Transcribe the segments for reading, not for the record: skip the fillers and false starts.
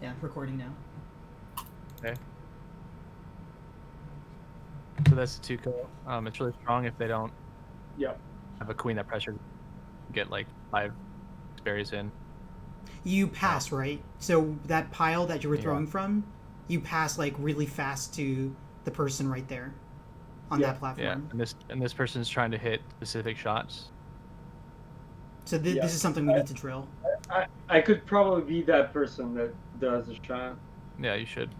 Yeah, recording now. Okay. So that's a two-co. It's really strong if they don't Yeah. have a queen that pressure get like 5 berries in. You pass, right? So that pile that you were Yeah. throwing from, you pass like really fast to the person right there on Yeah. that Yeah. platform. And this person's trying to hit specific shots. So Yeah. this is something we need to drill. I could probably be that person that does the shot. Yeah, you should,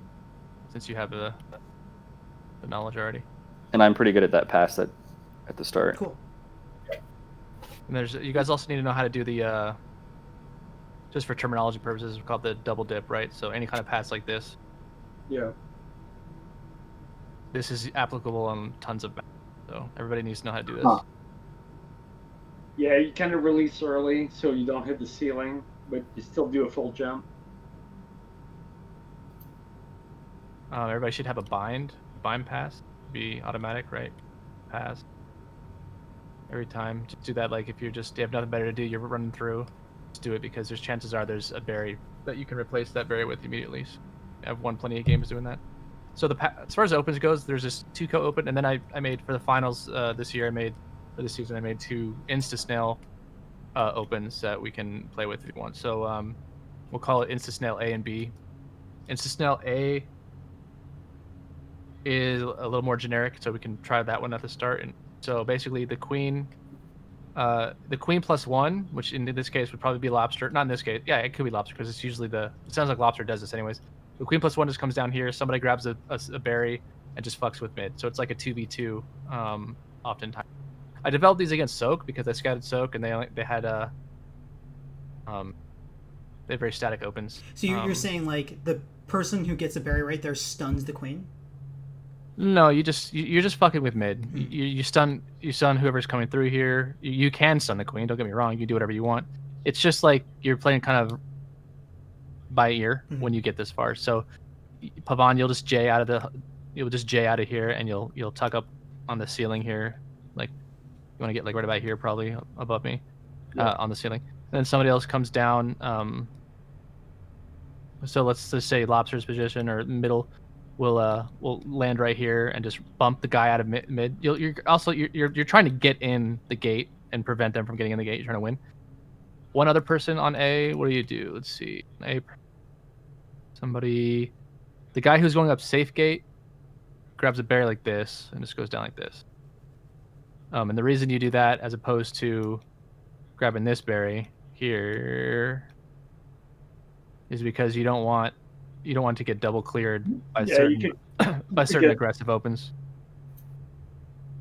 since you have the knowledge already. And I'm pretty good at that pass at the start. Cool. And there's you guys also need to know how to do the just for terminology purposes, we call it the double dip, right? So any kind of pass like this. Yeah. This is applicable on tons of maps. So everybody needs to know how to do this. Huh. Yeah, you kind of release early so you don't hit the ceiling, but you still do a full jump. Everybody should have a bind pass. Be automatic, right? Pass. Every time. Just do that like if you have nothing better to do, you're running through. Just do it because there's chances are there's a berry that you can replace that berry with immediately. So I've won plenty of games doing that. So as far as opens goes, there's this 2-co open, and then I made for the finals this year. For this season I made 2 Insta Snail opens that we can play with if you want. So we'll call it Insta Snail A and B. Insta Snail A is a little more generic, so we can try that one at the start. And so basically the queen +1, which in this case would probably be lobster. Not in this case. Yeah, it could be lobster because it's usually it sounds like lobster does this anyways. The queen +1 just comes down here. Somebody grabs a berry and just fucks with mid. So it's like a 2v2 oftentimes. I developed these against Soak because I scouted Soak and they had they have very static opens. So you're saying like the person who gets a berry right there stuns the queen? No, you're just fucking with mid. You stun whoever's coming through here. You can stun the queen. Don't get me wrong. You can do whatever you want. It's just like you're playing kind of by ear when you get this far. So Pavan, you'll just J out of here, and you'll tuck up on the ceiling here. Like you want to get like right about here, probably above me, on the ceiling. And then somebody else comes down. So let's just say lobster's position or middle. We'll land right here and just bump the guy out of mid. You're trying to get in the gate and prevent them from getting in the gate. You're trying to win. One other person on A. What do you do? Let's see. A. Somebody, the guy who's going up safe gate, grabs a berry like this and just goes down like this. And the reason you do that, as opposed to grabbing this berry here, is because you don't want to get double cleared by certain aggressive opens.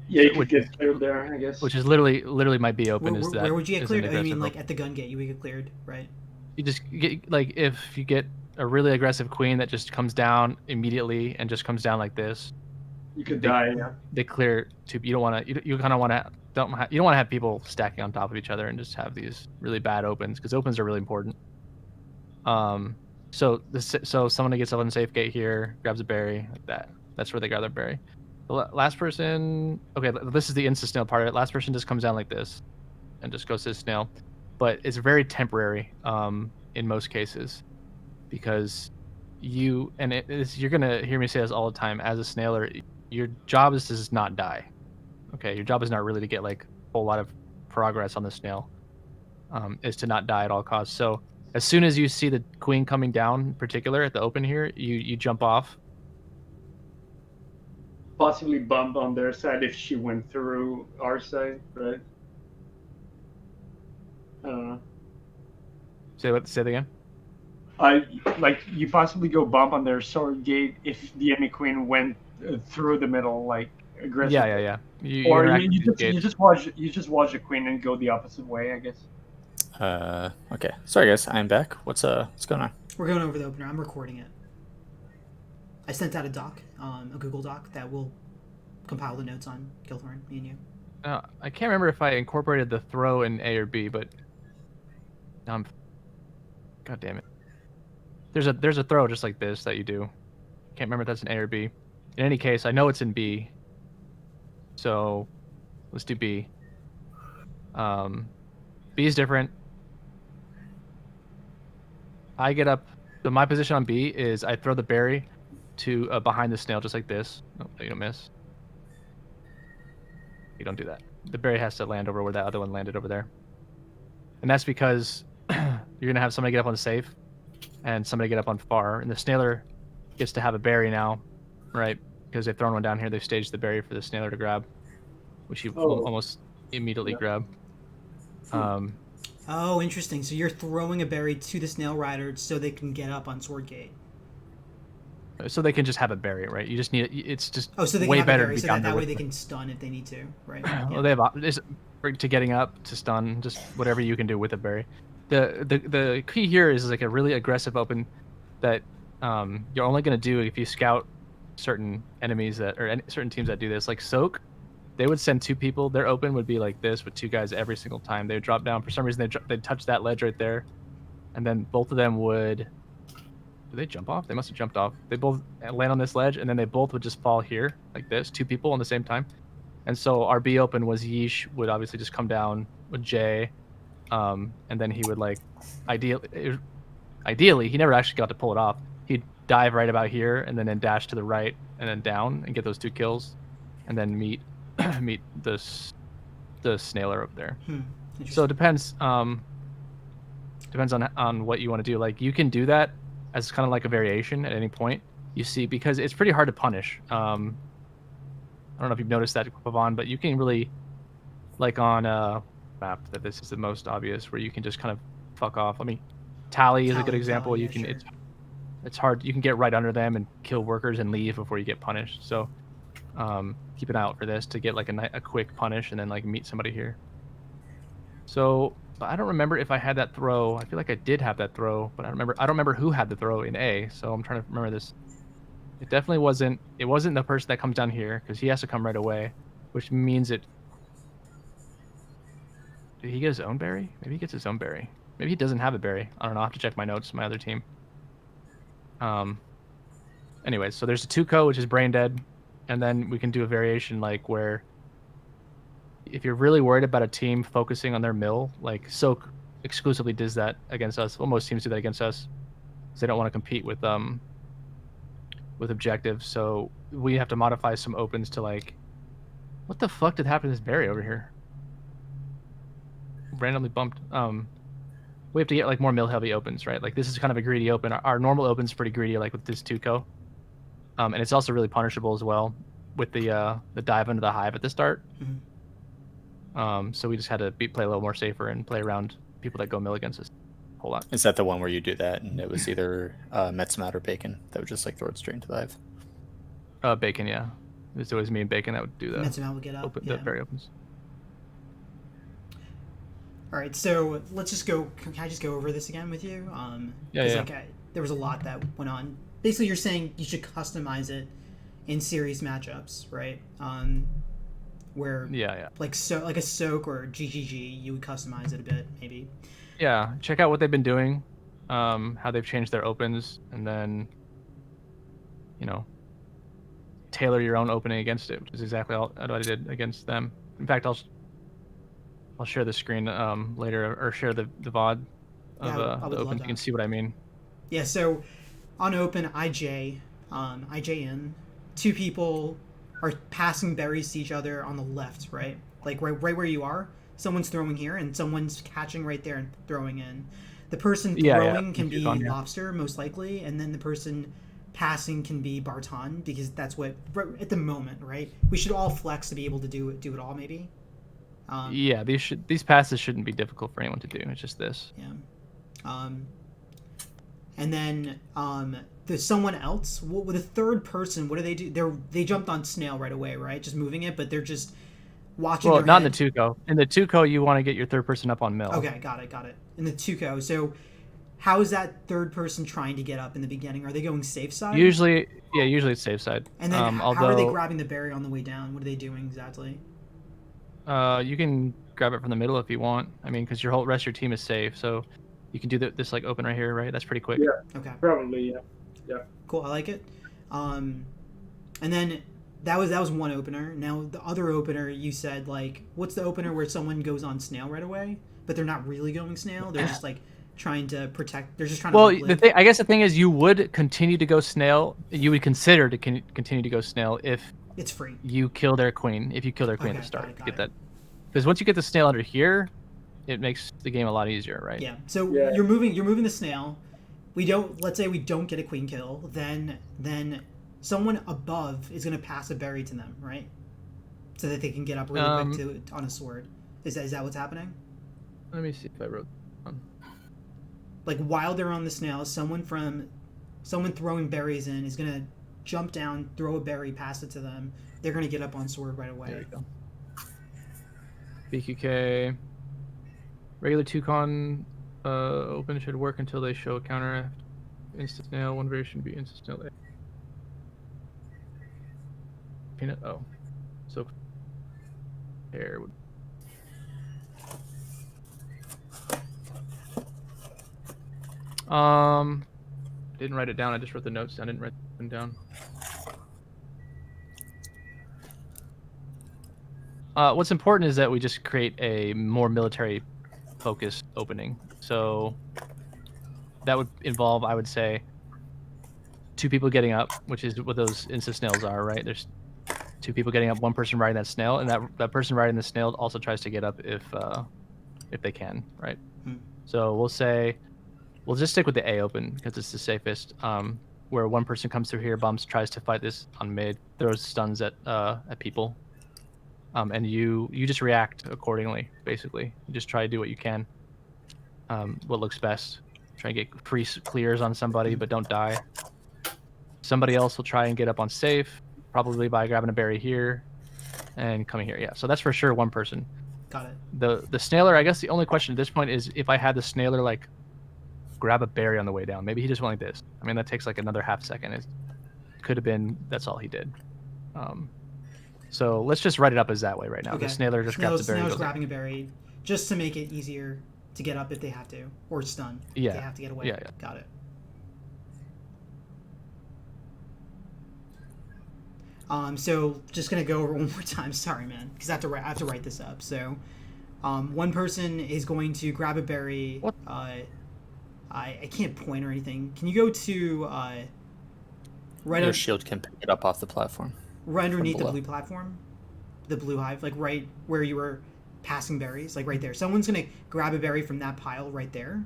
Yeah, you could get cleared there, I guess. Which is literally might be open. Where would you get cleared? I mean, like at the gun gate, you would get cleared, right? You just get like if you get a really aggressive queen that just comes down immediately and just comes down like this. You could die. Yeah. They clear to. You don't want to. You kind of want to. You don't want to have people stacking on top of each other and just have these really bad opens because opens are really important. So someone who gets up on the safe gate here grabs a berry like that. That's where they grab their berry. The last person, okay, this is the insta snail part of it. Last person just comes down like this, and just goes to the snail, but it's very temporary in most cases, because you're gonna hear me say this all the time. As a snailer, your job is to just not die. Okay, your job is not really to get like a whole lot of progress on the snail. Is to not die at all costs. So as soon as you see the queen coming down, in particular at the open here, you jump off. Possibly bump on their side if she went through our side, right? I don't know. Say that again. Like you possibly go bump on their sword gate if the enemy queen went through the middle, like aggressive. Yeah. You just watch the queen and go the opposite way, I guess. Okay. Sorry guys, I'm back. What's going on? We're going over the opener. I'm recording it. I sent out a doc, a Google Doc that will compile the notes on Gilthorn, me and you. I can't remember if I incorporated the throw in A or B, but God damn it. There's a throw just like this that you do. Can't remember if that's an A or B. In any case, I know it's in B. So let's do B. B is different. I get up So my position on B is I throw the berry to behind the snail, just like this. Oh, you don't miss. You don't do that. The berry has to land over where that other one landed over there. And that's because you're going to have somebody get up on safe and somebody get up on far. And the snailer gets to have a berry now, right? Because they've thrown one down here. They've staged the berry for the snailer to grab, which you almost immediately grab. Oh, interesting. So you're throwing a berry to the snail rider so they can get up on Swordgate. So they can just have a berry, right? You just need it's just so they way can have better a berry to be so down that there way with they them. can stun if they need to, right? Well, they have to getting up, to stun, just whatever you can do with a berry. The key here is like a really aggressive open that you're only going to do if you scout certain enemies certain teams that do this. Like Soak, they would send 2 people. Their open would be like this with 2 guys every single time. They would drop down. For some reason, they'd touch that ledge right there, and then both of them would. Did they jump off? They must have jumped off. They both land on this ledge, and then they both would just fall here like this. 2 people on the same time. And so our B open was Yeesh would obviously just come down with Jay, and then he would like, ideally he never actually got to pull it off. He'd dive right about here and then dash to the right and then down and get those 2 kills, and then meet the snailer up there. So it depends on what you want to do. Like you can do that as kind of like a variation at any point. You see, because it's pretty hard to punish. I don't know if you've noticed that, Pavon, but you can really, like on a map that this is the most obvious, where you can just kind of fuck off. I mean, Tally is a good example. Tally, you can it's hard. You can get right under them and kill workers and leave before you get punished. So keep an eye out for this to get like a quick punish and then like meet somebody here. So I don't remember if I had that throw. I feel like I did have that throw, but I don't remember who had the throw in A. So I'm trying to remember this. It definitely wasn't. It wasn't the person that comes down here because he has to come right away, which means it. Did he get his own berry? Maybe he gets his own berry. Maybe he doesn't have a berry. I don't know. I have to check my notes. My other team. Anyways, so there's a Tuco, which is brain dead, and then we can do a variation like where. If you're really worried about a team focusing on their mill, like Soak exclusively does that against us. Well, most teams do that against us. Because they don't want to compete with objectives. So we have to modify some opens to like, what the fuck did happen to this berry over here? Randomly bumped. We have to get like more mill heavy opens, right? Like this is kind of a greedy open. Our normal open's pretty greedy, like with this Tuco. And it's also really punishable as well with the dive into the hive at the start. So we just had to play a little more safer and play around people that go mill against us a whole lot. Is that the one where you do that and it was either Metsmat or Bacon that would just like throw it straight into the hive? Bacon, yeah. It was always me and Bacon that would do that. Metsmat would get up. The berry opens. All right, so let's just go. Can I just go over this again with you? Yeah. Like there was a lot that went on. Basically, you're saying you should customize it in series matchups, right? Where like a Soak or GGG, you would customize it a bit, maybe. Yeah, check out what they've been doing, how they've changed their opens, and then tailor your own opening against it, which is exactly what I did against them. In fact, I'll share the screen later, or share the VOD of the open. You can see what I mean. Yeah. So on open, IJ in, 2 people are passing berries to each other on the left, right? Like right where you are. Someone's throwing here, and someone's catching right there and throwing in. The person throwing can be Lobster, most likely, and then the person passing can be Barton, because that's what at the moment, right? We should all flex to be able to do it all, maybe. Yeah, these passes shouldn't be difficult for anyone to do. It's just this. Yeah. And then there's someone else. With a third person, what do? They jumped on Snail right away, right? Just moving it, but they're just watching. Well, not in the Tuco. In the Tuco, you want to get your third person up on mill. Okay, got it. In the Tuco, so how is that third person trying to get up in the beginning? Are they going safe side? Usually it's safe side. And then how are they grabbing the berry on the way down? What are they doing exactly? You can grab it from the middle if you want. I mean, because your rest of your team is safe, so you can do this like open right here, right? That's pretty quick. Yeah. Okay. Probably, yeah. Cool. I like it. And then that was one opener. Now the other opener, you said like, what's the opener where someone goes on Snail right away, but they're not really going Snail? They're just like trying to protect. They're just trying Well, to. the thing, I guess the thing is, you would continue to go snail. You would consider to continue to go snail if It's free. you kill their queen. If you kill their queen Okay, to start, got it, to get got that. Because once you get the snail under here, it makes the game a lot easier, right? Yeah. So Yeah. you're moving the snail. We don't. Let's say we don't get a queen kill. Then someone above is gonna pass a berry to them, right? So that they can get up really quick on a sword. Is that what's happening? Let me see if I wrote. Like while they're on the snail, someone throwing berries in is gonna jump down, throw a berry, pass it to them. They're gonna get up on sword right away. There we go. BQK. Regular 2-con open should work until they show a counter. Instant snail. One berry should be instant snail. Peanut. Oh. So. Hair would. Didn't write it down. I just wrote the notes down. I didn't write them down. What's important is that we just create a more military-focused opening. So that would involve, I would say, 2 people getting up, which is what those instant snails are, right? There's 2 people getting up, 1 person riding that snail, and that person riding the snail also tries to get up if they can, right? So we'll say. We'll just stick with the A open because it's the safest. Where 1 person comes through here, bumps, tries to fight this on mid, throws stuns at people, and you just react accordingly. Basically, you just try to do what you can, what looks best. Try and get free clears on somebody, but don't die. Somebody else will try and get up on safe, probably by grabbing a berry here, and coming here. Yeah, so that's for sure 1 person. Got it. The snailer. I guess the only question at this point is if I had the snailer like. Grab a berry on the way down. Maybe he just went like this. I mean, that takes like another half second. It could have been that's all he did. So let's just write it up as that way right now. Okay. The snailer just grabs a berry. Snail's grabbing a berry just to make it easier to get up if they have to, or stun. Yeah. If they have to get away. Yeah. Got it. So just gonna go over one more time. Sorry, man, because I have to write this up. So, 1 person is going to grab a berry. What? I can't point or anything. Can you go to Your shield can pick it up off the platform. right underneath the below. blue platform, the blue hive, like right where you were passing berries, like right there. Someone's gonna grab a berry from that pile right there,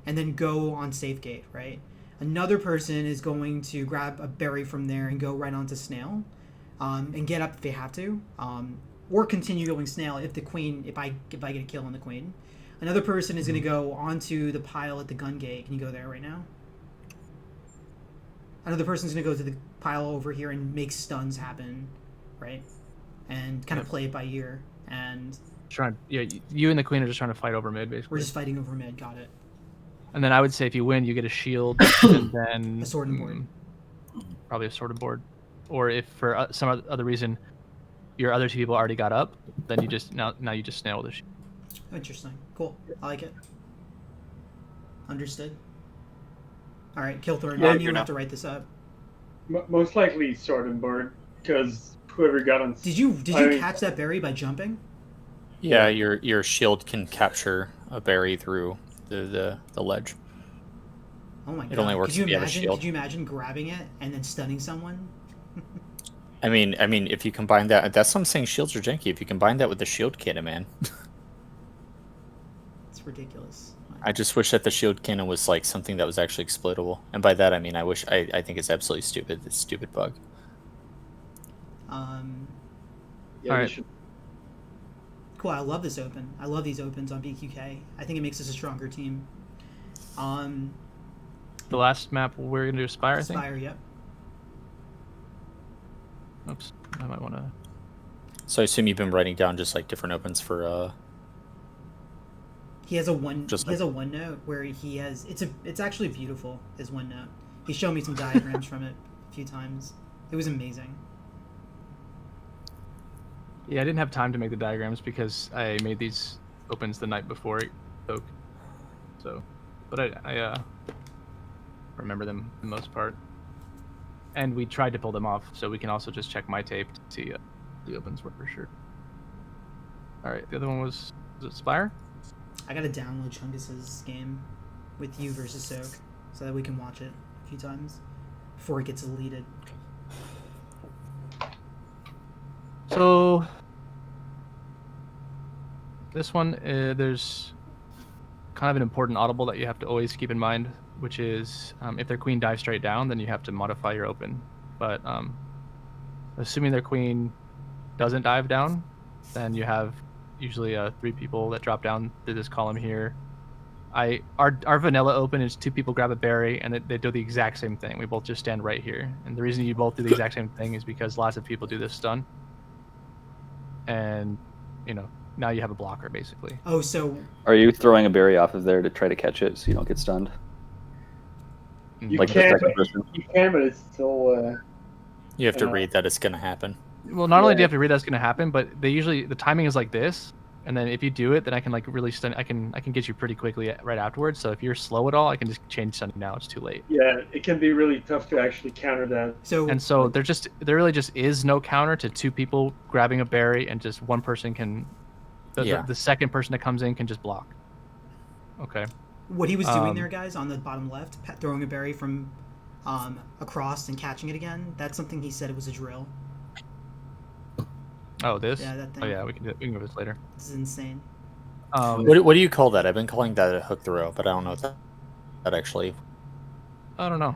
and then go on safe gate, right? Another person is going to grab a berry from there and go right onto snail, and get up if they have to, or continue going snail if I get a kill on the queen. Another person is going to go onto the pile at the gun gate. Can you go there right now? Another person's going to go to the pile over here and make stuns happen, right? And kind of play it by ear. And You and the queen are just trying to fight over mid, basically. we're just fighting over mid. Got it. And then I would say if you win, you get a shield, and then A sword and board. Probably a sword and board. Or if for some other reason your other 2 people already got up, then you just now you just snail with a shield. Interesting. Cool. I like it. Understood. All right, Kilthorn, Yeah, you you're have to write this up. Most likely sword and board, because whoever got on. Did you catch that berry by jumping? Yeah, your shield can capture a berry through the ledge. Oh my god! It only works Could you if you have a imagine? shield. Could you imagine grabbing it and then stunning someone? I mean, if you combine that's what I'm saying. Shields are janky. If you combine that with the shield cannon, man. It's ridiculous. I just wish that the shield cannon was like something that was actually exploitable, and by that I mean I think it's absolutely stupid. It's a stupid bug. Yeah, All right. they should- Cool. I love this open. I love these opens on BQK. I think it makes us a stronger team. The last map we're gonna do Spire, I think. Spire. Yep. Oops, I might want to. So I assume you've been writing down just like different opens for. He has a one. Just he has a OneNote where he has. It's actually beautiful. His OneNote. He showed me some diagrams from it a few times. It was amazing. Yeah, I didn't have time to make the diagrams because I made these opens the night before it spoke. So, but I remember them for the most part. And we tried to pull them off, so we can also just check my tape to see the opens were for sure. All right, the other one was it Spire? I gotta download Chungus's game. with you versus Soak, so that we can watch it a few times before it gets deleted. So this one, there's kind of an important audible that you have to always keep in mind, which is if their queen dives straight down, then you have to modify your open. But assuming their queen doesn't dive down, then you have usually 3 people that drop down through this column here. Our vanilla open is 2 people grab a berry, and they do the exact same thing. We both just stand right here. And the reason you both do the exact same thing is because lots of people do this stun. And, now you have a blocker, basically. Oh, so... Are you throwing a berry off of there to try to catch it so you don't get stunned? You Like the can, second but, person? you can, but it's still. You have to read that it's going to happen. Well, not only do you Yeah. have to read that's going to happen, but the timing is like this. And then if you do it, then I can really stun. I can get you pretty quickly right afterwards. So if you're slow at all, I can just change stunning now. It's too late. Yeah, it can be really tough to actually counter that. So There really just is no counter to 2 people grabbing a berry, and just one person can. The second person that comes in can just block. Okay. what he was doing there, guys, on the bottom left, throwing a berry from across and catching it again, that's something he said it was a drill. Oh, this? Yeah, that thing. Oh, yeah, we can go this later. This is insane. What do you call that? I've been calling that a hook throw, but I don't know if that actually. I don't know.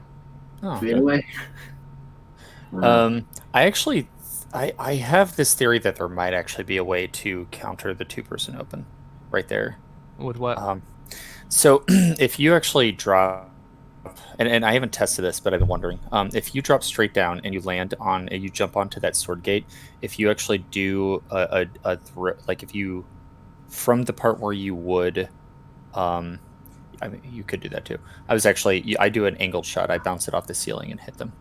Oh, Fade away. I have this theory that there might actually be a way to counter the 2-person open, right there. With what? So if you actually drop, and I haven't tested this, but I've been wondering, if you drop straight down and you land on, and you jump onto that sword gate, if you actually do like if you, from the part where you would, I mean, you could do that too. I do an angled shot. I bounce it off the ceiling and hit them.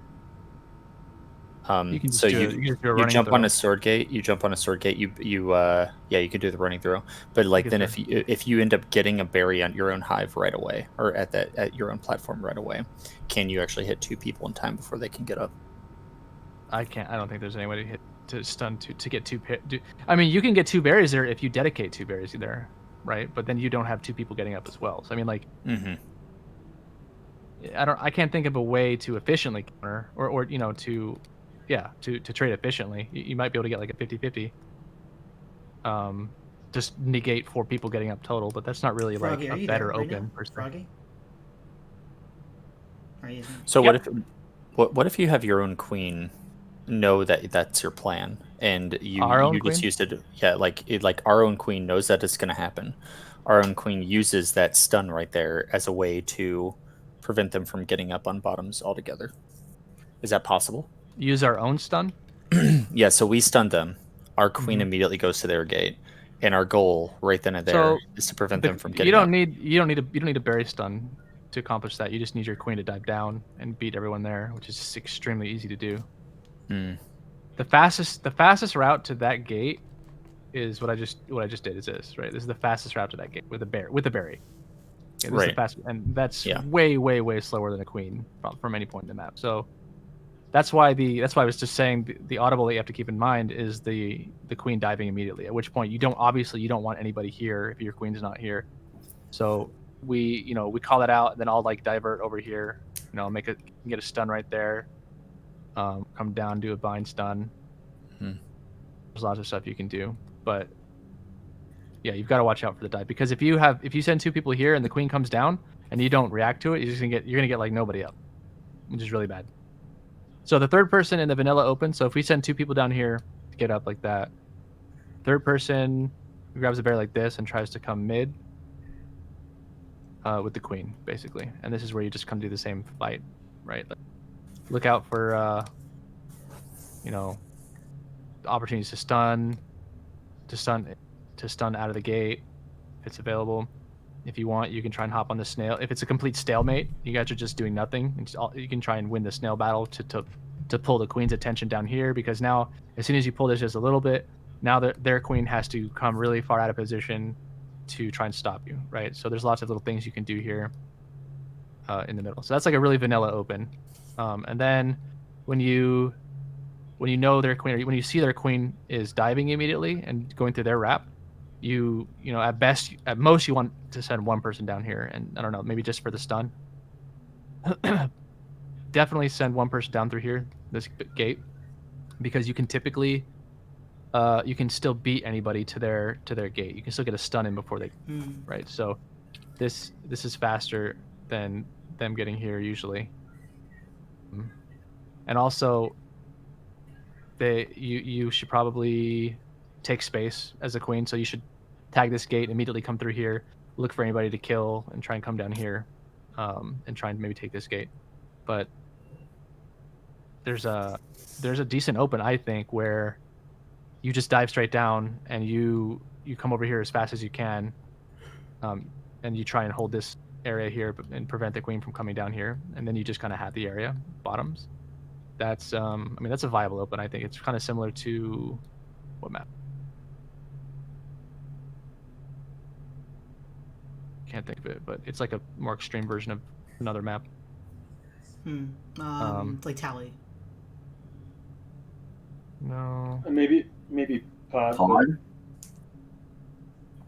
You can so you jump throw. on a sword gate. You jump on a sword gate. You could do the running throw. But like then if you end up getting a berry on your own hive right away, or at your own platform right away, can you actually hit 2 people in time before they can get up? I can't. I don't think there's any way to stun to get 2. I mean, you can get 2 berries there if you dedicate 2 berries there, right? But then you don't have 2 people getting up as well. So I mean, like, I can't think of a way to efficiently counter or to trade efficiently. You might be able to get like a 50-50. Just negate 4 people getting up total, but that's not really Froggy, like are a you better there right open now? per se. Froggy? Are you? So what if you have your own queen know that that's your plan, and you just used it? Yeah, like our own queen knows that it's going to happen. Our own queen uses that stun right there as a way to prevent them from getting up on bottoms altogether. Is that possible? Use our own stun? Yeah, so we stun them. Our queen immediately goes to their gate, and our goal right then and there is to prevent them from getting you don't up. need a berry stun to accomplish that. You just need your queen to dive down and beat everyone there, which is just extremely easy to do. The fastest route to that gate is what I just did. Is this right? This is the fastest route to that gate with a berry. Yeah, this is the fastest, and that's way slower than a queen from any point in the map. So that's why I was just saying the audible that you have to keep in mind is the queen diving immediately. At which point you don't want anybody here if your queen's not here. So we call that out, and then I'll like divert over here. Get a stun right there. Come down, do a bind stun. There's lots of stuff you can do, but yeah, you've got to watch out for the dive, because if you send 2 people here and the queen comes down and you don't react to it, you're gonna get like nobody up, which is really bad. So the 3rd person in the vanilla open. So if we send 2 people down here to get up like that, 3rd person grabs a bear like this and tries to come mid with the queen, basically. And this is where you just come do the same fight, right? Look out for opportunities to stun out of the gate if it's available. If you want, you can try and hop on the snail. If it's a complete stalemate, you guys are just doing nothing, and you can try and win the snail battle to pull the queen's attention down here, because now as soon as you pull this just a little bit, now their queen has to come really far out of position to try and stop you, right? So there's lots of little things you can do here in the middle. So that's like a really vanilla open. And then when you know their queen, or when you see their queen is diving immediately and going through their wrap, you know, at most you want to send one person down here, and I don't know, maybe just for the stun. Definitely send one person down through here, this gate, because you can typically you can still beat anybody to their gate. You can still get a stun in before they right. So this is faster than them getting here usually. And also you should probably take space as a queen, so you should tag this gate, immediately come through here, look for anybody to kill, and try and come down here, and try and maybe take this gate. But there's a decent open, I think, where you just dive straight down and you come over here as fast as you can, and you try and hold this area here and prevent the queen from coming down here, and then you just kind of have the area bottoms. That's I mean, that's a viable open. I think it's kind of similar to what map? Can't think of it, but it's like a more extreme version of another map. Like Tally. No. Maybe Pod. Pod?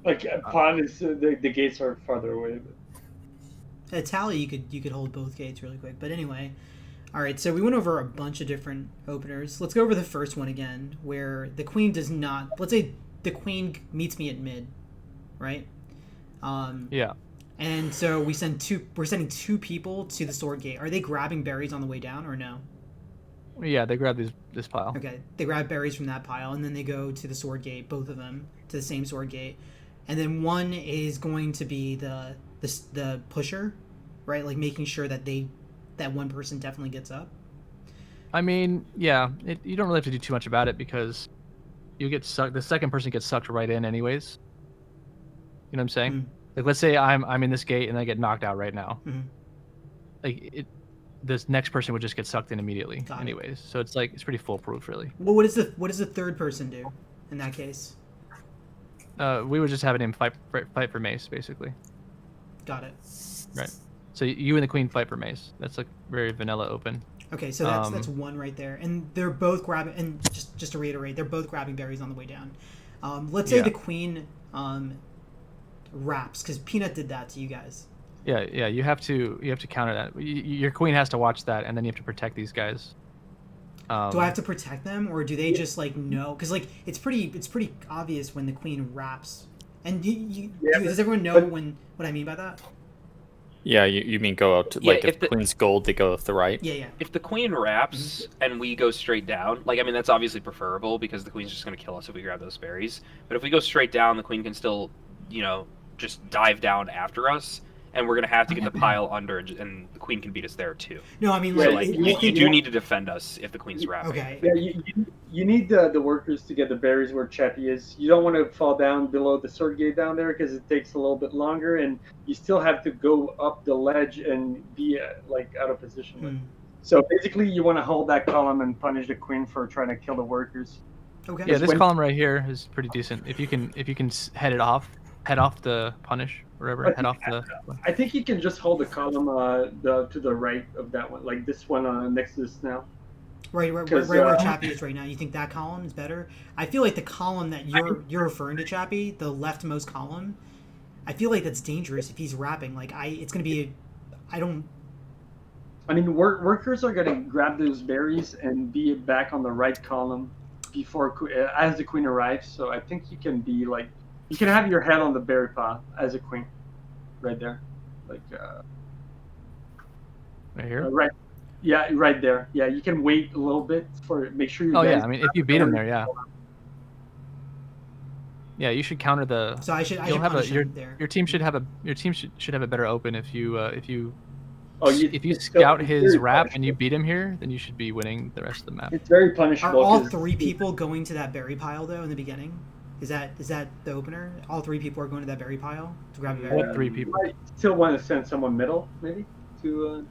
Like Pod is the gates are farther away. But... At Tally, you could hold both gates really quick. But anyway, all right. So we went over a bunch of different openers. Let's go over the first one again, where the queen does not. Let's say the queen meets me at mid, right? Yeah. And so we're sending two people to the sword gate. Are they grabbing berries on the way down or no? Yeah, they grab this pile. Okay, they grab berries from that pile, and then they go to the sword gate, both of them, to the same sword gate. And then one is going to be the pusher, right? Like making sure that that one person definitely gets up. I mean, yeah, you don't really have to do too much about it because you get sucked. The second person gets sucked right in anyways. You know what I'm saying? Like, let's say I'm in this gate and I get knocked out right now. Like this next person would just get sucked in immediately anyways. So it's like it's pretty foolproof, really. Well, what does the third person do in that case? We would just have him fight for mace, basically. Got it. Right. So you and the queen fight for mace. That's like very vanilla open. Okay, so that's one right there, and they're both grabbing. And just to reiterate, they're both grabbing berries on the way down. Let's say the queen wraps, because Peanut did that to you guys. Yeah. You have to counter that. Your queen has to watch that, and then you have to protect these guys. Do I have to protect them, or do they just like know? Because like it's pretty obvious when the queen wraps. And does everyone know what I mean by that? Yeah, you mean go out to, like, if the queen's gold, they go to the right? Yeah. If the queen wraps and we go straight down, like, I mean, that's obviously preferable because the queen's just going to kill us if we grab those berries. But if we go straight down, the queen can still, just dive down after us, and we're going to have to get the pile under, and the queen can beat us there, too. No, I mean, so, you do need to defend us if the queen's wrapping. Okay. Yeah, you need the workers to get the berries where Chappie is. You don't want to fall down below the sword gate down there because it takes a little bit longer, and you still have to go up the ledge and be out of position. So basically, you want to hold that column and punish the queen for trying to kill the workers. Okay. Yeah, this column right here is pretty decent. If you can head off the punish, wherever, head off the. I think you can just hold the column to the right of that one, like this one next to the snail. Right where Chappie is right now. You think that column is better? I feel like the column that you're referring to, Chappie, the leftmost column, I feel like that's dangerous if he's wrapping. Like it's gonna be, I mean, workers are gonna grab those berries and be back on the right column before as the queen arrives. So I think you can be like, you can have your head on the berry pile as a queen, right there, like right here. Right. Yeah, right there. Yeah, you can wait a little bit make sure you. Oh yeah, I mean, if you beat him there, yeah. Yeah, you should counter the. So I should punish him there. Your team should have a better open if you if you scout his wrap and you beat him here, then you should be winning the rest of the map. It's very punishable. Are all three people going to that berry pile though in the beginning? Is that the opener? All three people are going to that berry pile to grab a berry. What 3 people? I still want to send someone middle, maybe to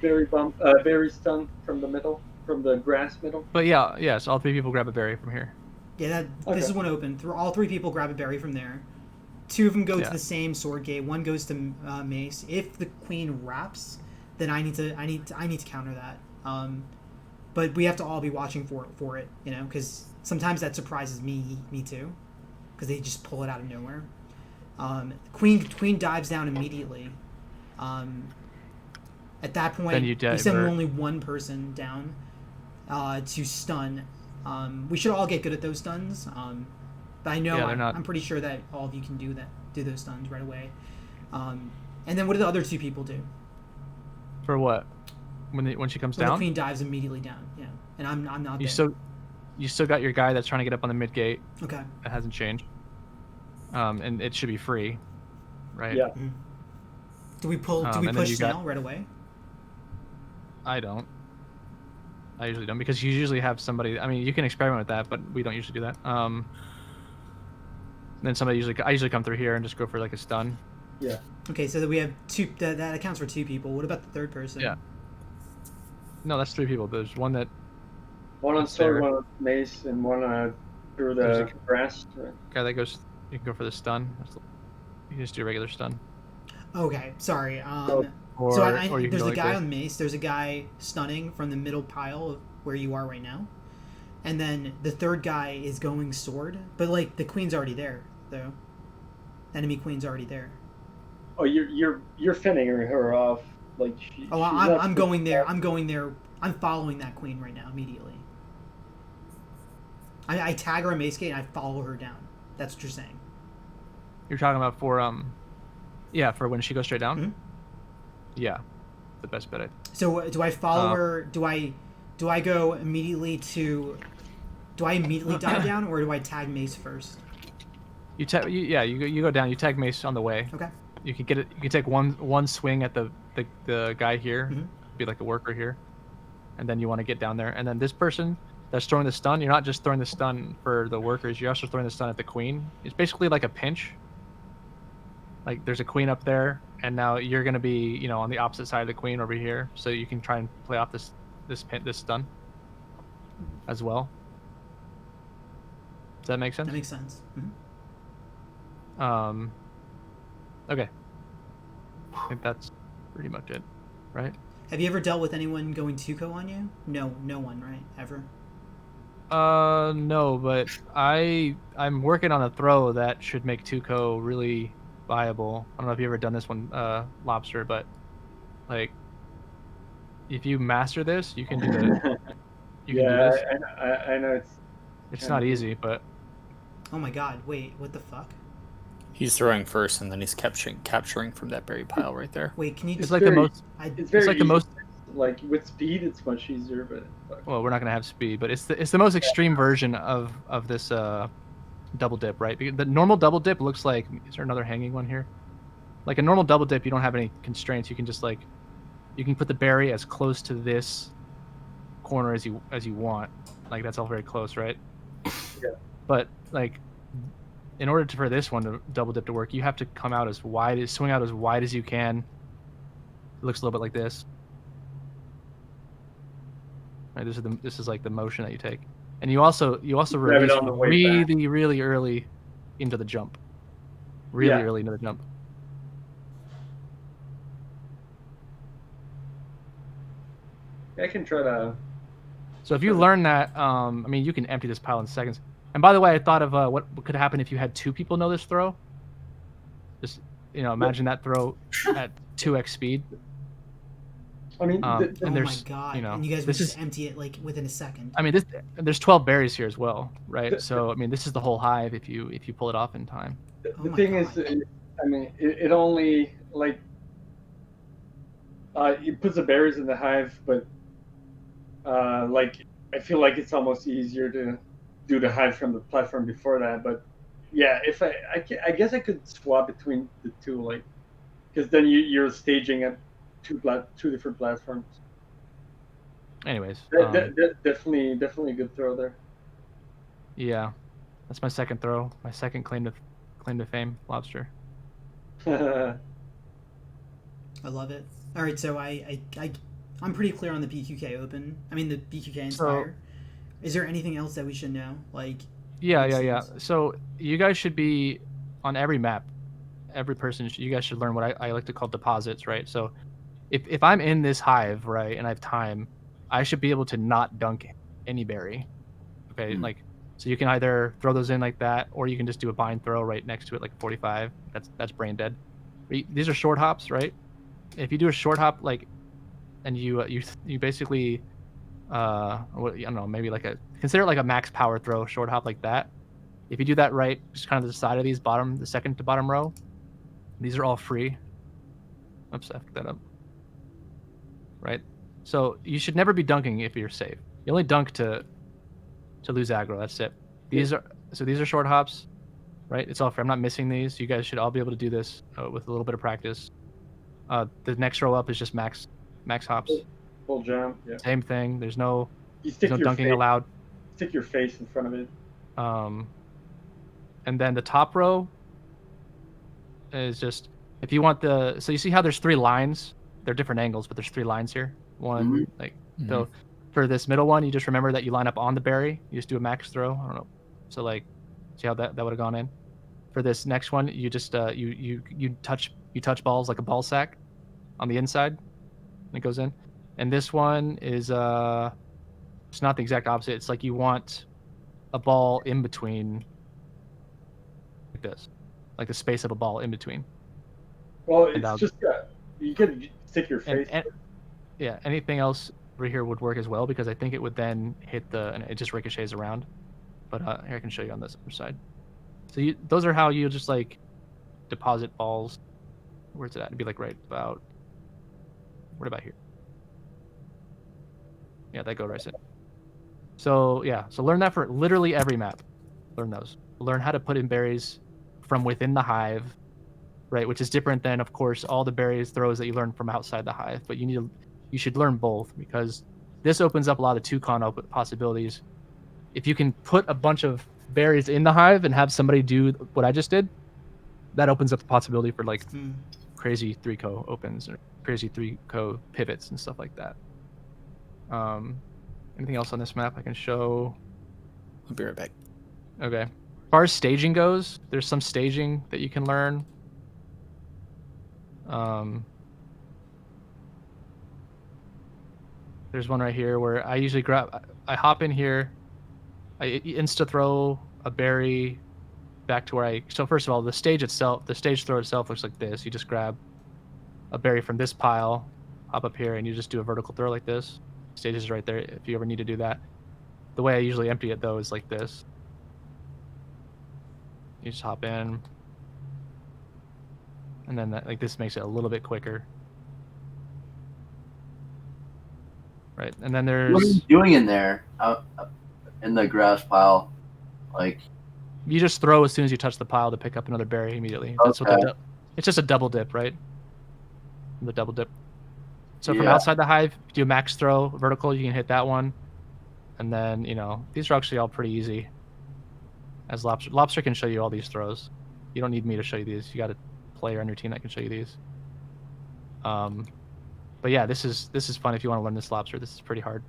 berry stun from the middle, from the grass middle. But yes, all 3 people grab a berry from here. Yeah, this is one open. All 3 people grab a berry from there. 2 of them go to the same sword gate. 1 goes to mace. If the queen wraps, then I need to counter that. But we have to all be watching for it, because sometimes that surprises me too. because they just pull it out of nowhere. Queen dives down immediately. At that point, Then you you send divert. only one person down to stun. We should all get good at those stuns. But I know Yeah, they're not- I'm pretty sure that all of you can do those stuns right away. And then what do the other 2 people do? For what? When she comes When the down, queen dives immediately down, yeah. And I'm not you there. still got your guy that's trying to get up on the mid gate. Okay. That hasn't changed. And it should be free, right? Yeah. Do we and then push you got- snail right away? I don't. I usually don't because you usually have somebody. I mean, you can experiment with that, but we don't usually do that. Then I usually come through here and just go for like a stun. Yeah. Okay, so that we have 2. That accounts for 2 people. What about the third person? Yeah. No, that's 3 people. There's one that One on That's sword, fair. one on mace, and one through There's the grass. guy that goes. You can go for the stun. You can just do regular stun. Okay, sorry. Or, So or you can there's go a like guy this. on mace. There's a guy stunning from the middle pile of where you are right now, and then the third guy is going sword. But like the queen's already there, though. Enemy queen's already there. Oh, you're fending her off. Like Oh, I'm going there. I'm going there. I'm following that queen right now immediately. I tag her on mace gate and I follow her down. That's what you're saying. You're talking about for for when she goes straight down. Mhm. Yeah, the best bet. So do I follow her? Do I go immediately to? Do I immediately dive down or do I tag mace first? You go down. You tag mace on the way. Okay. You can get it. You can take one swing at the guy here, Mhm. be like the worker here, and then you want to get down there. And then this person that's throwing the stun, you're not just throwing the stun for the workers. You're also throwing the stun at the queen. It's basically like a pinch. Like there's a queen up there, and now you're gonna be on the opposite side of the queen over here, so you can try and play off this stun as well. Does that make sense? That makes sense. Okay. I think that's pretty much it, right? Have you ever dealt with anyone going Tuco on you? No one, right? Ever? No, but I'm working on a throw that should make Tuco really viable. I don't know if you've ever done this one, Lobster, but like if you master this, you can do the you can do Yeah, this. I know It's not easy, but Oh my god! Wait, what the fuck? He's throwing first, and then he's capturing from that berry pile right there. Wait, can you? it's Just, like the very- most. it's very It's like the easy. most. Like with speed, it's much easier, but Well, we're not gonna have speed, but it's the most extreme version of this double dip, right? Because the normal double dip looks like. Is there another hanging one here? Like a normal double dip, you don't have any constraints. You can just you can put the berry as close to this corner as you want. Like that's all very close, right? Yeah. But like, in order for this one to double dip to work, you have to come out swing out as wide as you can. It looks a little bit like this. Right, this is like the motion that you take, and you also grab it release on the way back. really early into the jump. Really Yeah. early into the jump. I can try to. So if you learn that, I mean, you can empty this pile in seconds. And by the way, I thought of what could happen if you had 2 people know this throw. Just imagine that throw at 2x speed. I mean, And oh my there's, god! you know, And you guys would this just is- empty it like within a second. I mean, there's 12 berries here as well, right? So I mean, this is the whole hive if you pull it off in time. the Oh my thing God. is, I mean, it only like it puts the berries in the hive, but like I feel like it's almost easier to do the hive from the platform before that. But yeah, if I guess I could swap between the two, like, because then you're staging at two different platforms. Anyways, Definitely a good throw there. yeah, that's my second throw, my second claim to fame, Lobster. I love it. All right, so I'm pretty clear on the BQK Open. I mean the BQK Inspire. Is there anything else that we should know? Like, Yeah. So you guys should be on every map. Every person, you guys should learn what I like to call deposits, right? So if I'm in this hive, right, and I have time, I should be able to not dunk any berry. Okay, like So you can either throw those in like that, or you can just do a bind throw right next to it, like a 45. That's brain dead. These are short hops, right? If you do a short hop, like, and you basically, I don't know, maybe like consider it like a max power throw short hop like that. If you do that right, just kind of the side of these the second to bottom row, these are all free. Oops, I fucked that up. Right? So you should never be dunking if you're safe. You only dunk to lose aggro. That's it. These are short hops, right? It's all fair. I'm not missing these. You guys should all be able to do this with a little bit of practice. The next row up is just max hops. Full jump. Yeah. Same thing. There's no You dunking allowed. Stick your face in front of it. And then the top row is just, if you want so you see how there's 3 lines? They're different angles, but there's 3 lines here. One, so for this middle one, you just remember that you line up on the berry. You just do a max throw. I don't know. So like, see how that would have gone in. For this next one, you just you touch balls like a ball sack on the inside, and it goes in. And this one is it's not the exact opposite. It's like you want a ball in between, like this, like the space of a ball in between. Well, it's just you can stick your face. Yeah, anything else over here would work as well, because I think it would then hit and it just ricochets around. But here, I can show you on this other side. So those are how you just like deposit balls. Where's it at? It'd be like right about here. Yeah, that go right in. So yeah, so learn that for literally every map. Learn those. Learn how to put in berries from within the hive, right? Which is different than, of course, all the berries throws that you learn from outside the hive. But you should learn both, because this opens up a lot of 2-con possibilities. If you can put a bunch of berries in the hive and have somebody do what I just did, that opens up the possibility for like crazy 3-co opens or crazy 3-co pivots and stuff like that. Anything else on this map I can show? I'll be right back. Okay. As far as staging goes, there's some staging that you can learn. There's one right here where I usually I hop in here, I insta throw a berry back to where so first of all, the stage throw itself looks like this. You just grab a berry from this pile, hop up here, and you just do a vertical throw like this. Stage is right there if you ever need to do that. The way I usually empty it though is like this. You just hop in, and then like this makes it a little bit quicker. Right, and then there's... What are you doing in there, in the grass pile? Like, you just throw as soon as you touch the pile to pick up another berry immediately. That's okay. what it's just a double dip, right? The double dip. So from outside the hive, if you do a max throw vertical, you can hit that one. And then, these are actually all pretty easy. As Lobster can show you all these throws. You don't need me to show you these. You got a player on your team that can show you these. But yeah, this is fun if you want to learn this, Lobster. This is pretty hard.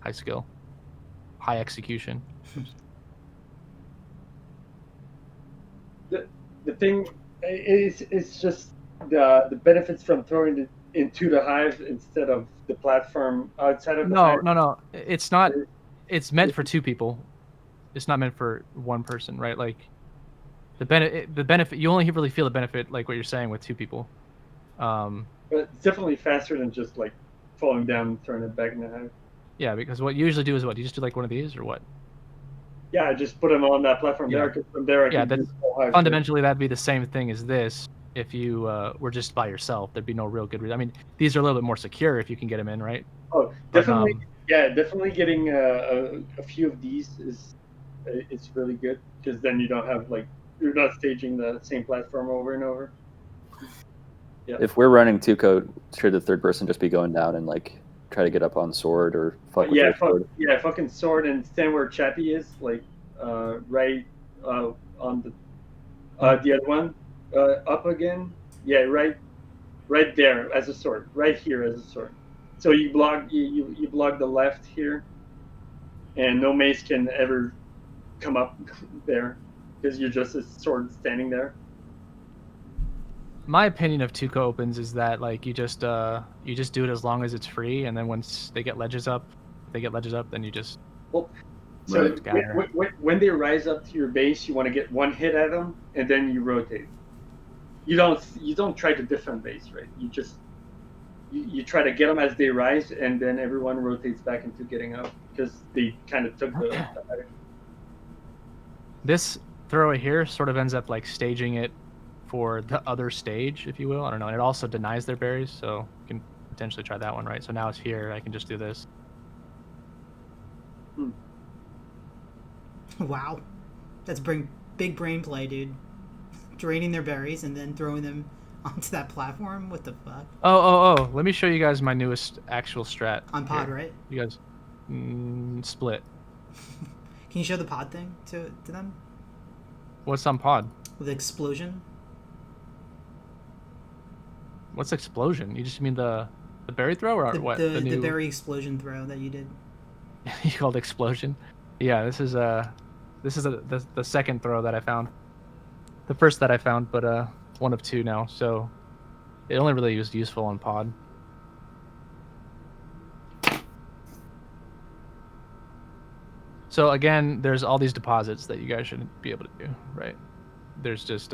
High skill. High execution. The thing is, it's just the benefits from throwing it into the hive instead of the platform outside of the hive. No. It's not. It's meant for 2 people. It's not meant for 1 person, right? Like the benefit. You only really feel the benefit, like what you're saying, with 2 people. But it's definitely faster than just like falling down and throwing it back in the hive. Yeah, because what you usually do is what? You just do like one of these or what? Yeah, I just put them on that platform there. 'Cause from there, I can do the whole hive fundamentally that'd be the same thing as this. If you were just by yourself, there'd be no real good reason. I mean, these are a little bit more secure if you can get them in, right? Oh, definitely. Definitely getting a few of these it's really good, because then you don't have you're not staging the same platform over and over. Yeah. If we're running 2-co, should the third person just be going down and try to get up on sword or fuck with their sword? Yeah, fucking sword and stand where Chappie is, right on the other one, up again. Yeah, right there as a sword, right here as a sword. So you block you block the left here, and no mace can ever come up there because you're just a sword standing there. My opinion of 2-co opens is that you just do it as long as it's free, and then once they get ledges up, then you just So Right. Scatter. when they rise up to your base, you want to get one hit at them, and then you rotate. You don't try to defend base, right? You try to get them as they rise, and then everyone rotates back into getting up because they kind of took the This throw here sort of ends up like staging it for the other stage, if you will. I don't know. And it also denies their berries, so you can potentially try that one, right? So now it's here. I can just do this. Wow, that's big brain play, dude. Draining their berries and then throwing them onto that platform. What the fuck? Oh. Let me show you guys my newest actual strat. On pod, here. right? You guys split. Can you show the pod thing to them? What's on pod? With explosion? What's explosion? You just mean the berry throw or what? The new... berry explosion throw that you did. You called explosion? Yeah, this is the second throw that I found. The first that I found, but one of two now. So it only really was useful on pod. So again, there's all these deposits that you guys should be able to do, right? There's just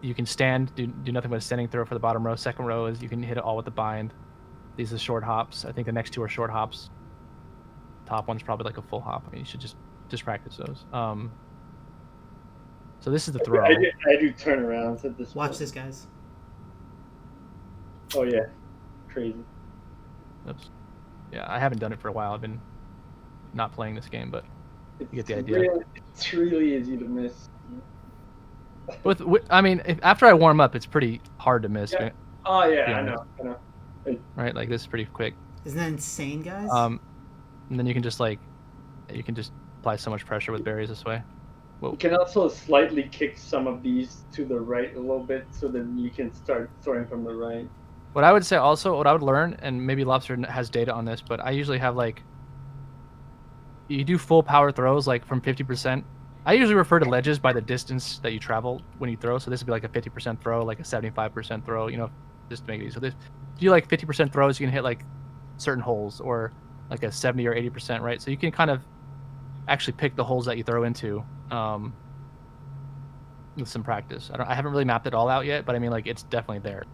you can stand, do nothing but a standing throw for the bottom row. Second row is you can hit it all with the bind. These are short hops. I think the next two are short hops. Top one's probably like a full hop. I mean, you should just practice those. So this is the throw. I do turnarounds at this. Watch point. this, guys. Oh yeah, crazy. Oops. Yeah, I haven't done it for a while. I've been not playing this game, but It's get the idea. It's really easy to miss. I mean, after I warm up, it's pretty hard to miss, Yeah. Oh yeah, Yeah. I know. right? Like this is pretty quick. Isn't that insane, guys? And then you can just apply so much pressure with berries this way. You can also slightly kick some of these to the right a little bit, so that you can start throwing from the right. What I would say also, what I would learn, and maybe Lobster has data on this, but I usually have you do full power throws like from 50%. I usually refer to ledges by the distance that you travel when you throw. So this would be like a 50% throw, like a 75% throw, just to make it easy. So if you do like 50% throws, you can hit like certain holes, or like a 70 or 80%, right? So you can kind of actually pick the holes that you throw into with some practice. I haven't really mapped it all out yet, but I mean, like, it's definitely there.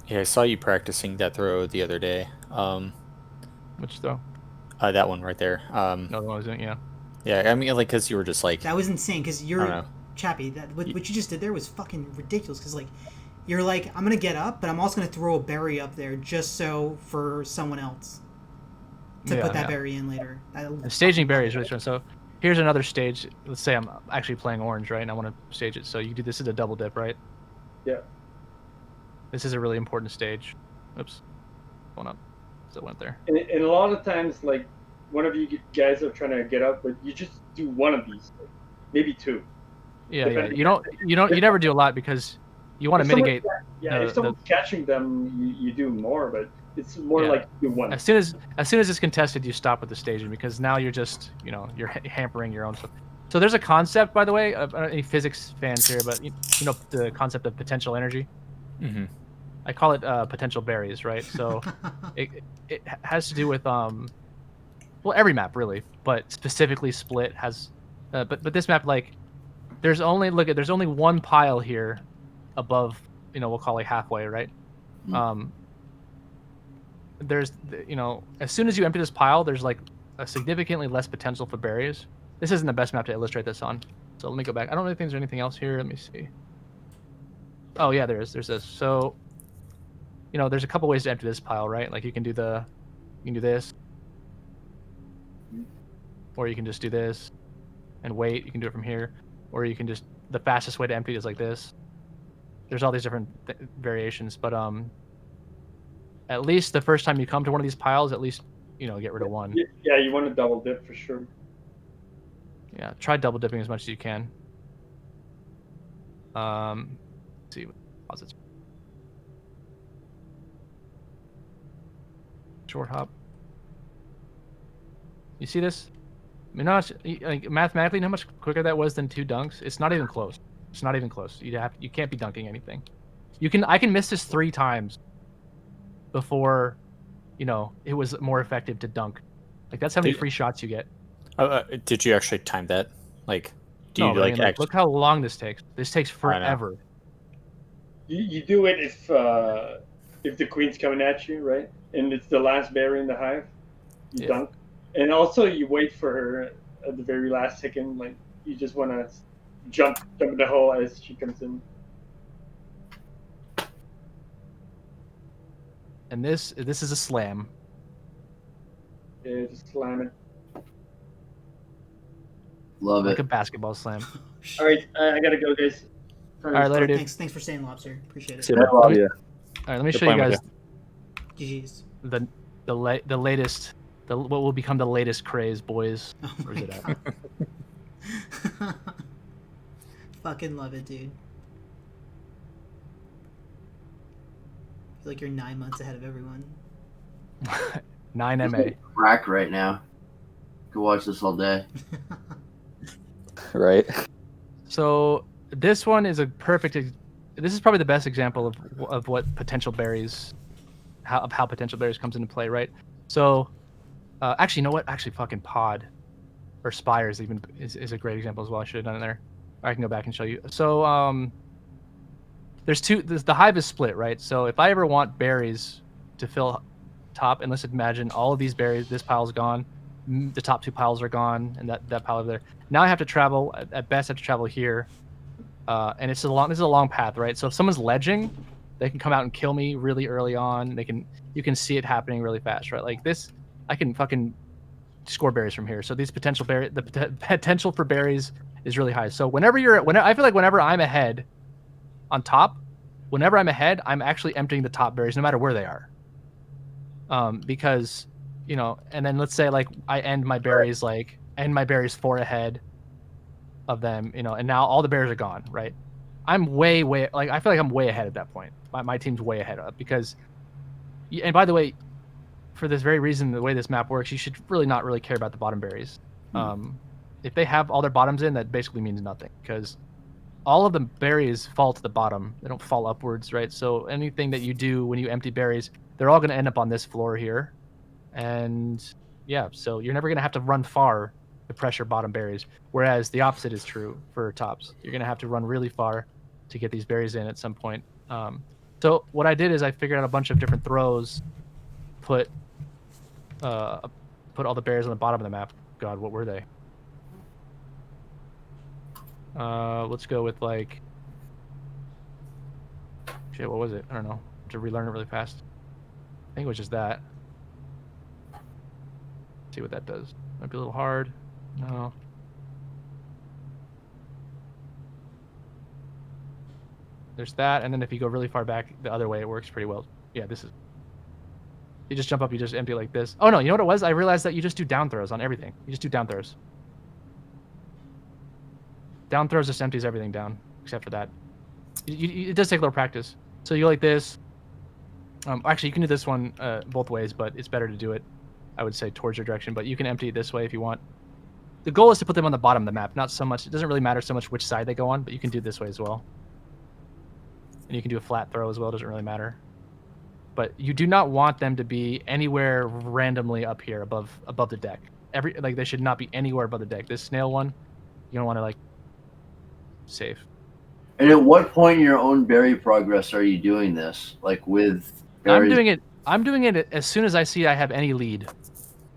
Yeah, I saw you practicing that throw the other day. Which throw? That one right there. No, the one I was doing, yeah. Yeah, I mean, like, because you were just like, that was insane, because I don't you're... know. Chappie, what you just did there was fucking ridiculous, because, like, you're like, I'm going to get up, but I'm also going to throw a berry up there just so for someone else to put that berry in later. Staging berries, really. So here's another stage. Let's say I'm actually playing orange, right? And I want to stage it. So you do this is a double dip, right? Yeah. This is a really important stage. Oops. Going up. So it went there. And a lot of times, like, one of you guys are trying to get up, but you just do one of these, maybe two. Yeah. Depending- You never do a lot because you want to If someone- mitigate. if someone's catching them, you do more, but it's more Yeah. like you do one. As soon as it's contested, you stop with the staging, because now you're just you're hampering your own stuff. So there's a concept, by the way, of any physics fans here, but you know the concept of potential energy. Mm-hmm. I call it potential berries, right? So it has to do with every map really, but specifically Split has, but this map, like, there's only one pile here above, we'll call it halfway, right? There's, as soon as you empty this pile, there's like a significantly less potential for berries. This isn't the best map to illustrate this on, so let me go back. I don't really think there's anything else here. Let me see. Oh yeah, there's this. So, there's a couple ways to empty this pile, right? Like you can do this, or you can just do this and wait. You can do it from here, or you can just, the fastest way to empty it is like this. There's all these different variations, but at least the first time you come to one of these piles, at least get rid of one. Yeah, you want to double dip for sure. Yeah, try double dipping as much as you can. Let's see what deposits. Short hop. You see this? I mean, like, mathematically, how much quicker that was than 2 dunks? It's not even close. It's not even close. You can't be dunking anything. I can miss this 3 times before, it was more effective to dunk Like that's how many Did- free shots you get. Did you actually time that? Like, do No, you but I like mean, like, actually? look how long this takes. This takes I know. forever. You do it if the queen's coming at you, right? And it's the last berry in the hive. You Yeah. dunk, and also you wait for her at the very last second. Like you just want to jump in the hole as she comes in. And this is a slam. Yeah, just slam it. Love Like it. a basketball slam. All right, I gotta go, guys. All right, later, dude. Thanks for saying, Lobster. Appreciate it. See you, Yeah, man. love you. All right, let me Good show you playing with guys GG's. the latest, what will become the latest craze, boys. Oh Where's my it at? God. Fucking love it, dude. I feel like you're 9 months ahead of everyone. 9 MA. Rack right now. Could watch this all day. Right? So this one is a perfect. This is probably the best example of what potential berries, how potential berries comes into play, right? So, actually, you know what? Actually, fucking pod, or spires even is a great example as well. I should have done it there. Or I can go back and show you. So, there's two. The hive is split, right? So if I ever want berries to fill top, and let's imagine all of these berries, this pile's gone, the top two piles are gone, and that pile over there. Now I have to travel. At best, I have to travel here, and this is a long path, right? So if someone's ledging, they can come out and kill me really early on. You can see it happening really fast, right? Like this, I can fucking score berries from here. So these the potential for berries is really high. So I feel like whenever I'm ahead on top, I'm actually emptying the top berries no matter where they are. Because, and then let's say like I end my berries 4 ahead of them, and now all the berries are gone, right? I'm way like I feel like I'm way ahead at that point. My team's way ahead of because, and by the way, for this very reason, the way this map works, you should not really care about the bottom berries. If they have all their bottoms in, that basically means nothing because all of the berries fall to the bottom. They don't fall upwards, right? So anything that you do when you empty berries, they're all going to end up on this floor here. And yeah, so you're never going to have to run far to pressure bottom berries. Whereas the opposite is true for tops. You're going to have to run really far to get these berries in at some point. So what I did is I figured out a bunch of different throws, put all the berries on the bottom of the map. God, what were they? Let's go with like, shit, what was it? I don't know. To relearn it really fast. I think it was just that. See what that does. Might be a little hard. No. There's that, and then if you go really far back the other way, it works pretty well. Yeah, this is. You just jump up, you just empty like this. Oh no, you know what it was? I realized that you just do down throws on everything. You just do down throws. Down throws just empties everything down, except for that. It does take a little practice. So you like this. Actually, you can do this one both ways, but it's better to do it, I would say, towards your direction. But you can empty it this way if you want. The goal is to put them on the bottom of the map, not so much. It doesn't really matter so much which side they go on, but you can do it this way as well. And you can do a flat throw as well. It doesn't really matter. But you do not want them to be anywhere randomly up here above the deck. They should not be anywhere above the deck. This snail one, you don't want to save. And at what point in your own berry progress are you doing this? Like with berries? I'm doing it as soon as I see I have any lead,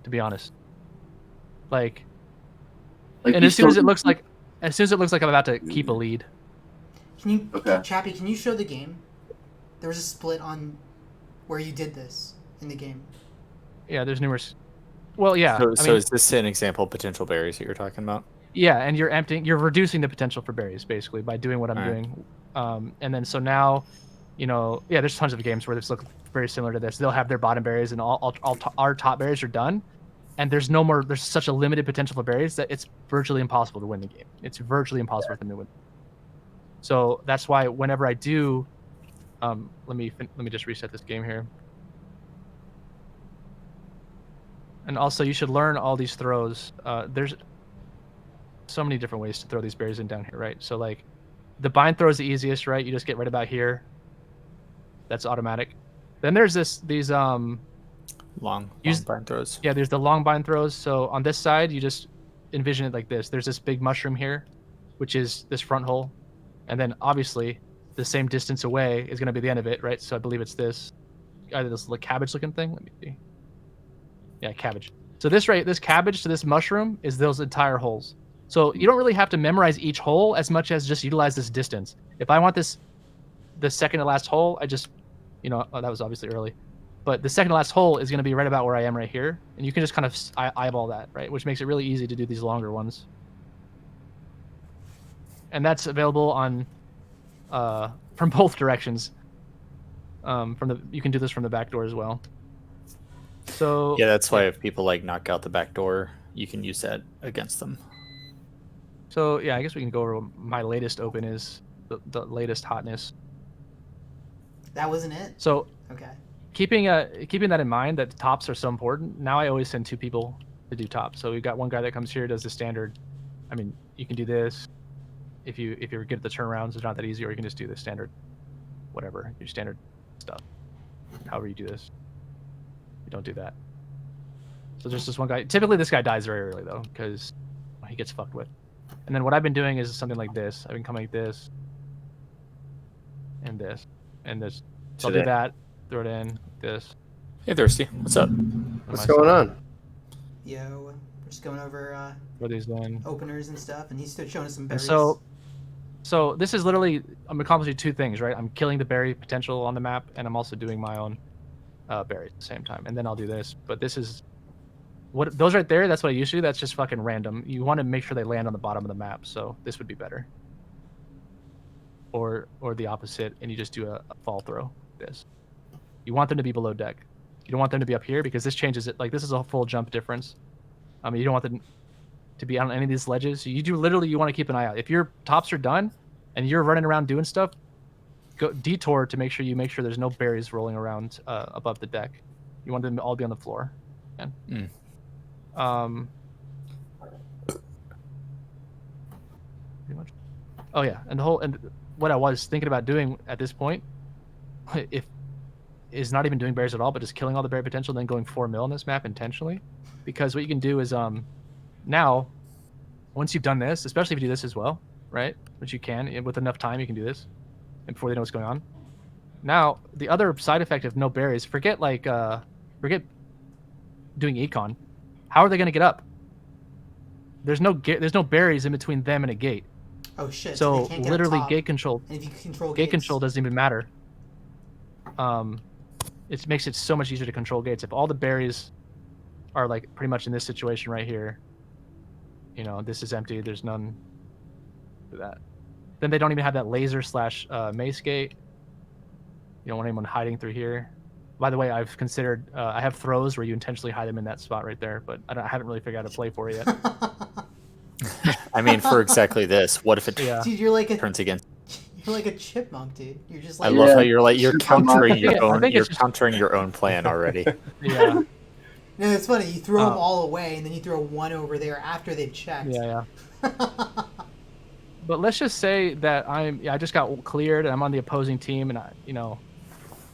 to be honest. And as soon as it looks like I'm about to keep a lead. Can you, Okay. Chappie, can you show the game? There was a split on where you did this in the game. Yeah, there's numerous. Well, yeah. So is this an example of potential berries that you're talking about? Yeah, and you're reducing the potential for berries basically by doing what I'm doing. And then so now, there's tons of games where this looks very similar to this. They'll have their bottom berries and our top berries are done, and there's such a limited potential for berries that it's virtually impossible to win the game. It's virtually impossible for them to win. So that's why whenever I do, let me just reset this game here. And also, you should learn all these throws. There's so many different ways to throw these berries in down here, right? So the bind throw is the easiest, right? You just get right about here. That's automatic. Then there's these Long Use- bind throws. Yeah, there's the long bind throws. So on this side, you just envision it like this. There's this big mushroom here, which is this front hole. And then obviously the same distance away is going to be the end of it, right? So I believe it's this, either this like cabbage looking thing. Let me see. Yeah, cabbage. So this cabbage to this mushroom is those entire holes. So you don't really have to memorize each hole as much as just utilize this distance. If I want the second to last hole, I just, that was obviously early. But the second to last hole is going to be right about where I am right here. And you can just kind of eyeball that, right? Which makes it really easy to do these longer ones. And that's available on from both directions. You can do this from the back door as well. So Yeah, that's why if people like knock out the back door, you can use that against them. So yeah, I guess we can go over what my latest open is, the latest hotness. That wasn't it. So Okay. keeping that in mind, that tops are so important. Now I always send 2 people to do tops. So we've got one guy that comes here, does the standard. I mean, you can do this if you're good at the turnarounds. It's not that easy, or you can just do the standard, whatever your standard stuff. However you do this, you don't do that. So there's this one guy. Typically, this guy dies very early though, because he gets fucked with. And then what I've been doing is something like this. I've been coming like this, and this, and this. So I'll do that. Throw it in. This. Hey, Thirsty. What's up? What's going on? Yo, we're just going over Throw these in. openers and stuff, and he's still showing us some And berries. so this is literally, I'm accomplishing 2 things, right? I'm killing the berry potential on the map, and I'm also doing my own berries at the same time. And then I'll do this. But this is what those right there. That's what I used to do. That's just fucking random. You want to make sure they land on the bottom of the map. So this would be better. Or the opposite, and you just do a fall throw. This. You want them to be below deck. You don't want them to be up here because this changes it. Like this is a full jump difference. I mean, you don't want them to be on any of these ledges. You want to keep an eye out. If your tops are done and you're running around doing stuff, go detour to make sure there's no berries rolling around above the deck. You want them to all be on the floor. Mm. Pretty much. Oh yeah, and what I was thinking about doing at this point, is not even doing berries at all, but just killing all the berry potential, then going 4 mil on this map intentionally, because what you can do is now, once you've done this, especially if you do this as well, right? Which you can with enough time, you can do this, and before they know what's going on. Now the other side effect of no berries, forget doing econ. How are they going to get up? There's no berries in between them and a gate. Oh shit! So they can't get up literally top. gate control. And if you control Gate gates, control doesn't even matter. It makes it so much easier to control gates. If all the berries are like pretty much in this situation right here, this is empty. There's none for that. Then they don't even have that laser / mace gate. You don't want anyone hiding through here. By the way, I've considered. I have throws where you intentionally hide them in that spot right there, but I haven't really figured out how to play for it yet. I mean, for exactly this, what if it Yeah. dude, you're like turns against? a chipmunk, dude. You're just I like love Yeah. how you're countering your I own. think You're it's just- countering your own plan already. Yeah, No, it's funny. You throw them Oh. all away, and then you throw one over there after they've checked. yeah. But let's just say that I just got cleared and I'm on the opposing team, and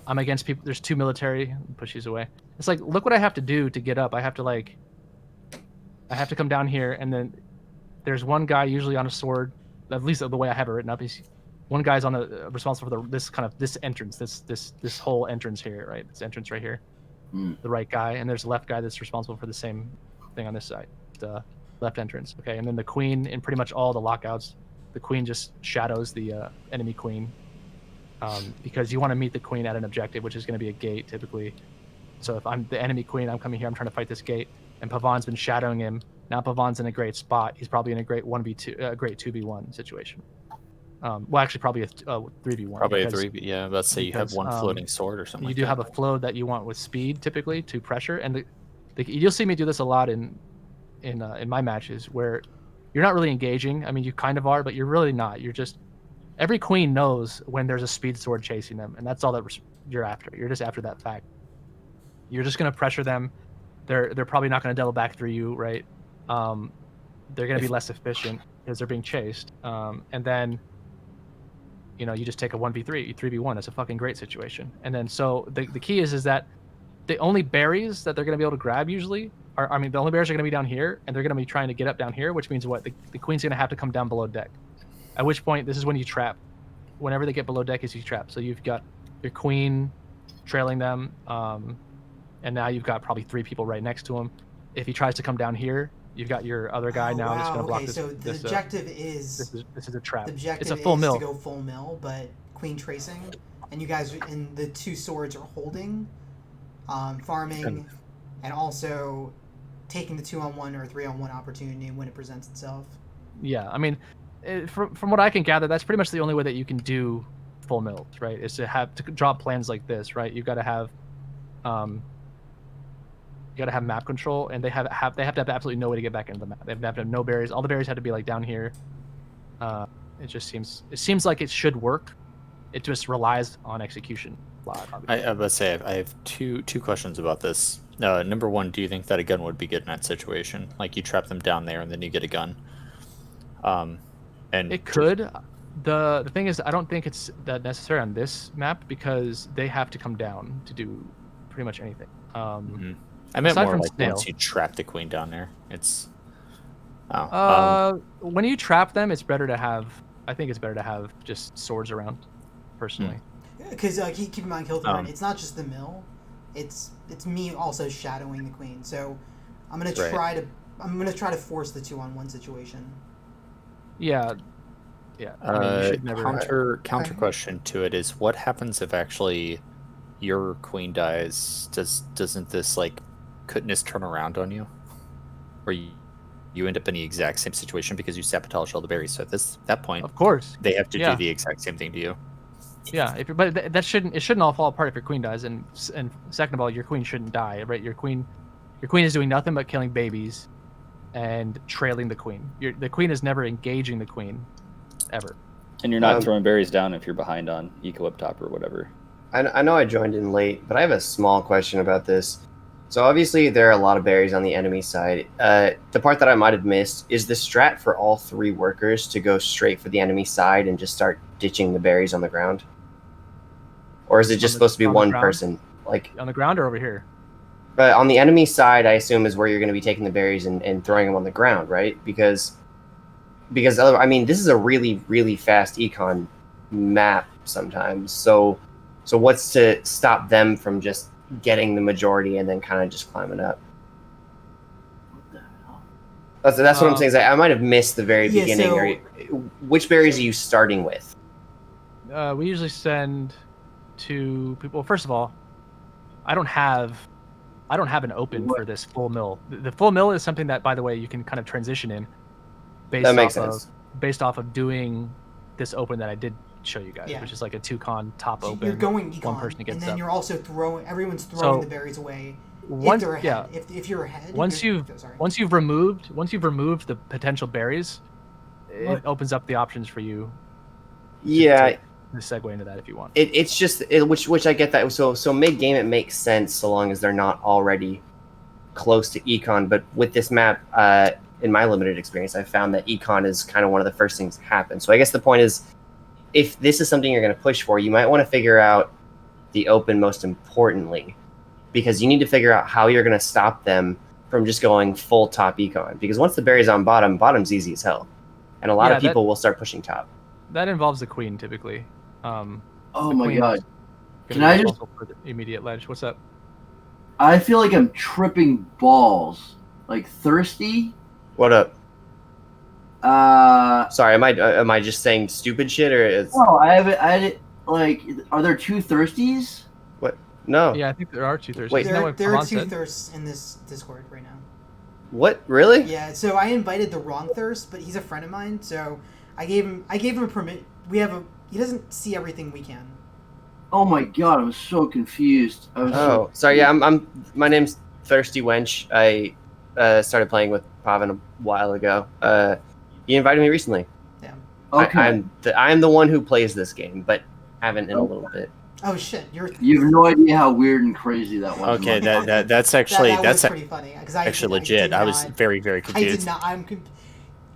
I'm against people. There's 2 military. Push these away. It's like, look what I have to do to get up. I have to come down here, and then there's one guy usually on a sword. At least the way I have it written up, he's one guy's on responsible for this entrance, this whole entrance here, right? This entrance right here, the right guy, and there's a left guy that's responsible for the same thing on this side, the left entrance. Okay, and then the queen in pretty much all the lockouts, the queen just shadows the enemy queen, because you want to meet the queen at an objective, which is going to be a gate typically. So if I'm the enemy queen, I'm coming here, I'm trying to fight this gate, and Pavan's been shadowing him. Now Pavan's in a great spot. He's probably in a great 1v2, great 2v1 situation. Well, actually, probably a 3v1. Probably a because 3. Yeah, let's say you have because, one floating sword or something. You like do that. have a flow that you want with speed typically to pressure, and you'll see me do this a lot in my matches where you're not really engaging. I mean, you kind of are, but you're really not. You're just every queen knows when there's a speed sword chasing them, and that's all that you're after. You're just after that fact. You're just gonna pressure them. They're probably not gonna double back through you, right? They're gonna be less efficient because they're being chased, and then you just take a 1v3, 3v1. It's a fucking great situation. And then so the key is that the only berries that they're going to be able to grab usually are, I mean, the only berries are going to be down here, and they're going to be trying to get up down here, which means what? The queen's going to have to come down below deck. At which point, this is when you trap. Whenever they get below deck, is you trap. So you've got your queen trailing them, and now you've got probably 3 people right next to him. If he tries to come down here, you've got your other guy now that's going to block okay, this. so the objective is This is a trap. the objective It's a full is mill. to go full mill, but queen tracing, and you guys and the 2 swords are holding, farming, and also taking the 2-on-1 or 3-on-1 opportunity when it presents itself. Yeah, I mean, from what I can gather, that's pretty much the only way that you can do full mills, right? Is to have to draw plans like this, right? You've got to have, map control, and they have to have absolutely no way to get back into the map. They have to have no berries. All the berries had to be like down here. It seems like it should work. It just relies on execution a lot. I would say I have two questions about this. Number one, do you think that a gun would be good in that situation? Like you trap them down there and then you get a gun. And It could. The thing is, I don't think it's that necessary on this map because they have to come down to do pretty much anything. I meant aside more from like snail. once you trap the queen down there. It's When you trap them, it's better to have. I think it's better to have just swords around, personally. Because keep in mind, Kilthorn, it's not just the mill; it's me also shadowing the queen. So I'm gonna try to force the 2-on-1 situation. Yeah. I mean, you should never... Counter question to it is, what happens if actually your queen dies? Doesn't this couldn't this turn around on you, or you end up in the exact same situation because you sabotage all the berries? So at that point, Of course. they have to Yeah. do the exact same thing to you. Yeah. But that shouldn't all fall apart if your queen dies. And second of all, your queen shouldn't die, right? Your queen is doing nothing but killing babies and trailing the queen. The queen is never engaging the queen, ever. And you're not throwing berries down if you're behind on Eco Up Top or whatever. I know I joined in late, but I have a small question about this. So obviously there are a lot of berries on the enemy side. The part that I might have missed is the strat for all 3 workers to go straight for the enemy side and just start ditching the berries on the ground? Or is it just supposed to be one person? On the ground or over here? But on the enemy side, I assume is where you're going to be taking the berries and throwing them on the ground, right? Because other, I mean, this is a really, really fast econ map sometimes. So what's to stop them from just getting the majority and then kind of just climbing up? That's what I'm saying. Is I might have missed the very beginning. Which berries are you starting with? We usually send to people. First of all, I don't have an open for this full mill. The full mill is something that, by the way, you can kind of transition in based off of doing this open that I did show you guys, which is like a 2-con top open. You're going econ, one person gets and then up. you're also everyone's throwing the berries away. Once, if they're ahead. If you're ahead. Once you've removed the potential berries, it opens up the options for you. Yeah. To segue into that if you want. It's just which I get that. So mid game it makes sense so long as they're not already close to econ. But with this map, in my limited experience, I found that econ is kind of one of the first things to happen. So I guess the point is, if this is something you're going to push for, you might want to figure out the open most importantly, because you need to figure out how you're going to stop them from just going full top econ. Because once the berry's on bottom's easy as hell, and a lot of people will start pushing top. That involves the queen typically. Oh my god! Can I just immediate ledge? What's up? I feel like I'm tripping balls. Like thirsty. What up? Sorry, am I just saying stupid shit or is? No, I haven't. Like, are there 2 thirsties? What? No. Yeah, I think there are 2 thirsties. Wait, there are 2 thirsts in this Discord right now. What? Really? Yeah. So I invited the wrong thirst, but he's a friend of mine, so I gave him a permit. He doesn't see everything we can. Oh my god, I'm so confused. Sorry. Yeah, my name's Thirsty Wench. I started playing with Pavan a while ago. He invited me recently. Yeah. Okay. I'm the one who plays this game, but haven't in a little bit. Oh shit! You have no idea how weird and crazy that was. Okay, that's actually that's pretty funny. Actually legit. I was very, very confused.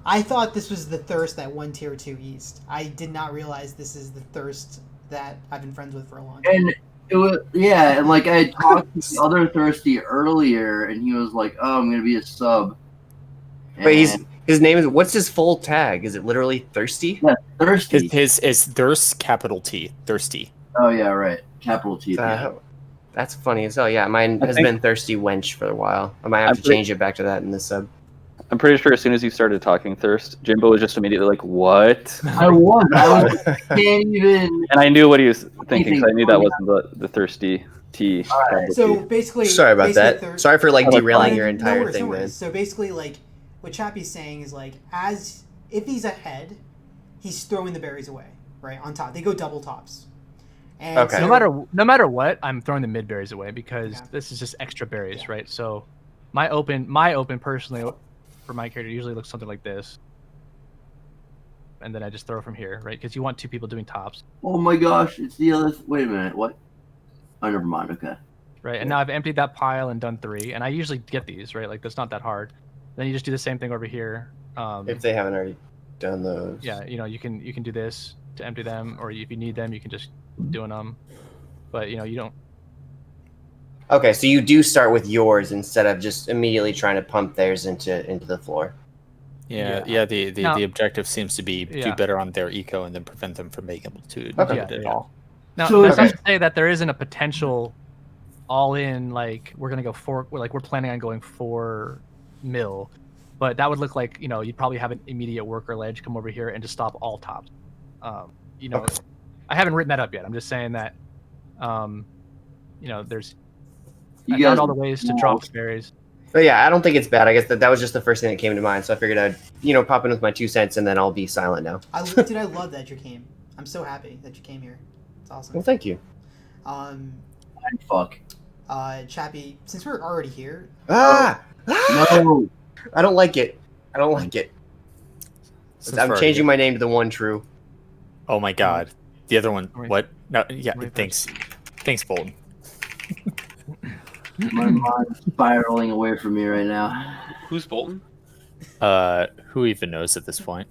I thought this was the thirst that won tier 2 East. I did not realize this is the thirst that I've been friends with for a long time. It was, yeah, and like I had talked to the other Thirsty earlier, and he was like, "Oh, I'm gonna be a sub." Wait, And his name is, what's his full tag? Is it literally Thirsty? yeah, Thirsty. His is Thirst, capital T, Thirsty. Oh yeah, right. Capital T. Yeah. That's funny as hell. Yeah, mine has been Thirsty Wench for a while. I might have to change it back to that in the sub. I'm pretty sure as soon as you started talking Thirst, Jimbo was just immediately like, "What?" I was can't even. And I knew what he was thinking, so I knew that wasn't the Thirsty T. Alright. So basically, Sorry about that. basically Sorry for like Oh, derailing no your entire worries, thing, no man. worries. So basically, like what Chappie's saying is like, as if he's ahead, he's throwing the berries away, right on top. They go double tops. And Okay. so- No matter what, I'm throwing the mid berries away because Yeah. this is just extra berries, Yeah. right? So my open personally for my character usually looks something like this, and then I just throw from here, right? Because you want two people doing tops, Oh my gosh, it's the other. Wait a minute. What? Oh, never mind. Okay. right? And now I've emptied that pile and done 3, and I usually get these, right? Like that's not that hard. Then you just do the same thing over here. If they haven't already done those. Yeah, you can do this to empty them, or if you need them, you can just doing them. But you don't. Okay, so you do start with yours instead of just immediately trying to pump theirs into the floor. Yeah. The Now- objective seems to be Yeah. do better on their eco and then prevent them from being able to Okay. do it at all. Now, So- that's not Okay. to say that there isn't a potential all-in, like we're gonna go we're planning on going 4 mil, but that would look like you'd probably have an immediate worker ledge come over here and just stop all tops. Okay. I haven't written that up yet. I'm just saying that, there's You I guys. found all the ways to drop berries. But yeah, I don't think it's bad. I guess that was just the first thing that came to mind, so I figured I'd pop in with my 2 cents and then I'll be silent now. Dude, I love that you came. I'm so happy that you came here. It's awesome. Well, thank you. Fuck. Chappie, since we're already here, Ah! No. I don't like it. I don't like it. Since I'm we're changing already- my name to the one true. Oh my god. The other one. Right. What? No. Yeah. Right, Thanks. Thanks, Bolton. My mind's spiraling away from me right now. Who's Bolton? Who even knows at this point?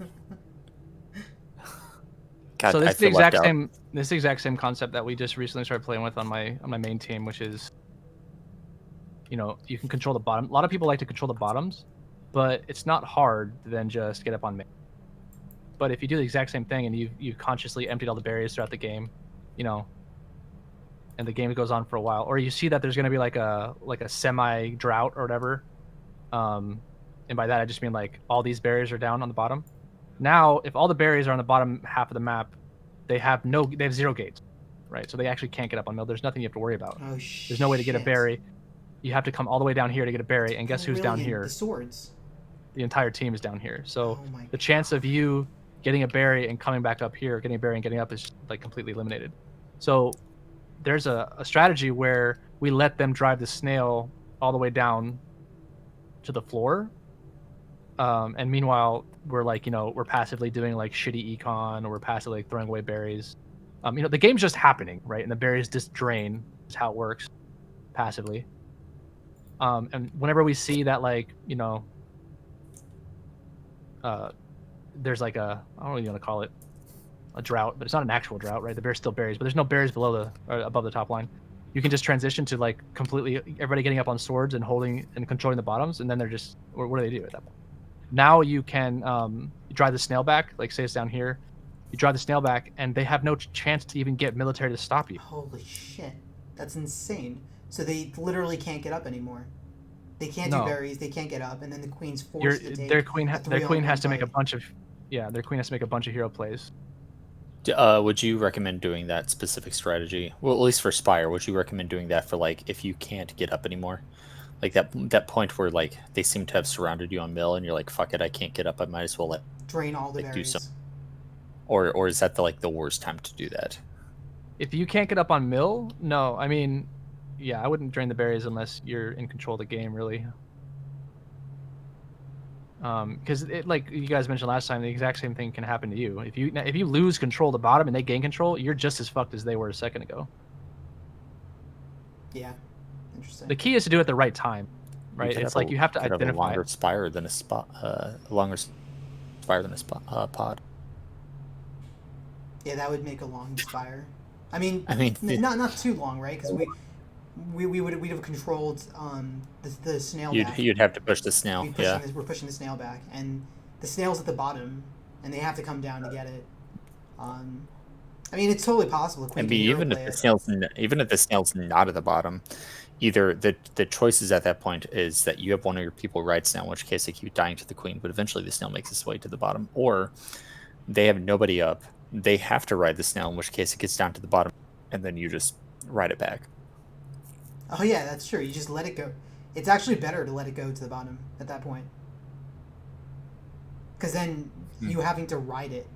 God, So I this is the feel left exact out. same. This is the exact same concept that we just recently started playing with on my main team, which is, you can control the bottom. A lot of people like to control the bottoms, but it's not hard to then just get up on main. But if you do the exact same thing and you consciously emptied all the berries throughout the game, and the game goes on for a while, or you see that there's going to be like a semi drought or whatever, and by that I just mean like all these berries are down on the bottom. Now, if all the berries are on the bottom half of the map, they have 0 gates, right? So they actually can't get up on mill. There's nothing you have to worry about. oh shit. There's no way to get a berry. You have to come all the way down here to get a berry, and guess who's down Brilliant. here? The swords. The entire team is down here. So Oh my the chance of you getting a berry and coming back up here, getting a berry and getting up is like completely eliminated. So there's a strategy where we let them drive the snail all the way down to the floor. And meanwhile, we're like, we're passively doing like shitty econ, or we're passively like, throwing away berries. The game's just happening, right? And the berries just drain is how it works passively. And whenever we see that, like, there's like I don't know what you want to call it, a drought, but it's not an actual drought, right? The bear's still berries, but there's no berries below or above the top line. You can just transition to like completely everybody getting up on swords and holding and controlling the bottoms, and then they're just, or what do they do at that point? Now you can drive the snail back, like say it's down here. You drive the snail back, and they have no chance to even get military to stop you. Holy shit. That's insane. So they literally can't get up anymore. They can't No. do berries, they can't get up, and then the queen's forced to take Their queen a their queen has to 3-on-1 make a fight. bunch of, their queen has to make a bunch of hero plays. Would you recommend doing that specific strategy? Well, at least for Spire, would you recommend doing that for like if you can't get up anymore? Like that point where like they seem to have surrounded you on mill and you're like, fuck it, I can't get up, I might as well Drain all the like, do berries. some- or is that the worst time to do that? If you can't get up on mill, no. I mean, yeah, I wouldn't drain the berries unless you're in control of the game, really. Because it, like you guys mentioned last time, the exact same thing can happen to you. If you lose control of the bottom and they gain control, you're just as fucked as they were a second ago. Yeah. Interesting. The key is to do it at the right time, You right? could It's have like you have to could have a identify. longer spire than a spot, pod. Yeah, that would make a long spire. I mean, not too long, right? Because we'd have controlled the snail back. You'd have to push the snail. Yeah. We're pushing the snail back, and the snail's at the bottom, and they have to come down to get it. I mean, it's totally possible. And even if the snail's not at the bottom, either the choices at that point is that you have one of your people ride snail, in which case they keep dying to the queen, but eventually the snail makes its way to the bottom, or they have nobody up. They have to ride the snail, in which case it gets down to the bottom, and then you just ride it back. Oh yeah, that's true. You just let it go. It's actually better to let it go to the bottom at that point, because then you having to ride it,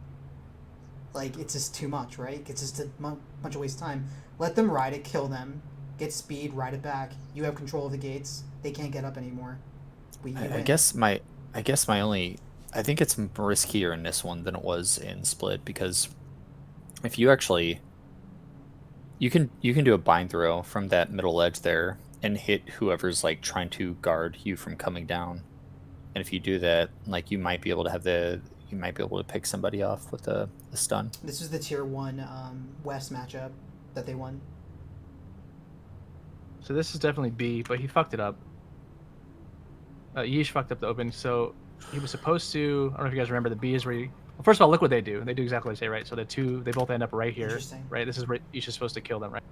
like, it's just too much, right? It's just a bunch of waste of time. Let them ride it, kill them, get speed, ride it back. You have control of the gates. They can't get up anymore. I guess my only, I think it's riskier in this one than it was in Split, because if you actually, you can do a bind throw from that middle edge there and hit whoever's like trying to guard you from coming down, and if you do that, like, you might be able to pick somebody off with the stun. This is the tier 1 West matchup that they won. So this is definitely B, but he fucked it up. Yeesh fucked up the open, so he was supposed to. I don't know if you guys remember, the B is where you, well, first of all, look what they do. They do exactly what they say, right? So they both end up right here, right? This is where Yeesh is supposed to kill them, right?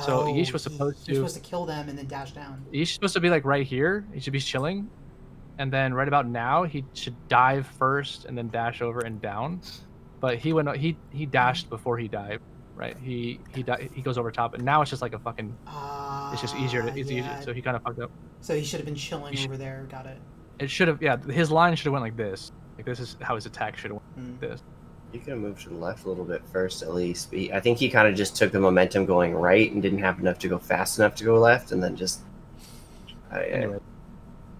So Yeesh was supposed to kill them and then dash down. Yeesh is supposed to be like right here. He should be chilling, and then right about now he should dive first and then dash over and down. But he dashed before he dived, right? He goes over top, and now it's just like a fucking. It's just easier. Easier. So he kind of fucked up. So he should have been chilling over there. Got it. It should have. Yeah, his line should have went like this. Like, this is how his attack should have went. Like this. You could have moved to the left a little bit first, at least. I think he kind of just took the momentum going right and didn't have enough to go fast enough to go left, and then just. Anyway.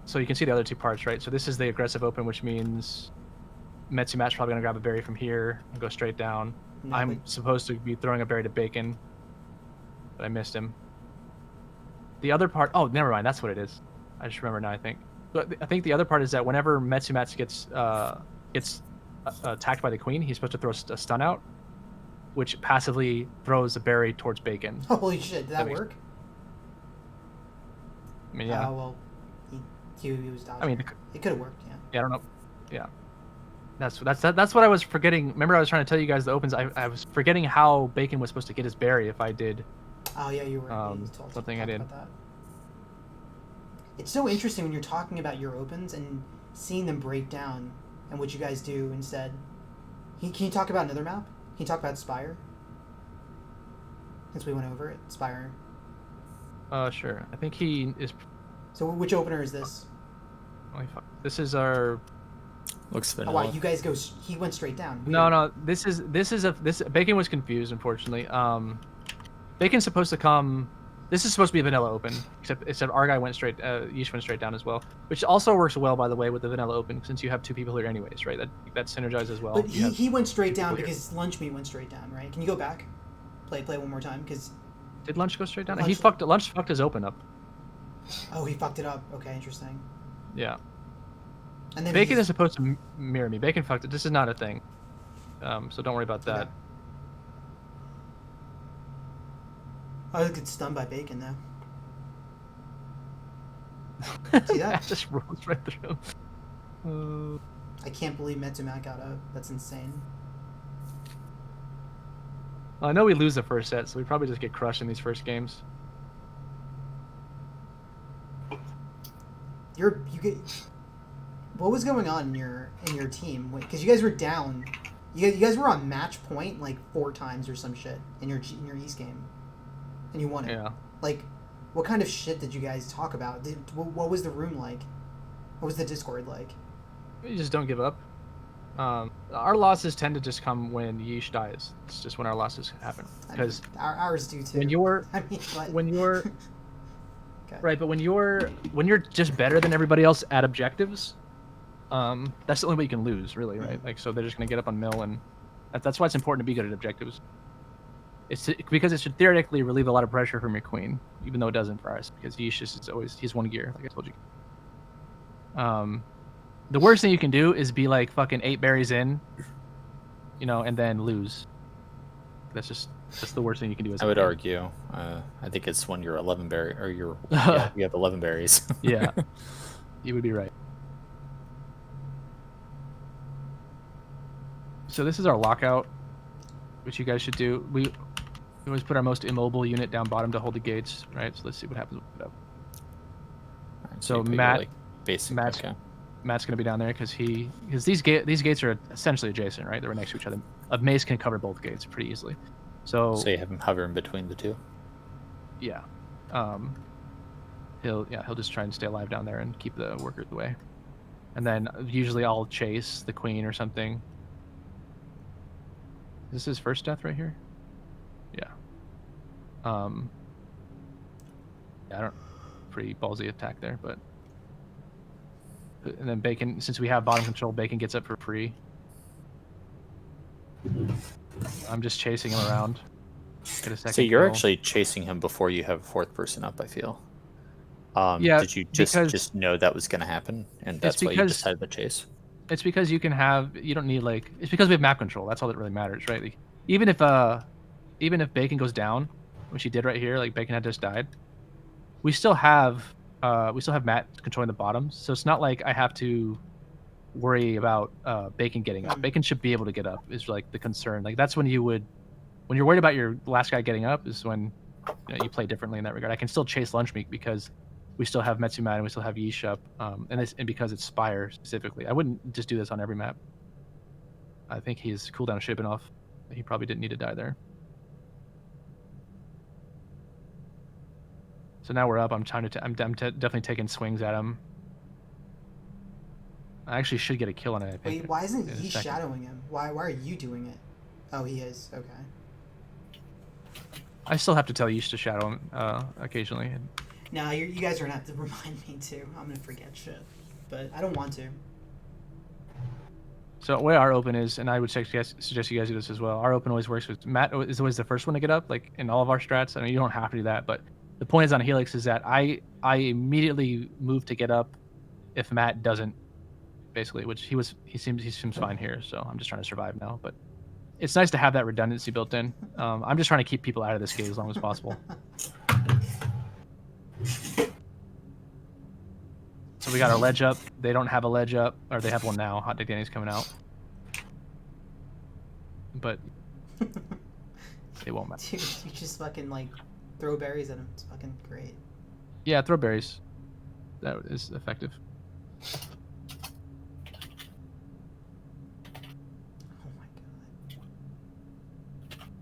So you can see the other two parts, right? So this is the aggressive open, which means Metsumat's probably gonna grab a berry from here and go straight down. No, I'm supposed to be throwing a berry to Bacon, but I missed him. The other part, oh, never mind. That's what it is. I just remember now. I think. But I think the other part is that whenever Metsumatsu gets attacked by the queen, he's supposed to throw a stun out, which passively throws a berry towards Bacon. Holy shit! Did that work? I mean, yeah. Oh well, he was dodging. I mean, it could have worked. Yeah. Yeah, I don't know. Yeah. That's what I was forgetting. Remember, I was trying to tell you guys the opens. I was forgetting how Bacon was supposed to get his berry if I did. Oh yeah, you were. Something I did. It's so interesting when you're talking about your opens and seeing them break down and what you guys do instead. Can you talk about another map? Can you talk about Spire? Since we went over it, Spire. Sure. I think he is. So which opener is this? Holy fuck. This is our. Looks vanilla. Oh, wow, you guys go. He went straight down. Weird. No. This Bacon was confused, unfortunately. Bacon's supposed to come. This is supposed to be a vanilla open, except our guy went straight. Yeesh went straight down as well, which also works well, by the way, with the vanilla open, since you have two people here anyways, right? That synergizes as well. But he went straight down because Lunch Meat went straight down, right? Can you go back? Play one more time, because. Did Lunch go straight down? Lunch fucked his open up. Oh, he fucked it up. Okay, interesting. Yeah. And then Bacon is supposed to mirror me. Bacon fucked it. This is not a thing. So don't worry about that. Okay. I was get stunned by Bacon though. See that? It just rolls right through. I can't believe Metsumat got up. That's insane. Well, I know we lose the first set, so we probably just get crushed in these first games. What was going on in your team? Because you guys were down. You guys were on match point like 4 times or some shit in your East game, and you won it. Yeah. Like, what kind of shit did you guys talk about? What was the room like? What was the Discord like? You just don't give up. Our losses tend to just come when Yeesh dies. It's just when our losses happen. Because ours do too. When you're, okay. Right, but when you're just better than everybody else at objectives, that's the only way you can lose, really, right? Like, so they're just gonna get up on mill, and that's why it's important to be good at objectives. Because it should theoretically relieve a lot of pressure from your queen, even though it doesn't for us, because he's one gear, like I told you. The worst thing you can do is be like fucking 8 berries in, and then lose. That's just That's the worst thing you can do. As I a would queen. argue. I think it's when you're 11 berry or you're yeah, you have 11 berries. Yeah, you would be right. So this is our lockout, which you guys should do. We always put our most immobile unit down bottom to hold the gates, right? So let's see what happens with it up. Alright, So you put your, Matt- like, basic. Matt's- Okay. Matt's going to be down there because these gates are essentially adjacent, right? They're right next to each other. A mace can cover both gates pretty easily. So So you have him hovering between the two. yeah, he'll just try and stay alive down there and keep the workers away. And then usually I'll chase the queen or something. Is this his first death right here? Yeah. Yeah, I don't. Pretty ballsy attack there, but. And then Bacon, since we have bottom control, Bacon gets up for free. I'm just chasing him around. Get a second So you're kill. actually chasing him before you have a fourth person up, I feel. Yeah, Did you because- just know that was going to happen, and that's why you because- decided to chase? It's because you don't need it's because we have map control. That's all that really matters, right? Like, even if Bacon goes down, which he did right here, like Bacon had just died, we still have Matt controlling the bottoms. So it's not like I have to worry about Bacon getting up. Bacon should be able to get up is like the concern. Like that's when you're worried about your last guy getting up is when you play differently in that regard. I can still chase Lunchmeat because we still have Metsumat and we still have Yeesh up, and because it's Spire specifically. I wouldn't just do this on every map. I think his cooldown should have been off. He probably didn't need to die there. So now we're up. I'm definitely taking swings at him. I actually should get a kill on it. I think. Wait, why isn't in a he second. shadowing him? Why are you doing it? Oh, he is. Okay. I still have to tell Yeesh to shadow him occasionally. Nah, you guys are gonna have to remind me too. I'm gonna forget shit, but I don't want to. So where our open is, and I would suggest you guys do this as well. Our open always works with Matt is always the first one to get up, like in all of our strats. I mean, you don't have to do that, but the point is on Helix is that I immediately move to get up if Matt doesn't, basically, which he seems fine here. So I'm just trying to survive now, but it's nice to have that redundancy built in. I'm just trying to keep people out of this gate as long as possible. So we got our ledge up. They don't have a ledge up, or they have one now. Hot Dick Danny's coming out, but it won't matter. Dude, you just fucking like throw berries at him. It's fucking great. Yeah, throw berries. That is effective. Oh my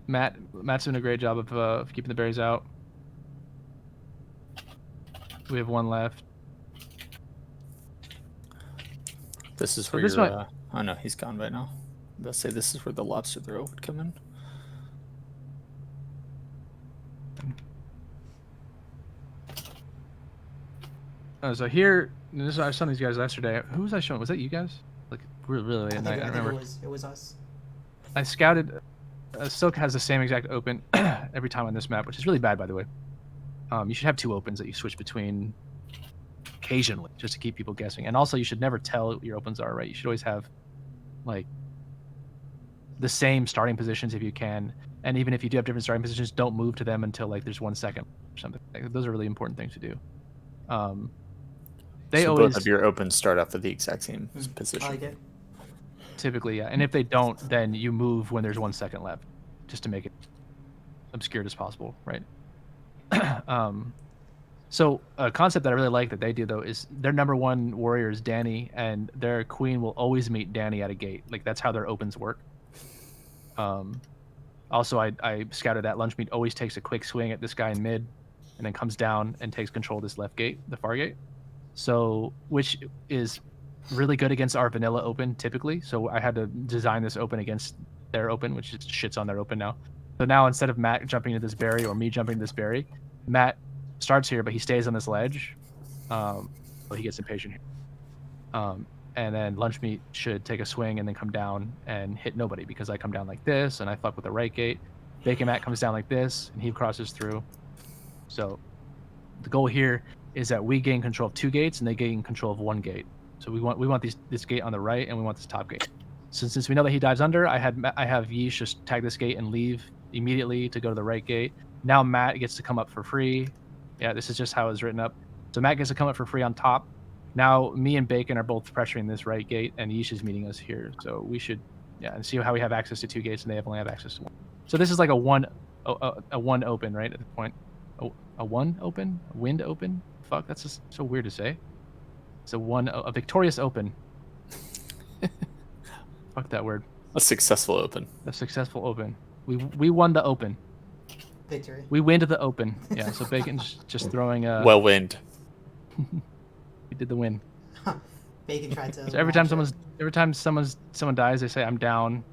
god. Matt's doing a great job of keeping the berries out. We have one left. This is So where this you're. might- Oh no, he's gone by now. Let's say this is where the lobster throw would come in. So here, I was showing these guys yesterday. Who was I showing? Was that you guys? Like really late I at think, night. I I don't think remember. it was us. I scouted. Silk has the same exact open every time on this map, which is really bad, by the way. You should have two opens that you switch between occasionally, just to keep people guessing. And also, you should never tell what your opens are, right? You should always have like the same starting positions if you can. And even if you do have different starting positions, don't move to them until like there's 1 second or something. Like, those are really important things to do. They So always both of your opens start off at the exact same position. I like it. typically, yeah. And if they don't, then you move when there's 1 second left, just to make it obscured as possible, right? So a concept that I really like that they do though is their number one warrior is Danny, and their queen will always meet Danny at a gate. Like that's how their opens work. Also, I scouted that Lunchmeat always takes a quick swing at this guy in mid, and then comes down and takes control of this left gate, the far gate. So which is really good against our vanilla open typically. So I had to design this open against their open, which is shits on their open now. So now instead of Matt jumping into this berry or me jumping into this berry, Matt starts here, but he stays on this ledge. But he gets impatient here. And then Lunchmeat should take a swing and then come down and hit nobody because I come down like this and I fuck with the right gate. Bacon Matt comes down like this and he crosses through. So the goal here is that we gain control of 2 gates and they gain control of 1 gate. So we want this gate on the right and we want this top gate. So since we know that he dives under, I have Yeesh just tag this gate and leave immediately to go to the right gate. Now Matt gets to come up for free. Yeah, this is just how it's written up. So Matt gets to come up for free on top. Now me and Bacon are both pressuring this right gate, and Yeesh is meeting us here. So we should, yeah, and see how we have access to 2 gates, and they only have access to 1. So this is like a one open, right, at the point. A 1 open? A wind open? Fuck, that's just so weird to say. It's a victorious open. Fuck that word. A successful open. A successful open. We won the open. Victory. We win to the open. Yeah, so Bacon's just throwing well wind. We did the win. Bacon tried to. So every time someone dies, they say I'm down.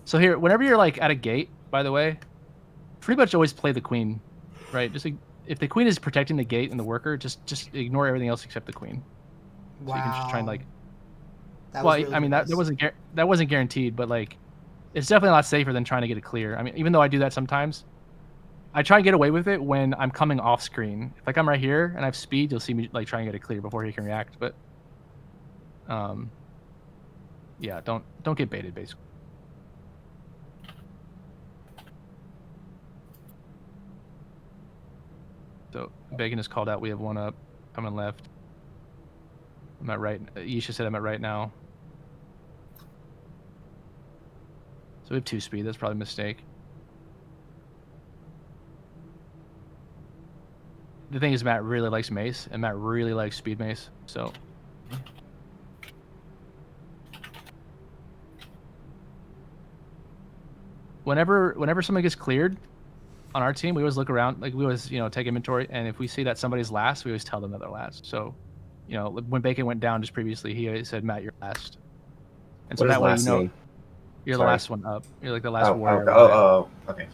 So here, whenever you're like at a gate, by the way, pretty much always play the queen, right? Just like, if the queen is protecting the gate and the worker, just ignore everything else except the queen. Wow. So you can just try and like. That Well, was really I mean nice. that wasn't guaranteed, but like, it's definitely a lot safer than trying to get it clear. I mean, even though I do that sometimes, I try and get away with it when I'm coming off screen. If like I'm right here and I have speed, you'll see me like try and get it clear before he can react. But, yeah, don't get baited, basically. So Bacon is called out. We have 1 up, coming left. I'm at right. Yisha said I'm at right now. So we have 2 speed. That's probably a mistake. The thing is, Matt really likes Mace, and Matt really likes Speed Mace. So. Whenever someone gets cleared on our team, we always look around. Like we always, take inventory, and if we see that somebody's last, we always tell them that they're last. So, when Bacon went down just previously, he said, "Matt, you're last." And so What does that way, last mean? you're Sorry. the last one up. You're like the last Oh, warrior. okay.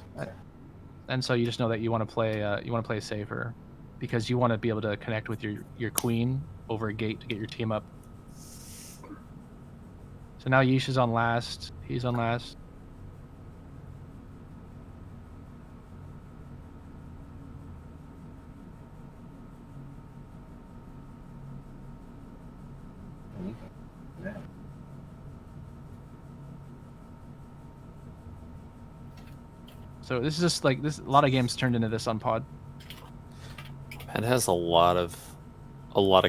And so you just know that you want to play safer, because you want to be able to connect with your queen over a gate to get your team up. So now Yeesh is on last. He's on last. So this is just like this. A lot of games turned into this on pod. It has a lot of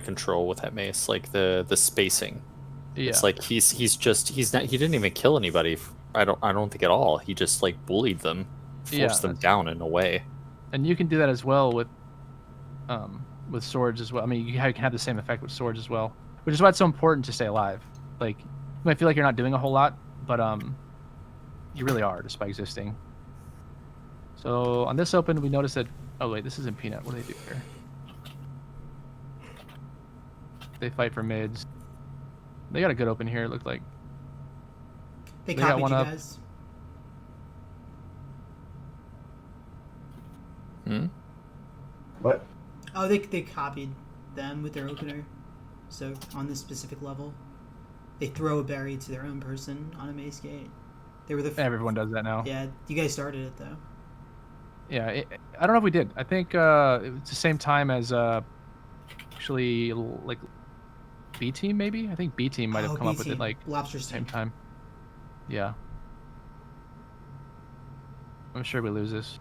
control with that mace, like the spacing. Yeah. It's like he didn't even kill anybody. I don't think at all. He just like bullied them, forced them down in a way. And you can do that as well with swords as well. I mean, you can have the same effect with swords as well, which is why it's so important to stay alive. Like you might feel like you're not doing a whole lot, but you really are just by existing. So on this open, we noticed that. Oh wait, this isn't Peanut. What do they do here? They fight for mids. They got a good open here. It looked like. They got copied one you up. guys. What? Oh, they copied them with their opener. So on this specific level, they throw a berry to their own person on a mace gate. They were the. Everyone does that now. Yeah, you guys started it though. Yeah, I don't know if we did. I think it was the same time as actually like B team maybe. I think B team might have come up with it like Lobster's same team. time. Yeah. I'm sure we lose this.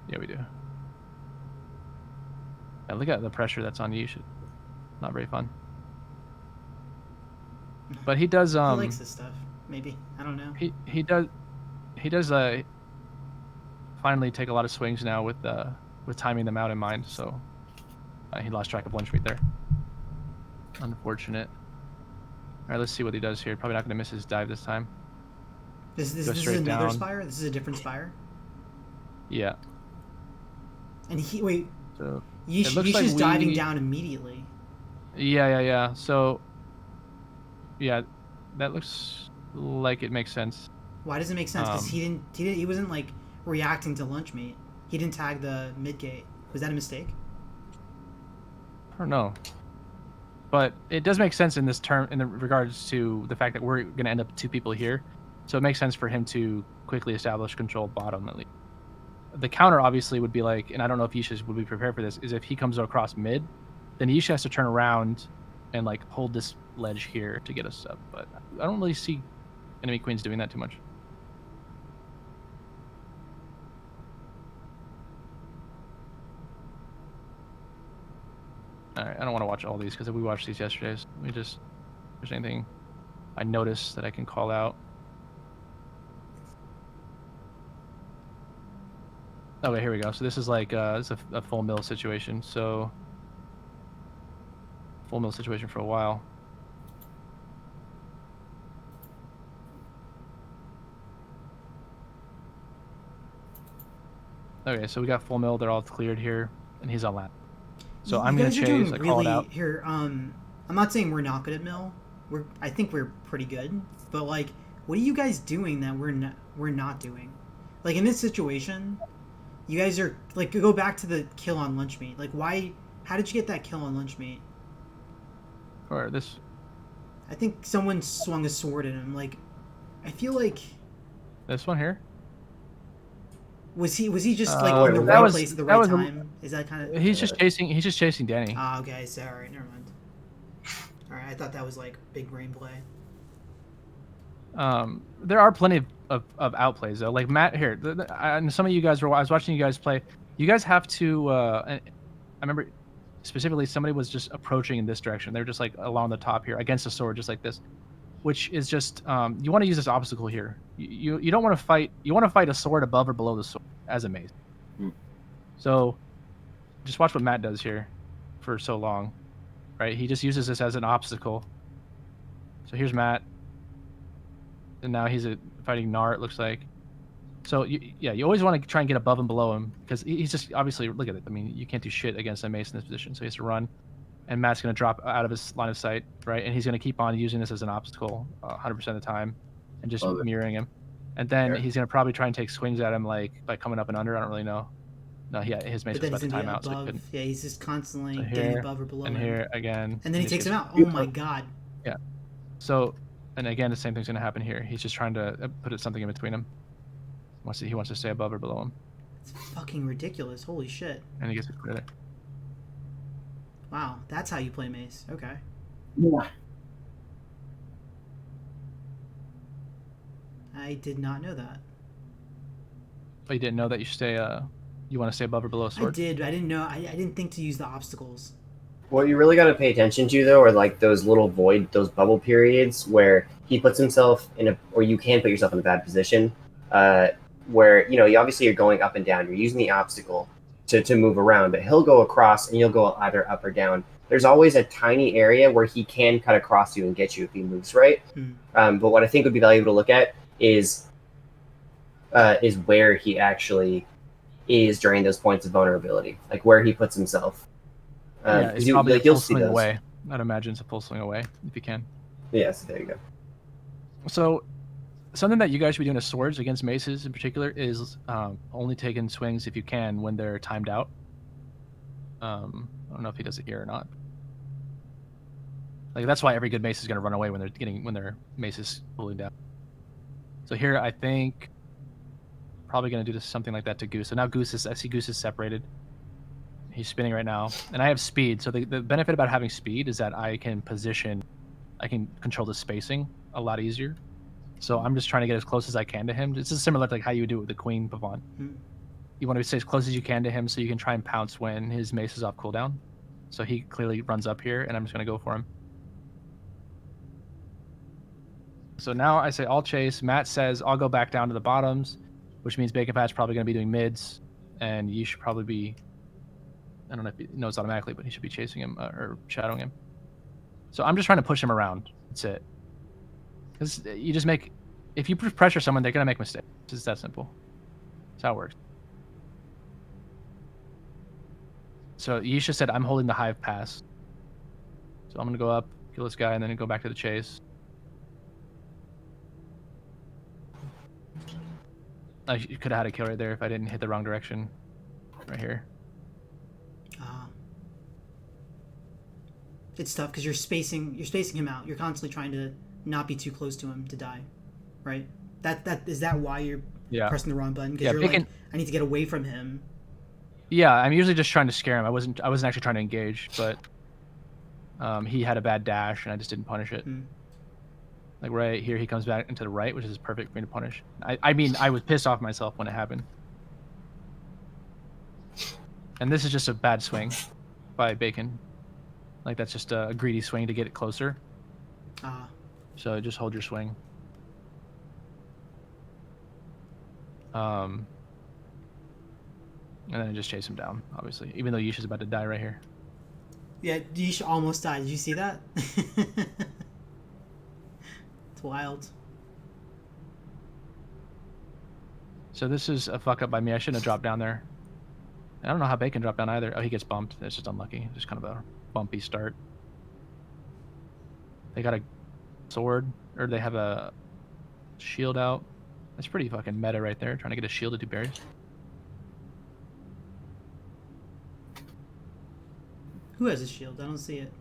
Yeah, we do. Yeah, look at the pressure that's on you. Not very fun. But he does. He likes this stuff. Maybe, I don't know. He does finally take a lot of swings now with timing them out in mind. So he lost track of one street there. Unfortunate. All right, let's see what he does here. Probably not going to miss his dive this time. This Go is straight another down. spire. This is a different spire. Yeah. And So Yeesh looks like is diving we- down immediately. Yeah. So yeah, that looks like it makes sense. Why does it make sense? Because he wasn't like reacting to lunch meat. He didn't tag the mid gate. Was that a mistake? I don't know. But it does make sense in this term, in the regards to the fact that we're going to end up with 2 people here. So it makes sense for him to quickly establish control bottom at least. The counter obviously would be like, and I don't know if Yisha would be prepared for this, is if he comes across mid, then Yisha has to turn around and like hold this ledge here to get us up. But I don't really see enemy queens doing that too much. All right, I don't want to watch all these because we watched these yesterday. So let me just. If there's anything I noticed that I can call out. Okay, here we go. So this is like it's a full mill situation. So full mill situation for a while. Okay, so we got full mill. They're all cleared here, and he's on lap. So I'm gonna guys are chase. doing I call it out. here. I'm not saying we're not good at mill. I think we're pretty good. But like, what are you guys doing that we're not doing? Like in this situation, you guys are like go back to the kill on lunch meat. Like why? How did you get that kill on lunch meat? Or this. I think someone swung a sword at him. Like, I feel like This one here. was he just like That in the right was- place at the that right was a- time? Is that kind of? He's just chasing Danny. Ah, okay. So all right, never mind. All right, I thought that was like big brain play. There are plenty of outplays though. Like Matt here, and some of you guys I was watching you guys play. You guys have to. And I remember specifically somebody was just approaching in this direction. They were just like along the top here against a sword, just like this, which is just you want to use this obstacle here. You don't want to fight. You want to fight a sword above or below the sword as a mace. So, just watch what Matt does here, for so long, right? He just uses this as an obstacle. So here's Matt. And now he's fighting Gnar, it looks like. So, you always want to try and get above and below him, because he's just, obviously, look at it. I mean, you can't do shit against a mace in this position, so he has to run. And Matt's going to drop out of his line of sight, right? And he's going to keep on using this as an obstacle 100% of the time, and just mirroring him. And then he's going to probably try and take swings at him, like, by coming up and under. I don't really know. No, his mace was about to time out, so he couldn't. Yeah, he's just constantly So getting here, above or below and him. here again. And then he takes him out. Oh my god. Yeah. So, and again, the same thing's going to happen here. He's just trying to put something in between him. He wants to stay above or below him. It's fucking ridiculous. Holy shit. And he gets it credit. Wow, that's how you play mace. Okay. Yeah. I did not know that. But you didn't know that you want to stay above or below a sword? I did. I didn't know. I didn't think to use the obstacles. What you really got to pay attention to, though, are like those little those bubble periods where he puts himself or you can put yourself in a bad position, where you obviously you're going up and down. You're using the obstacle to move around, but he'll go across and you'll go either up or down. There's always a tiny area where he can cut across you and get you if he moves right. But what I think would be valuable to look at is where he actually is during those points of vulnerability, like where he puts himself. It's probably a full swing away. I'd imagine it's a full swing away if you can. Yes, there you go. So, something that you guys should be doing as swords against maces in particular is only taking swings if you can when they're timed out. I don't know if he does it here or not. Like that's why every good mace is going to run away when their mace is cooling down. So here I think probably going to do something like that to Goose. So now I see Goose is separated. He's spinning right now, and I have speed. So the benefit about having speed is that I can control the spacing a lot easier. So I'm just trying to get as close as I can to him. This is similar to like how you would do it with the Queen Pavon. You want to stay as close as you can to him so you can try and pounce when his mace is off cooldown. So he clearly runs up here, and I'm just going to go for him. So now I say I'll chase. Matt says I'll go back down to the bottoms, which means Bacon Patch probably going to be doing mids, and you should probably be... I don't know if he knows automatically, but he should be chasing him or shadowing him. So I'm just trying to push him around. That's it. Because you just if you pressure someone, they're going to make mistakes. It's just that simple. That's how it works. So Yisha said, I'm holding the Hive pass. So I'm going to go up, kill this guy, and then go back to the chase. I could have had a kill right there if I didn't hit the wrong direction. Right here. It's tough because you're spacing him out. You're constantly trying to not be too close to him to die, right? Is that why you're pressing the wrong button? Because you're like, I need to get away from him. Yeah, I'm usually just trying to scare him. I wasn't actually trying to engage, but he had a bad dash and I just didn't punish it. Like right here, he comes back into the right, which is perfect for me to punish. I mean, I was pissed off myself when it happened. And this is just a bad swing by Bacon. Like that's just a greedy swing to get it closer. Ah. So just hold your swing. And then just chase him down, obviously. Even though Yusha's about to die right here. Yeah, Yusha almost died. Did you see that? It's wild. So this is a fuck up by me. I shouldn't have dropped down there. I don't know how Bacon dropped down either. Oh, he gets bumped. That's just unlucky. Just kind of a bumpy start. They got a sword, or they have a shield out. That's pretty fucking meta right there, trying to get a shield to do berries. Who has a shield? I don't see it.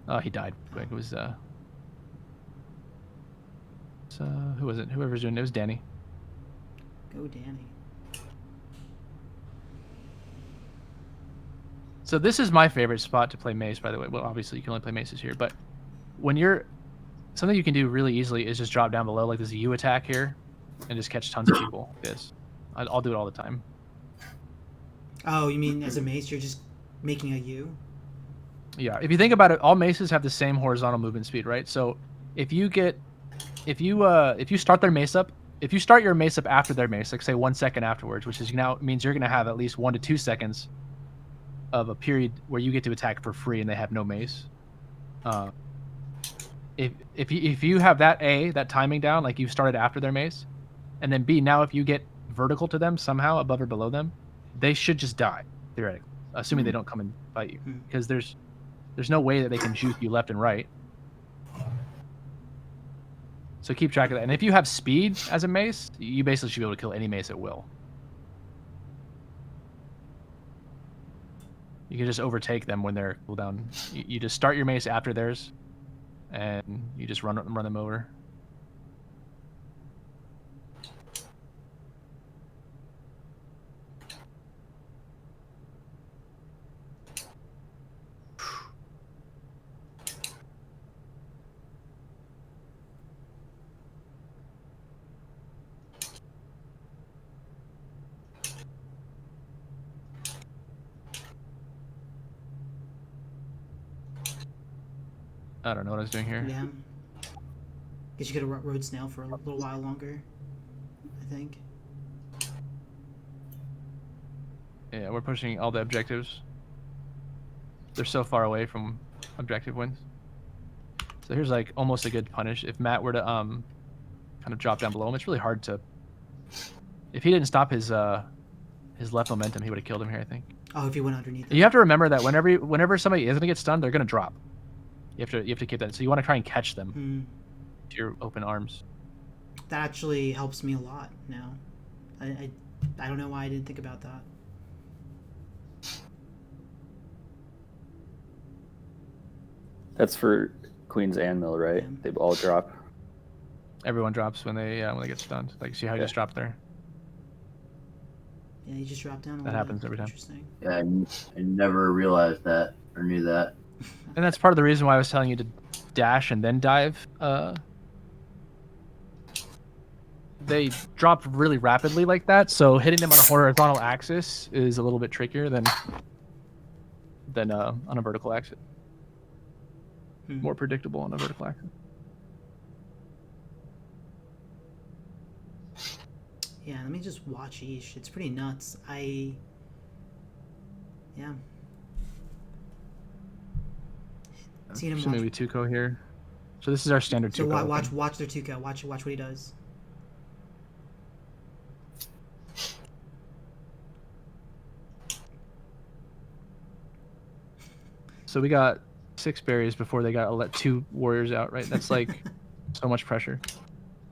Oh, he died. It was who was it? Whoever's doing it was Danny. Go Danny. So this is my favorite spot to play mace, by the way. Well, obviously you can only play maces here, but when you're something you can do really easily is just drop down below like this U attack here, and just catch tons of people. Like this, I'll do it all the time. Oh, you mean as a mace, you're just making a U? Yeah, if you think about it, all maces have the same horizontal movement speed, right? So if you start their mace up, if you start your mace up after their mace, like say 1 second afterwards, which is now means you're gonna have at least 1 to 2 seconds of a period where you get to attack for free and they have no mace. If you have that timing down, like you started after their mace, and then B, now if you get vertical to them somehow above or below them, they should just die theoretically, assuming they don't come and fight you, because there's no way that they can juke you left and right. So keep track of that. And if you have speed as a mace, you basically should be able to kill any mace at will. You can just overtake them when they're cooldown. You just start your mace after theirs, and you just run them over. I don't know what I was doing here. Yeah. Guess you could have rode snail for a little while longer, I think. Yeah, we're pushing all the objectives. They're so far away from objective wins. So here's like almost a good punish. If Matt were to kind of drop down below him, it's really hard to. If he didn't stop his left momentum, he would have killed him here, I think. Oh, if he went underneath it. You have to remember that whenever somebody is gonna get stunned, they're gonna drop. You have to keep that. So you want to try and catch them to your open arms. That actually helps me a lot now. I don't know why I didn't think about that. That's for Queens and Mill, right? Yeah. They all drop. Everyone drops when they get stunned. Like, see how you just dropped there? Yeah, you just dropped down a That little happens bit. every time. Interesting. Yeah, I never realized that or knew that. And that's part of the reason why I was telling you to dash and then dive. They drop really rapidly like that, so hitting them on a horizontal axis is a little bit trickier than on a vertical axis. More predictable on a vertical axis. Yeah, let me just watch Ish. It's pretty nuts. Yeah. Seen him So maybe Tuco here. So this is our standard So Tuco. watch their Tuco. Watch what he does. So we got 6 berries before they got to let 2 warriors out, right? That's like so much pressure.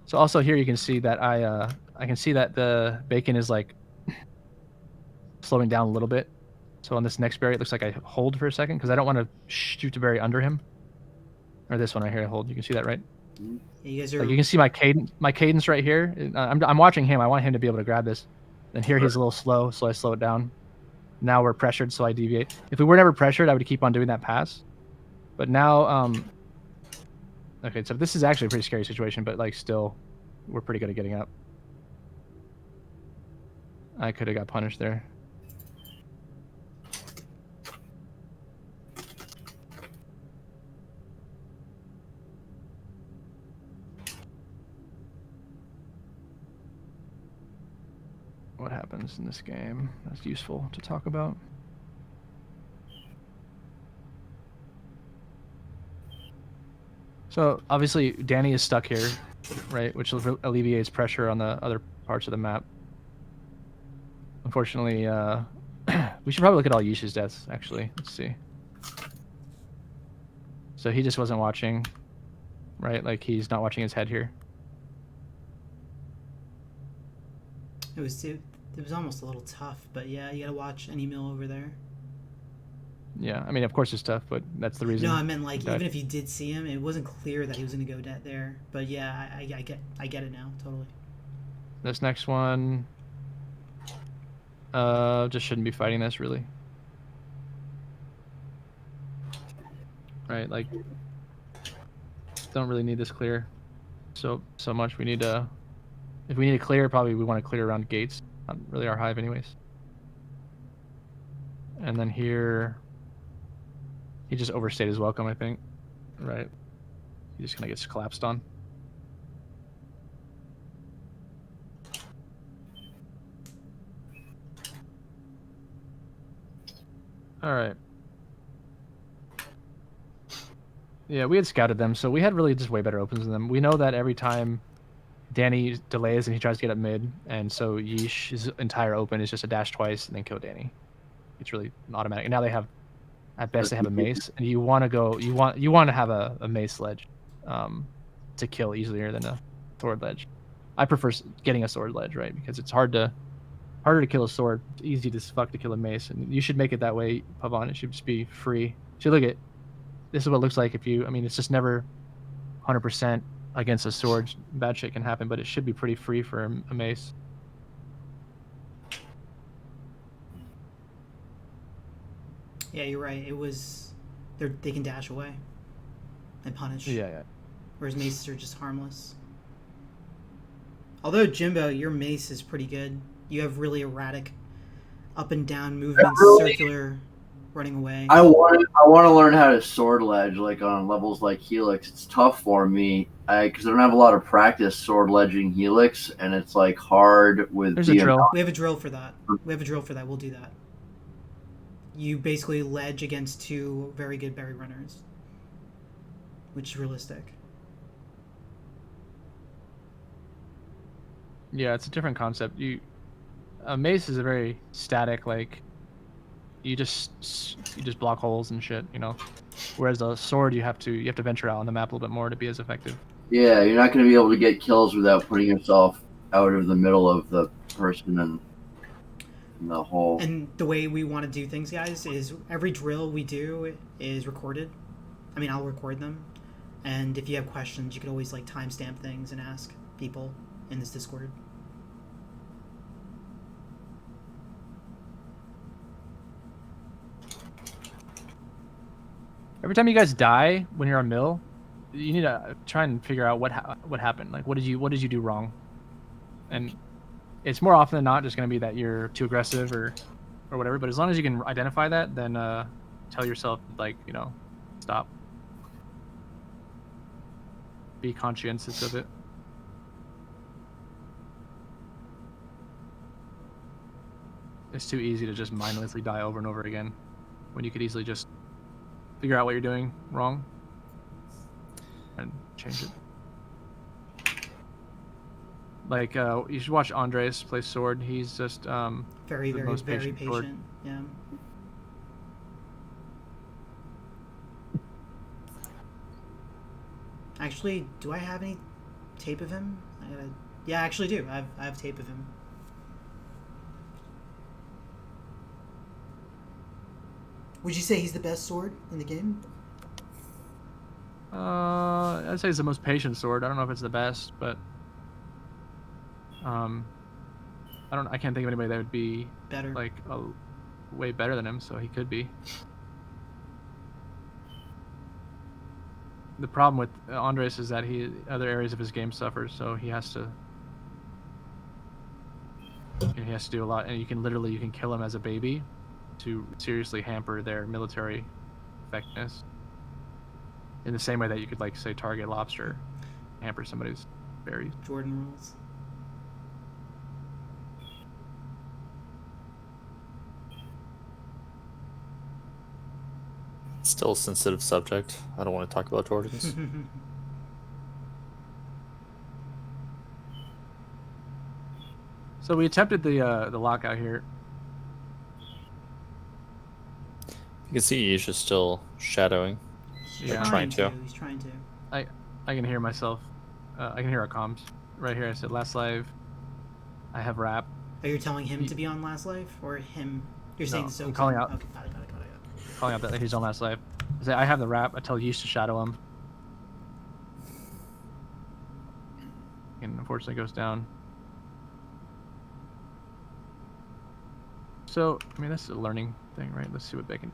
So also here you can see that I can see that the Bacon is like slowing down a little bit. So on this next berry, it looks like I hold for a second because I don't want to shoot the berry under him. Or this one right here, I hold. You can see that, right? Yeah, you guys are. Like you can see my cadence right here. I'm watching him. I want him to be able to grab this. Then here he's a little slow, so I slow it down. Now we're pressured, so I deviate. If we were never pressured, I would keep on doing that pass. But now, okay, so this is actually a pretty scary situation, but like still, we're pretty good at getting up. I could have got punished there. what happens in this game that's useful to talk about. So obviously Danny is stuck here, right? Which alleviates pressure on the other parts of the map. Unfortunately, we should probably look at all Yishu's deaths, actually. Let's see. So he just wasn't watching, right? Like, he's not watching his head here. It was almost a little tough, but yeah, you gotta watch any mill over there. Yeah, I mean, of course it's tough, but that's the reason. No, I meant like that... even if you did see him, it wasn't clear that he was gonna go dead there. But yeah, I get it now, totally. This next one, just shouldn't be fighting this really. Right, like, don't really need this clear so much. We need to, if we need to clear, probably we want to clear around gates, not really our hive anyways. And then here, he just overstayed his welcome, I think. Right, he just kind of gets collapsed on. All right. Yeah, we had scouted them, so we had really just way better opens than them. We know that every time Danny delays and he tries to get up mid, and so Yeesh's entire open is just a dash twice and then kill Danny. It's really automatic. And now they have, at best, they have a mace, and you want to go, you want to have a mace ledge, to kill easier than a sword ledge. I prefer getting a sword ledge, right? Because it's harder to kill a sword. It's easy as fuck to kill a mace, and you should make it that way, Pavon. It should just be free. So look at. This is what it looks like if you, I mean, it's just never 100% against a sword. Bad shit can happen, but it should be pretty free for a mace. Yeah, you're right. It was, they can dash away and punish. Yeah. Whereas maces are just harmless. Although Jimbo, your mace is pretty good. You have really erratic up and down movements, circular. Running away. I want to learn how to sword ledge, like on levels like Helix. It's tough for me because I don't have a lot of practice sword ledging Helix, and it's like hard with. There's a drill. We have a drill for that. We'll do that. You basically ledge against two very good berry runners, which is realistic. Yeah, it's a different concept. A mace is a very static, like. You just block holes and shit, you know. Whereas a sword, you have to venture out on the map a little bit more to be as effective. Yeah, you're not going to be able to get kills without putting yourself out of the middle of the person and the hole. And the way we want to do things, guys, is every drill we do is recorded. I mean, I'll record them, and if you have questions, you can always like timestamp things and ask people in this Discord. Every time you guys die when you're on mill, you need to try and figure out what happened. Like, what did you do wrong? And it's more often than not just going to be that you're too aggressive or whatever. But as long as you can identify that, then tell yourself, like, you know, stop. Be conscientious of it. It's too easy to just mindlessly die over and over again when you could easily just figure out what you're doing wrong and change it. Like, you should watch Andres play sword. He's just very patient. Sword. Yeah. Actually, do I have any tape of him? Yeah, I actually do. I have tape of him. Would you say he's the best sword in the game? I'd say it's the most patient sword. I don't know if it's the best, but I can't think of anybody that would be better, like way better than him. So he could be. The problem with Andres is that other areas of his game suffers, so he has to do a lot, and you can kill him as a baby to seriously hamper their military effectiveness. In the same way that you could, like, say, target lobster, hamper somebody's berries. Jordan rules. Still a sensitive subject. I don't want to talk about Jordans. So we attempted the lockout here. You can see he's just still shadowing. Yeah. Trying to. He's trying to. I can hear myself. I can hear our comms. Right here I said last live. I have rap. Are you telling him to be on Last Life or him? You're saying No, so. I'm calling out. Okay, got it. Calling out that he's on last live. I say I have the rap. I tell Yeast to shadow him. And unfortunately goes down. So, I mean, that's a learning thing, right? Let's see what Bacon...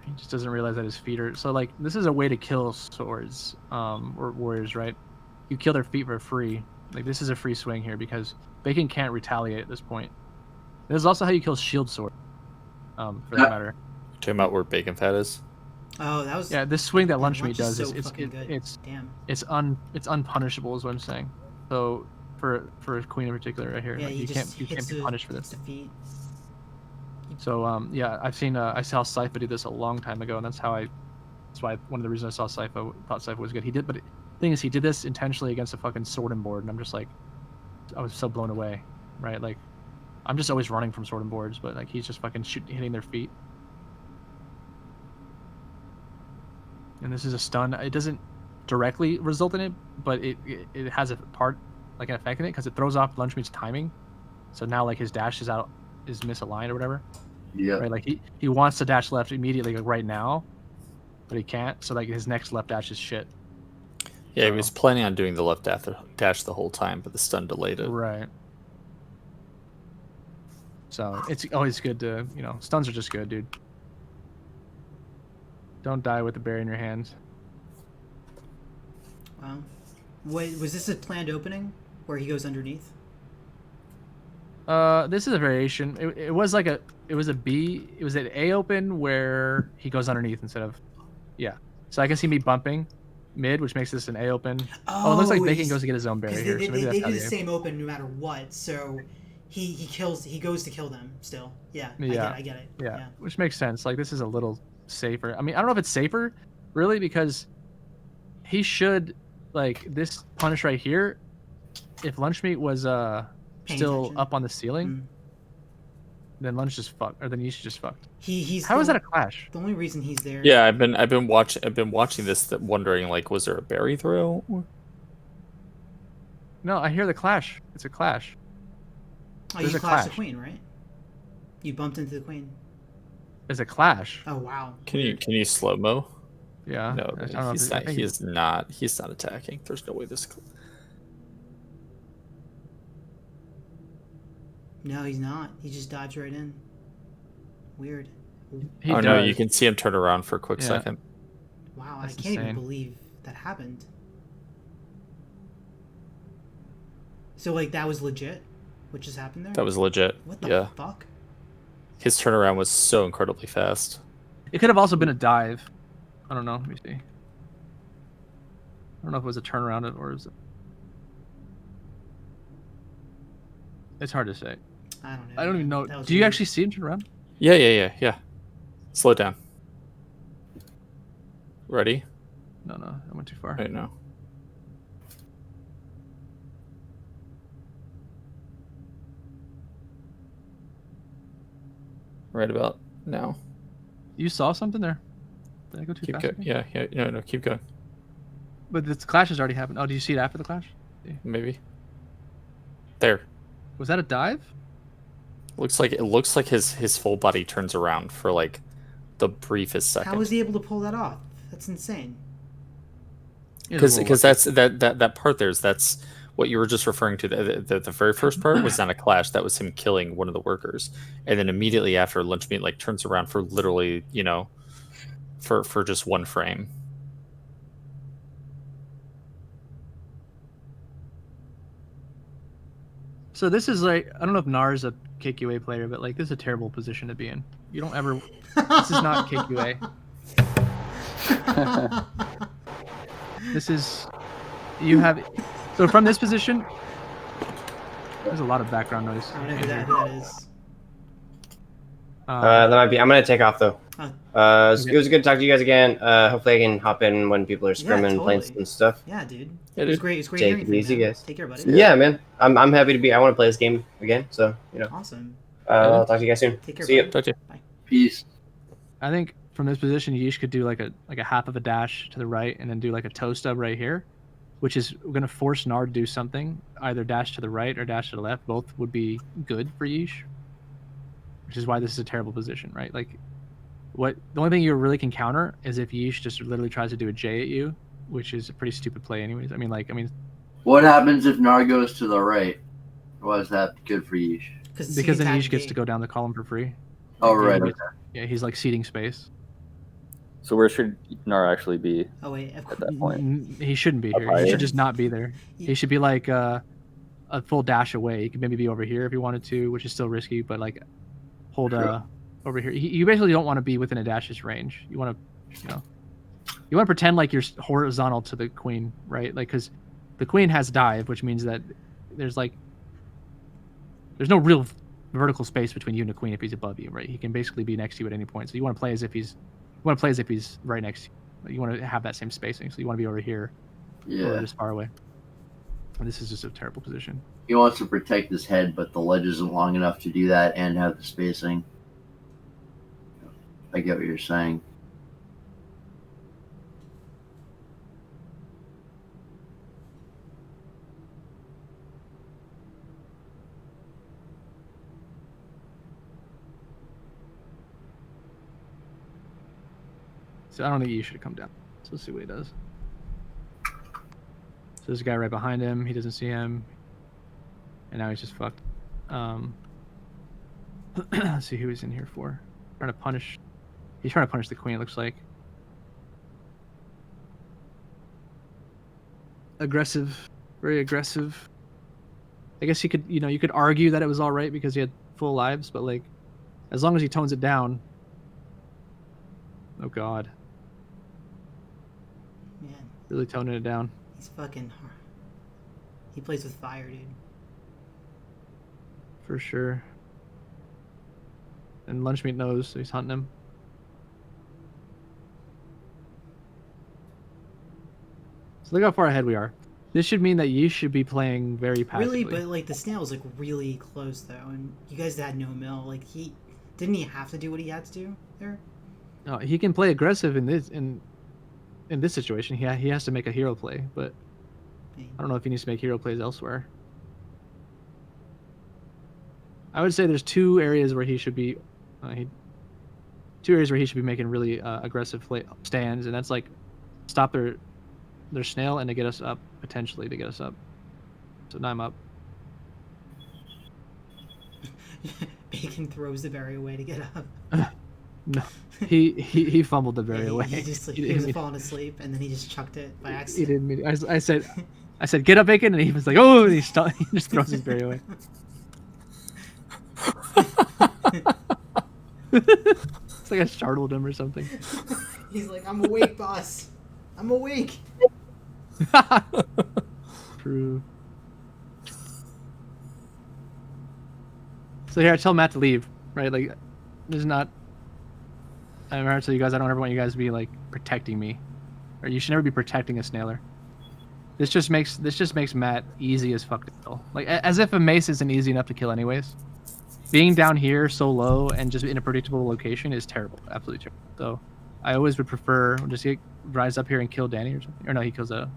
He just doesn't realize that his feet are... So, like, this is a way to kill swords, or warriors, right? You kill their feet for free. Like, this is a free swing here because Bacon can't retaliate at this point. This is also how you kill shield sword, for that matter. Talking about where Bacon Fat is? Oh, that was. Yeah, this swing that Lunch Lunch Meat does is so is fucking good. it's Damn. it's unpunishable is what I'm saying. So for Queen in particular right here, Yeah, like, he you just can't hits be the- punished for this. the feet. So yeah, I saw Sypha do this a long time ago, and that's why one of the reasons I saw Sypha thought Sypha was good. He did, but the thing is, he did this intentionally against a fucking sword and board, and I'm just like, I was so blown away, right? Like, I'm just always running from sword and boards, but like he's just fucking hitting their feet. And this is a stun. It doesn't directly result in it, but it has a part, like an effect in it, because it throws off Lunch Meat's timing. So now like his dash is misaligned or whatever. Yeah. Right, like he wants to dash left immediately, like right now, but he can't. So like his next left dash is shit. Yeah, So- he was planning on doing the left dash the whole time, but the stun delayed it. Right. So it's always good to, stuns are just good, dude. Don't die with the berry in your hands. Wow. Wait, was this a planned opening where he goes underneath? This is a variation. It was like a B. It was an A open where he goes underneath instead of, yeah. So I can see me bumping mid, which makes this an A open. Oh, it looks like Bacon goes to get his own berry here. They, So maybe they that's do how the they... same open no matter what. So he goes to kill them still. Yeah. Yeah. I get it. Yeah, which makes sense. Like, this is a little safer. I mean, I don't know if it's safer, really, because he should, like, this punish right here, if Lunch Meat was Paying still attention. up on the ceiling, then Lunch just fucked, or then Yeast just fucked. He's How is that a clash? The only reason he's there. Yeah, I've been watching this, wondering, like, was there a berry throw? No, I hear the clash. It's a clash. Oh, There's you a clashed the clash. queen, right? You bumped into the queen. It's a clash. Oh wow. Can you slow mo? Yeah. No, I don't know he's if it- I not. think- He's not attacking. There's no way this. No, he's not. He just dives right in. Weird. He Oh no, does. you can see him turn around for a quick Yeah. second. Wow, That's I can't even insane. believe that happened. So like that was legit? What just happened there? That was legit. What the Yeah, fuck? his turnaround was so incredibly fast. It could have also been a dive. I don't know. Let me see. I don't know if it was a turnaround or is it... It's hard to say. I don't know. I don't even know. That was Do you weird. actually see him turn around? Yeah. Slow down. Ready? No, I went too far. Right now. Right about now. You saw something there? Did I go too Keep fast? going. again? Yeah. No, keep going. But this clash has already happened. Oh, do you see it after the clash? Maybe. There. Was that a dive? Looks like his full body turns around for like the briefest second. How was he able to pull that off? That's insane. Because that part that's what you were just referring to. The very first part was not a clash. That was him killing one of the workers, and then immediately after, Lunch Meat like turns around for literally, for just one frame. So this is like, I don't know if Nar's a KQA player, but like this is a terrible position to be in. You don't ever. This is not KQA. This is, you have, so from this position, there's a lot of background noise. I don't know who that is. That might be. I'm gonna take off though. Oh. It was good to talk to you guys again. Hopefully I can hop in when people are scrimming and playing totally. some stuff. Yeah, dude. Yeah, It was dude. great. It's great Take hearing it from you, easy, man. guys. Take care, buddy. Yeah, man. I'm happy to be. I want to play this game again. So Awesome. I'll talk to you guys soon. Take care. See you. buddy. Talk to you. Peace. I think from this position, Yeesh could do like a half of a dash to the right, and then do like a toe stub right here, which is going to force Nard to do something, either dash to the right or dash to the left. Both would be good for Yeesh, which is why this is a terrible position, right? Like, the only thing you really can counter is if Yeesh just literally tries to do a J at you, which is a pretty stupid play, anyways. I mean, What happens if Nar goes to the right? Why is that good for Yeesh? because then Yeesh gets to go down the column for free. Oh, Like, right. he- Okay. Yeah, he's like seeding space. So where should Nar actually be Oh wait, of at course. that point? He shouldn't be Up here. He higher? should just not be there. Yeah. He should be like a full dash away. He could maybe be over here if he wanted to, which is still risky, but like hold over here. You basically don't want to be within a dash's range. You want to, you want to pretend like you're horizontal to the queen, right? Like, because the queen has dive, which means that there's no real vertical space between you and the queen if he's above you, right? He can basically be next to you at any point. So you want to play as if he's right next to you. You want to have that same spacing. So you want to be over here or Yeah. just far away. And this is just a terrible position. He wants to protect his head, but the ledge isn't long enough to do that and have the spacing. I get what you're saying. So I don't think you should come down. So let's see what he does. So there's a guy right behind him. He doesn't see him. And now he's just fucked. Let's see who he's in here for. Trying to punish. He's trying to punish the queen, it looks like. Aggressive. Very aggressive. I guess you could argue that it was alright because he had full lives, but like, as long as he tones it down. Oh god. Man, Really toning it down. he's fucking. He plays with fire, dude. For sure. And Lunchmeat knows, so he's hunting him. So look how far ahead we are. This should mean that you should be playing very passively. Really, but like the snail's like really close though, and you guys had no mill. Like didn't he have to do what he had to do there? No, he can play aggressive in this situation. He has to make a hero play, but I don't know if he needs to make hero plays elsewhere. I would say there's two areas where he should be making really aggressive stands, and that's like stop their snail and to get us up, potentially to get us up. So now I'm up. Bacon throws the berry away to get up. No, he fumbled the berry Yeah, away. He just like, He he was didn't- falling asleep and then he just chucked it by He accident. didn't mean it. I said get up, Bacon, and he was like, oh, and he just throws his berry away. It's like I startled him or something. He's like, I'm awake, boss. I'm awake. True. So here, I tell Matt to leave, right? Like, there's not. I remember I tell you guys, I don't ever want you guys to be like protecting me, or you should never be protecting a snailer. This just makes Matt easy as fuck to kill. Like, as if a mace isn't easy enough to kill anyways. Being down here so low and just in a predictable location is terrible, absolutely terrible. So, I always would prefer just rise up here and kill Danny or something. Or no, he kills a.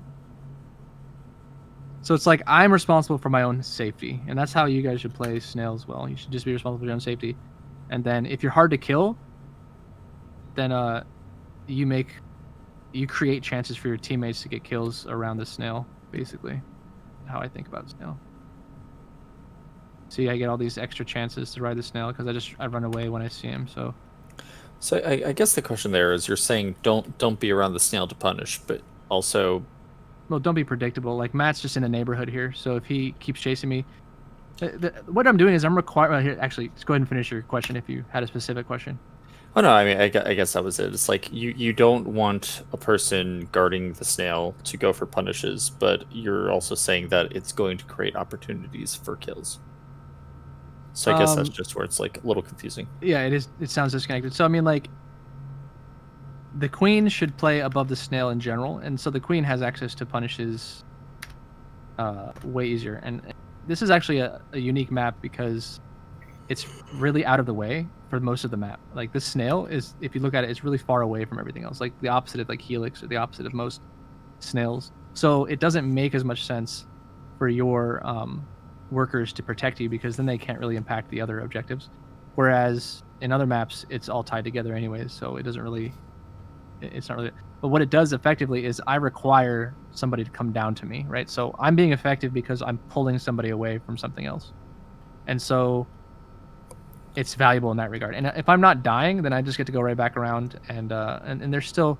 So it's like I'm responsible for my own safety, and that's how you guys should play snail as well. You should just be responsible for your own safety, and then if you're hard to kill, then you create chances for your teammates to get kills around the snail. Basically, how I think about snail. See, I get all these extra chances to ride the snail because I run away when I see him. So I guess the question there is, you're saying don't be around the snail to punish, but also. Well, don't be predictable. Like, Matt's just in the neighborhood here, so if he keeps chasing me... what I'm doing is I'm required... Well, here, actually, let's go ahead and finish your question if you had a specific question. Oh, no, I mean, I guess that was it. It's like, you don't want a person guarding the snail to go for punishes, but you're also saying that it's going to create opportunities for kills. So I guess that's just where it's like a little confusing. Yeah, it is. It sounds disconnected. So I mean, like, the queen should play above the snail in general, and so the queen has access to punishes way easier. And this is actually a unique map because it's really out of the way for most of the map. Like, this snail is, if you look at it, it's really far away from everything else. Like the opposite of like Helix, or the opposite of most snails. So it doesn't make as much sense for your workers to protect you, because then they can't really impact the other objectives. Whereas in other maps, it's all tied together anyways, so it doesn't really, it's not really. But what it does effectively is I require somebody to come down to me, right? So I'm being effective because I'm pulling somebody away from something else. And so it's valuable in that regard. And if I'm not dying, then I just get to go right back around, and there's still,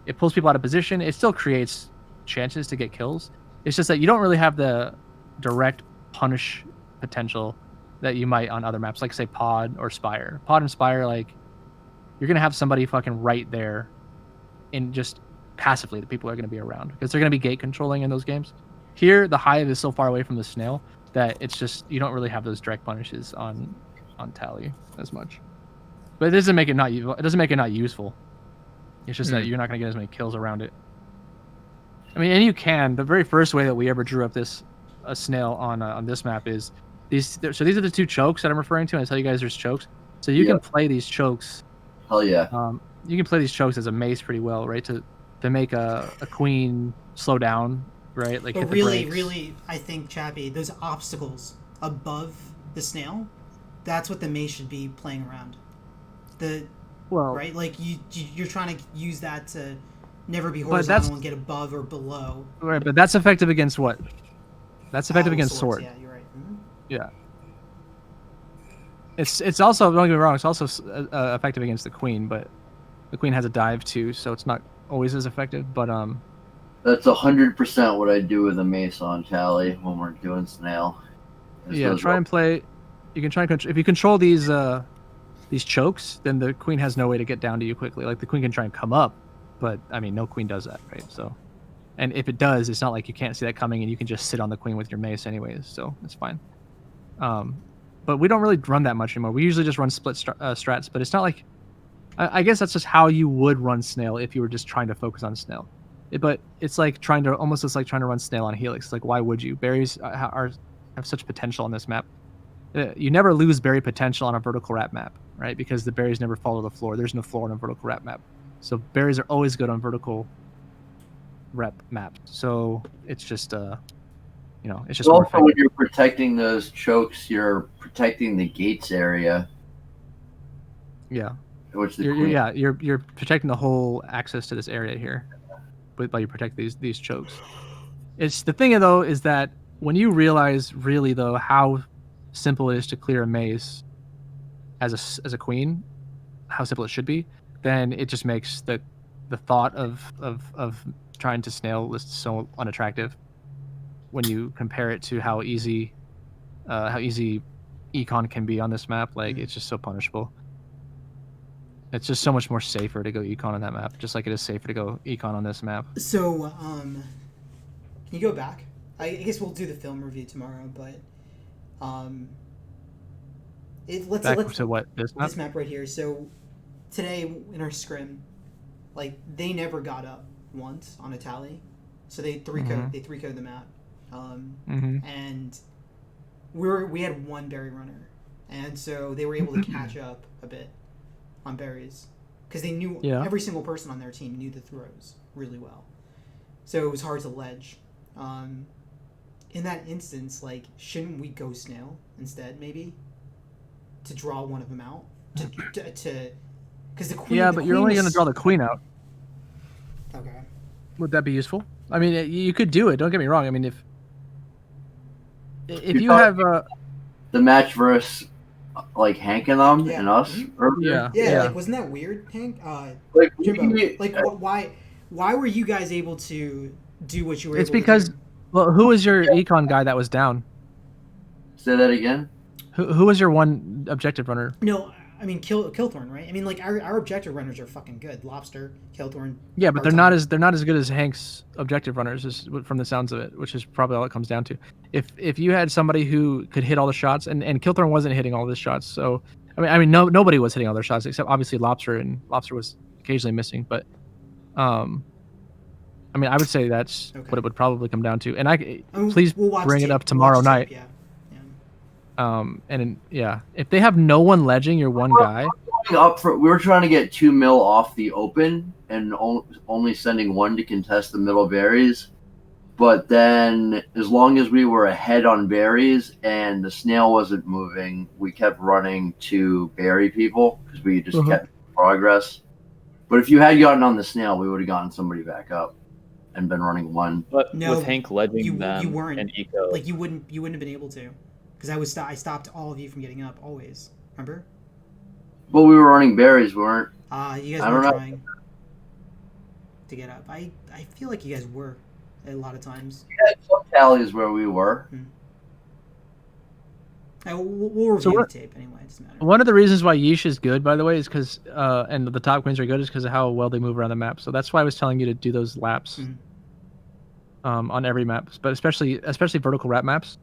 it pulls people out of position. It still creates chances to get kills. It's just that you don't really have the direct punish potential that you might on other maps, like say Pod or Spire. Pod and Spire, like, you're gonna have somebody fucking right there, and just passively the people are gonna be around because they're gonna be gate controlling in those games. Here, the hive is so far away from the snail that it's just, you don't really have those direct punishes on Tally as much. But it doesn't make it not useful. It's just that you're not gonna get as many kills around it. I mean, and you can. The very first way that we ever drew up a snail on this map is these. So these are the two chokes that I'm referring to. And I tell you guys there's chokes. So you can play these chokes. Hell yeah. You can play these chokes as a mace pretty well, right? To make a queen slow down, right? Like, but hit the really, brakes. really, I think, Chappie, those obstacles above the snail, that's what the mace should be playing around. Right, like you're trying to use that to never be horizontal and get above or below. Right, but that's effective against what? That's effective against swords. sword. Yeah, you're right. Mm-hmm. Yeah. It's also, don't get me wrong, it's also effective against the queen, but the queen has a dive too, so it's not always as effective. But that's 100% what I do with a mace on Tally when we're doing snail. Yeah, try and play. You can try and if you control these chokes, then the queen has no way to get down to you quickly. Like, the queen can try and come up, but I mean, no queen does that, right? So, and if it does, it's not like you can't see that coming, and you can just sit on the queen with your mace anyways, so it's fine. But we don't really run that much anymore. We usually just run split strats, but it's not like, I guess that's just how you would run snail if you were just trying to focus on snail. But it's like almost like trying to run snail on Helix. Like, why would you? Berries have such potential on this map. You never lose berry potential on a vertical wrap map, right? Because the berries never follow the floor. There's no floor on a vertical wrap map. So berries are always good on vertical rep maps. So it's just it's just also when you're protecting those chokes, you're protecting the gates area. Yeah. Which you're protecting the whole access to this area here, by you protect these chokes. It's the thing though is that when you realize really though how simple it is to clear a maze as a queen, how simple it should be, then it just makes the thought of trying to snail list so unattractive when you compare it to how easy econ can be on this map. Like, it's just so punishable. It's just so much more safer to go econ on that map, just like it is safer to go econ on this map. So, can you go back? I guess we'll do the film review tomorrow, but let's to what, this map? This map right here. So today in our scrim, like, they never got up once on a tally, so they three code the map, and we had one berry runner, and so they were able to catch up a bit on berries because they knew every single person on their team knew the throws really well, so it was hard to ledge. In that instance, like, shouldn't we go snail instead, maybe, to draw one of them out to because the queen. Yeah, but you're only going to draw the queen out. Okay. Would that be useful? I mean, you could do it. Don't get me wrong. I mean, if you have the match versus like Hank and them and us. Yeah. Like, wasn't that weird, Hank? Why were you guys able to do what you were? It's because, well, who was your econ guy that was down? Say that again. Who was your one objective runner? No, I mean, Killthorn, right? I mean, like our objective runners are fucking good. Lobster, Killthorn. Yeah, but Barton. they're not as good as Hank's objective runners, from the sounds of it, which is probably all it comes down to. If you had somebody who could hit all the shots, and Killthorn wasn't hitting all of his shots, so nobody was hitting all their shots except obviously Lobster, and Lobster was occasionally missing, but I mean, I would say that's Okay. what it would probably come down to. And mean, please we'll watch bring it tape. up We'll tomorrow watch night. tape, yeah. If they have no one ledging your one guy, Up for, we were trying to get 2 mil off the open and only sending 1 to contest the middle berries. But then, as long as we were ahead on berries and the snail wasn't moving, we kept running to berry people because we just kept progress. But if you had gotten on the snail, we would have gotten somebody back up and been running 1. But No, with Hank ledging you them weren't. and Eco, Like you wouldn't have been able to, because I stopped all of you from getting up always. Remember? But we were running berries, we weren't. You guys I were don't know. trying to get up. I feel like you guys were a lot of times. Some tallies where we were. We'll review the tape anyway. It doesn't matter. one of the reasons why Yeesh is good, by the way, is because and the top queens are good is because of how well they move around the map. So that's why I was telling you to do those laps on every map, but especially vertical wrap maps.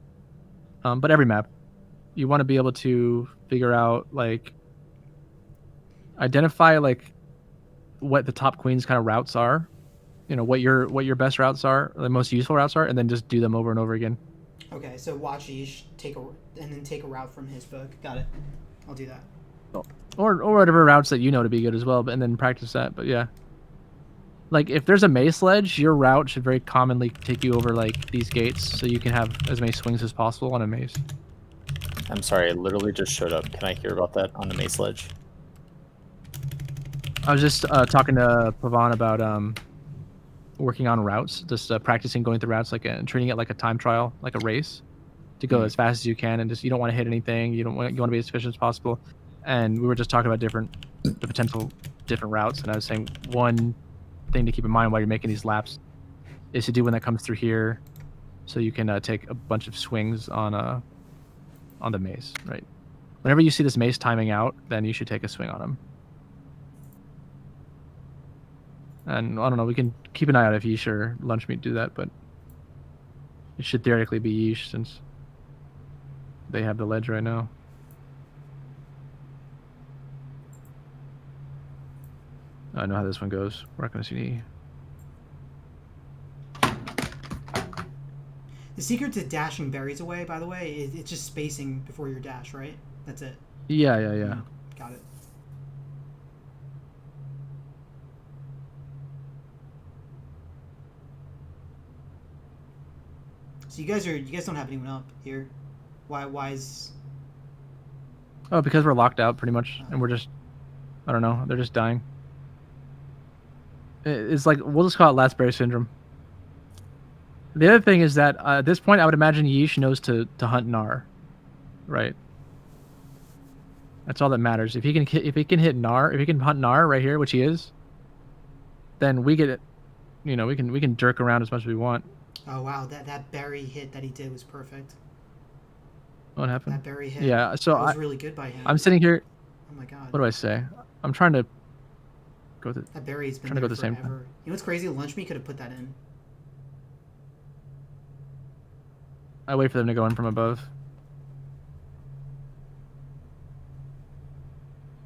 But every map, you want to be able to figure out identify what the top queens kind of routes are, what your best routes are, the most useful routes are, and then just do them over and over again. Okay, so watch Yeesh take a route from his book. Got it. I'll do that. Or whatever routes that you know to be good as well, and then practice that. But yeah, if there's a mace ledge, your route should very commonly take you over these gates, so you can have as many swings as possible on a mace. I'm sorry, I literally just showed up. Can I hear about that on the mace ledge? I was just talking to Pavan about working on routes, just practicing going through routes, and treating it like a time trial, like a race, to go as fast as you can, and you don't want to hit anything. You want to be as efficient as possible. And we were just talking about the potential different routes, and I was saying one thing to keep in mind while you're making these laps is to do when that comes through here, so you can take a bunch of swings on the mace. Right. Whenever you see this mace timing out, then you should take a swing on him. And I don't know, we can keep an eye out if Yeesh or Lunchmeat do that, but it should theoretically be Yeesh since they have the ledge right now. I know how this one goes. We're not going to see any. The secret to dashing berries away, by the way, it's just spacing before your dash, right? That's it. Yeah. Got it. So you guys don't have anyone up here. Why is? Oh, because we're locked out pretty much, and we're just, I don't know, they're just dying. It's we'll just call it last berry syndrome. The other thing is that at this point, I would imagine Yeesh knows to hunt Gnar, right? That's all that matters. If he can hit Gnar, if he can hunt Gnar right here, which he is, then we get it. We can jerk around as much as we want. Oh wow, that berry hit that he did was perfect. What happened? That berry hit. Yeah, so that was really good by him. I'm sitting here. Oh my god. What do I say? I'm trying to go with it. That berry's been Trying to go there at the same forever. time. You know what's crazy? Lunchmeat could have put that in. I wait for them to go in from above.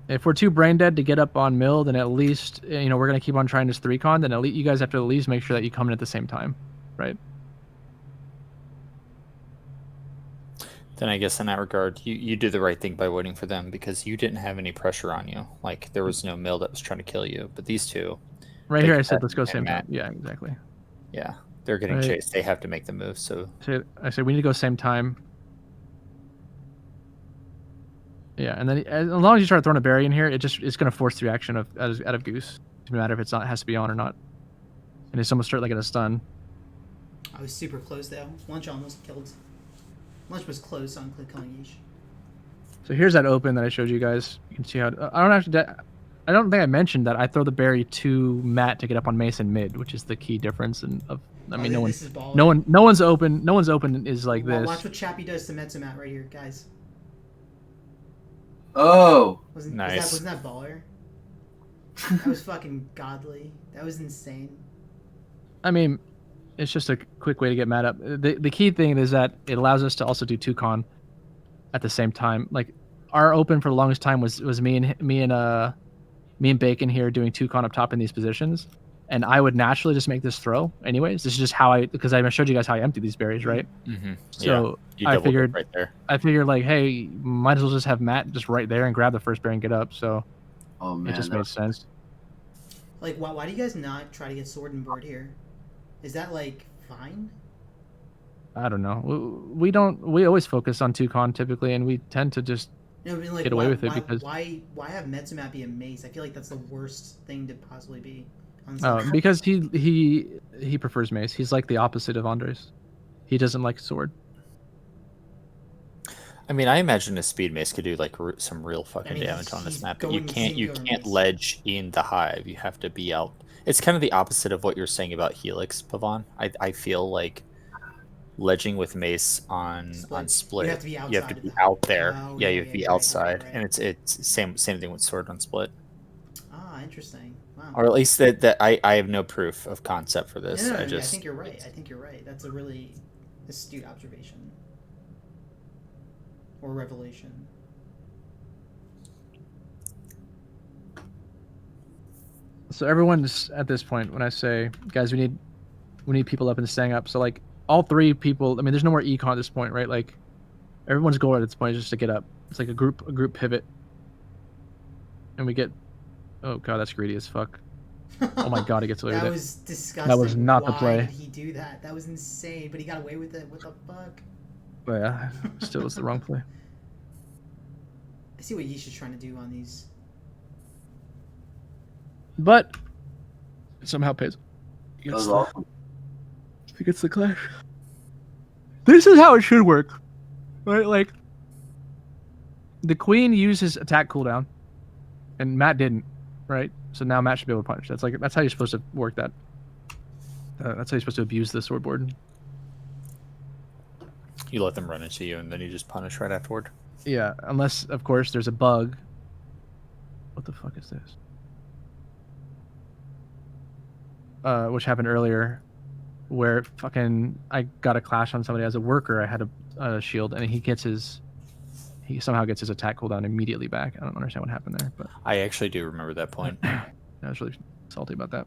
If we're too brain dead to get up on mill, then at least we're gonna keep on trying this 3-con. Then at least you guys have to at least make sure that you come in at the same time, right? Then I guess in that regard, you did the right thing by waiting for them because you didn't have any pressure on you. There was no mill that was trying to kill you, but these two. Right here, I said let's go and same time. Matt. Yeah, exactly. Yeah, they're getting Right. chased. They have to make the move. So I said we need to go same time. Yeah, and then as long as you start throwing a berry in here, it's gonna force the reaction out of Goose. No matter if it has to be on or not. And it's almost start at a stun. I was super close though. Lunch almost killed. Lunch was close on killing Yeesh. So here's that open that I showed you guys. You can see how I don't think I mentioned that I throw the berry to Matt to get up on Mason mid, which is the key difference. This is baller. no one's open. No one's open is like Well, this. watch what Chappie does to Metsumat right here, guys. Oh, Nice. Wasn't that baller? That was fucking godly. That was insane. I mean, it's just a quick way to get Matt up. The key thing is that it allows us to also do 2-con at the same time. Like our open for the longest time was me and Bacon here doing 2-con up top in these positions, and I would naturally just make this throw anyways. This is just how because I showed you guys how I empty these berries, right? Mm-hmm. So You I doubled it figured right there. like, hey, might as well just have Matt just right there and grab the first berry and get up. So oh man, it just made sense. Like, why do you guys not try to get sword and bird here? Is that like fine? I don't know. We don't. We always focus on 2-con typically, and we tend to just No, I mean, like, get away with it because why have Metsumat be a mace? I feel like that's the worst thing to possibly be. On this because he prefers mace. He's like the opposite of Andres. He doesn't like sword. I mean, I imagine a speed mace could do like some real fucking I mean, damage on this he's map, but you going can't singular mace. ledge in the hive. You have to be out. It's kind of the opposite of what you're saying about Helix, Pavan. I feel like ledging with mace on split. You have to be You have to outside be of the out there. Oh, yeah, yeah, you have to yeah, be right, outside, right. and it's same thing with sword on split. Ah, interesting. Wow. Or at least that I have no proof of concept for this. No, I I just think you're right. I think you're right. That's a really astute observation or revelation. So everyone's at this point when I say, guys, we need people up and staying up. So like all three people. I mean, there's no more econ at this point, right? Like everyone's goal at this point is just to get up. It's like a group pivot, and we get. Oh god, that's greedy as fuck. Oh my god, he gets away with That it. was disgusting. That was not the Why play. did he do that? That was insane. But he got away with it. What the fuck? But yeah, still was the wrong play. I see what Yisha's trying to do on these. But it somehow pays. that was awesome. He gets the clash. This is how it should work, right? Like the queen uses attack cooldown, and Matt didn't, right? So now Matt should be able to punish. That's how you're supposed to work that. That's how you're supposed to abuse the sword board. you let them run into you, and then you just punish right afterward. Yeah, unless of course there's a bug. What the fuck is this? Which happened earlier, where fucking I got a clash on somebody as a worker. I had a shield, and he somehow gets his attack cooldown immediately back. I don't understand what happened there, but I actually do remember that point. I was really salty about that.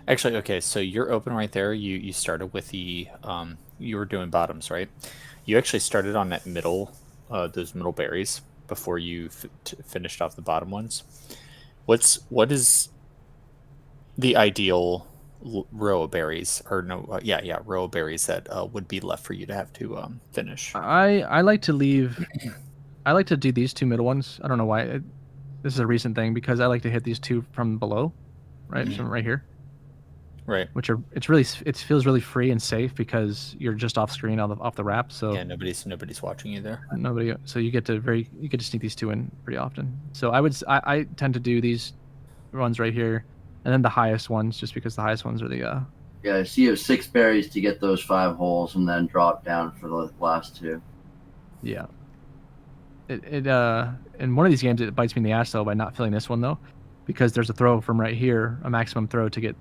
Actually, okay, so you're open right there. You started with the you were doing bottoms, right? You actually started on that middle, those middle berries before you finished off the bottom ones. What is the ideal row of berries, or no? Row of berries that would be left for you to have to finish. I like to leave. I like to do these two middle ones. I don't know why. This is a recent thing because I like to hit these two from below, right? Mhm. From right here. Right. It feels really free and safe because you're just off screen off the wrap. So Yeah, nobody's watching you there. nobody. So you get to sneak these two in pretty often. So I tend to do these ones right here, and then the highest ones just because the highest ones are the Yeah, so you have 6 berries to get those 5 holes, and then drop down for the last 2. yeah. In one of these games it bites me in the ass though by not filling this one though, because there's a throw from right here, a maximum throw to get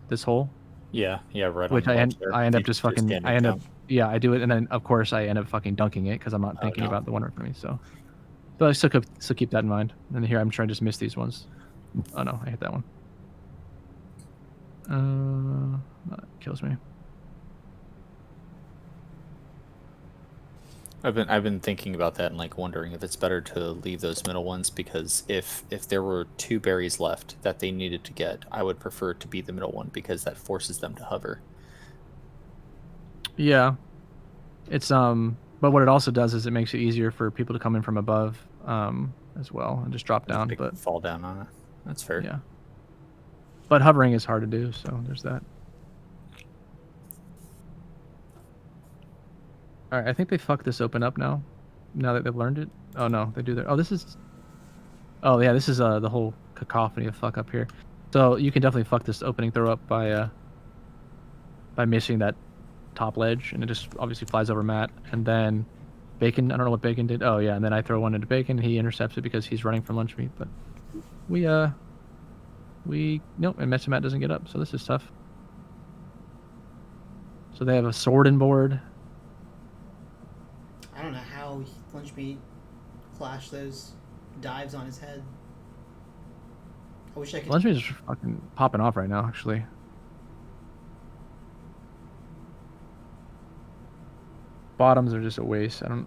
this hole, Yeah, right. which on I the ledge there. end up You just fucking stand I end up down. I do it, and then of course I end up fucking dunking it because I'm not thinking no. about the one right for me. So, but I still keep that in mind. And here I'm trying to just miss these ones. Oh no, I hit that one. That kills me. I've been thinking about that and like wondering if it's better to leave those middle ones, because if there were 2 berries left that they needed to get, I would prefer to be the middle one because that forces them to hover. Yeah, it's but what it also does is it makes it easier for people to come in from above as well and just drop down. They But fall down on it. That's fair. yeah, but hovering is hard to do, so there's that. All right, I think they fucked this open up now. Now that they've learned it. Oh no, they do their. Oh, this is. Oh yeah, this is the whole cacophony of fuck up here. So you can definitely fuck this opening throw up by missing that top ledge, and it just obviously flies over Matt. And then Bacon, I don't know what Bacon did. Oh yeah, and then I throw one into Bacon. He intercepts it because he's running from lunch meat. But nope, and Matt doesn't get up, so this is tough. So they have a sword in board. I don't know how Lunchmeat flashed those dives on his head. I wish I could. Lunch meat is fucking popping off right now, actually. Bottoms are just a waste. You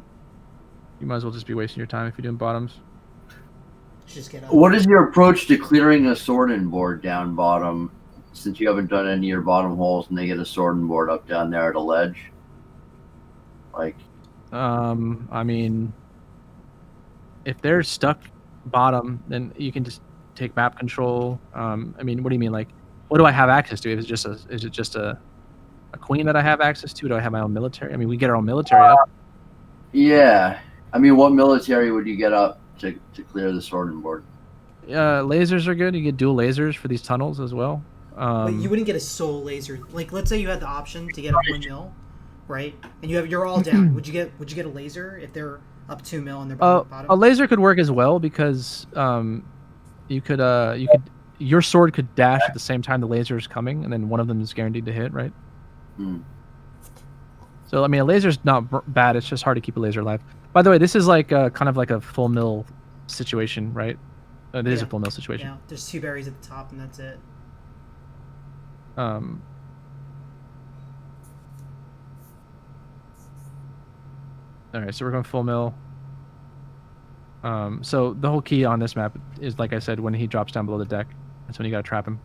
might as well just be wasting your time if you're doing bottoms. Just get up. What is your approach to clearing a sword and board down bottom? Since you haven't done any of your bottom holes and they get a sword and board up down there at a ledge, like. I mean, if they're stuck bottom, then you can just take map control. I mean, what do you mean? Like, what do I have access to? Is it just a queen that I have access to? Do I have my own military? I mean, we get our own military up. Yeah, I mean, what military would you get up to clear the sword and board? Lasers are good. You get dual lasers for these tunnels as well. But you wouldn't get a soul laser. Like, let's say you had the option to get up 1 mil, right? And you're all down. Would you get a laser if they're up 2 mil and they're bottom? A laser could work as well because your sword could dash at the same time the laser is coming, and then one of them is guaranteed to hit, right? So I mean, a laser's not bad. It's just hard to keep a laser alive. By the way, this is like kind of like a full mill situation, right? It is a full mill situation. Yeah, there's 2 berries at the top, and that's it. All right, so we're going full mill. So the whole key on this map is, like I said, when he drops down below the deck, that's when you gotta trap him.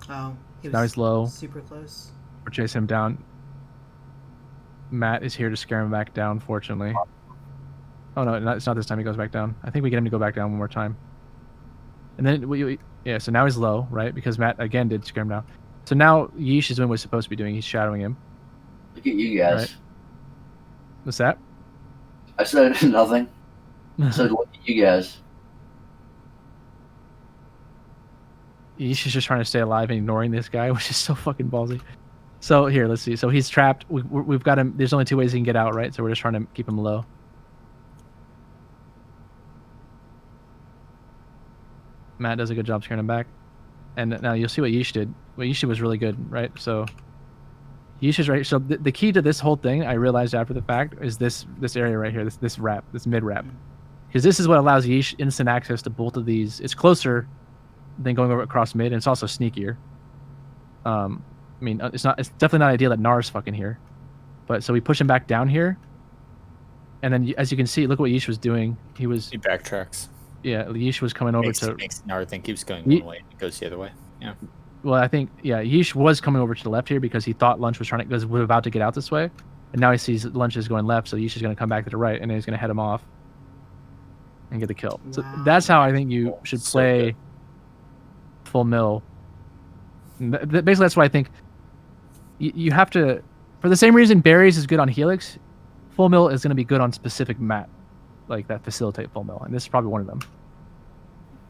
Oh, Now he's low. Super close. We're chasing him down. Matt is here to scare him back down, fortunately. Oh no, it's not this time he goes back down. I think we get him to go back down one more time. And then, yeah, so now he's low, right? Because Matt, again, did scare him down. So now Yeesh is doing what he's supposed to be doing. He's shadowing him. Look at you guys. Right. What's that? I said nothing. I said, look at you guys. Yeesh is just trying to stay alive and ignoring this guy, which is so fucking ballsy. So here, let's see. So he's trapped. We've got him. There's only 2 ways he can get out, right? So we're just trying to keep him low. Matt does a good job scaring him back. And now you'll see what Yeesh did. Well, Yeesh was really good, right? So Yeesh is right. So the key to this whole thing, I realized after the fact, is this area right here, this wrap, this mid wrap. Because this is what allows Yeesh instant access to both of these. It's closer than going over across mid, and it's also sneakier. I mean, it's definitely not ideal that Nar's fucking here. But so we push him back down here. And then, as you can see, look what Yeesh was doing. He backtracks. Yeah, Yeesh was coming over to... Makes Nar think he was going one way, and it goes the other way. Yeah. Well, I think, yeah, Yeesh was coming over to the left here because he thought Lunch was about to get out this way. And now he sees Lunch is going left, so Yeesh is going to come back to the right, and then he's going to head him off and get the kill. Wow. So that's how I think you should play full mill. Basically, that's why I think you have to... For the same reason Berries is good on Helix, full mill is going to be good on specific map, like that facilitate full mill, and this is probably one of them.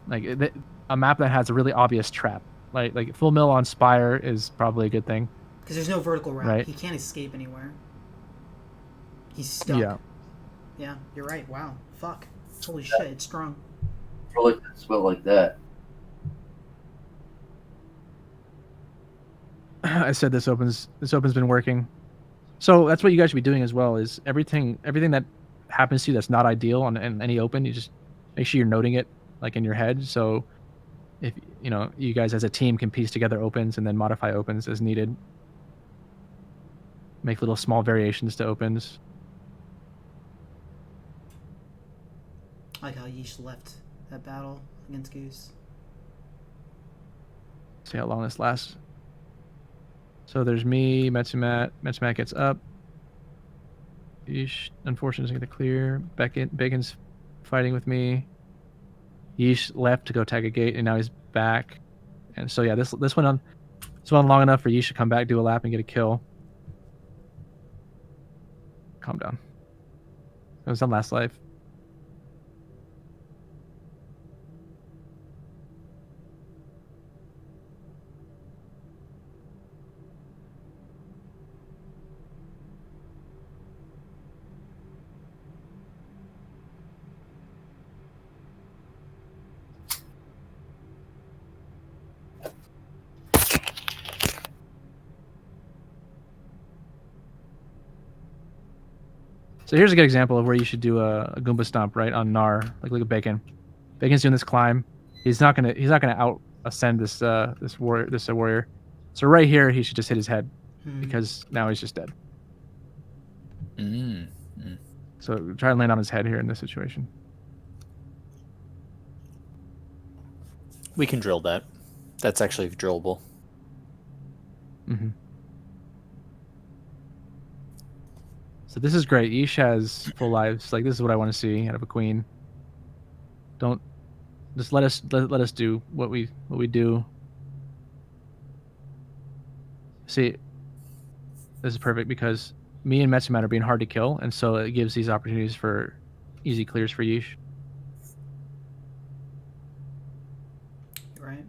Like a map that has a really obvious trap, like full mill on Spire is probably a good thing. Because there's no vertical route. Right. He can't escape anywhere. He's stuck. Yeah. Yeah, you're right. Wow. Fuck. Holy shit, it's strong. Really spell like that. I said this open's been working. So that's what you guys should be doing as well, is everything that happens to you that's not ideal on any open, you just make sure you're noting it like in your head. So if you guys as a team can piece together opens and then modify opens as needed. Make little small variations to opens. I like how Yeesh left that battle against Goose. See how long this lasts. So there's me, Metsumat. Metsumat gets up. Yeesh, unfortunately, doesn't get the clear. Bacon's fighting with me. Yeesh left to go tag a gate, and now he's back. And so yeah, this went on long enough for Yeesh to come back, do a lap, and get a kill. Calm down. It was on last life. So here's a good example of where you should do a Goomba Stomp, right, on Gnar. Like, look at Bacon. Bacon's doing this climb. He's not gonna out ascend this warrior. So right here, he should just hit his head, because now he's just dead. So try and land on his head here in this situation. We can drill that. That's actually drillable. Mm-hmm. So this is great. Yeesh has full lives. Like, this is what I want to see out of a queen. Don't just let us do what we do. See, this is perfect because me and Metsuman are being hard to kill, and so it gives these opportunities for easy clears for Yeesh. Right.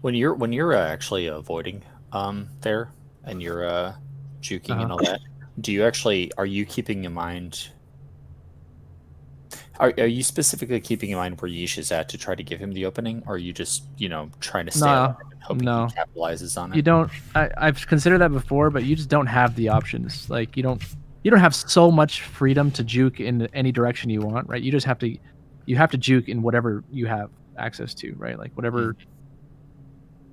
When you're actually avoiding there, and you're juking and all that, are you keeping in mind? Are you specifically keeping in mind where Yeesh is at to try to give him the opening, or are you just trying to stay alive and hoping he capitalizes on it? You don't. I've considered that before, but you just don't have the options. Like, you don't have so much freedom to juke in any direction you want, right? You just have to juke in whatever you have access to, right? Like, whatever.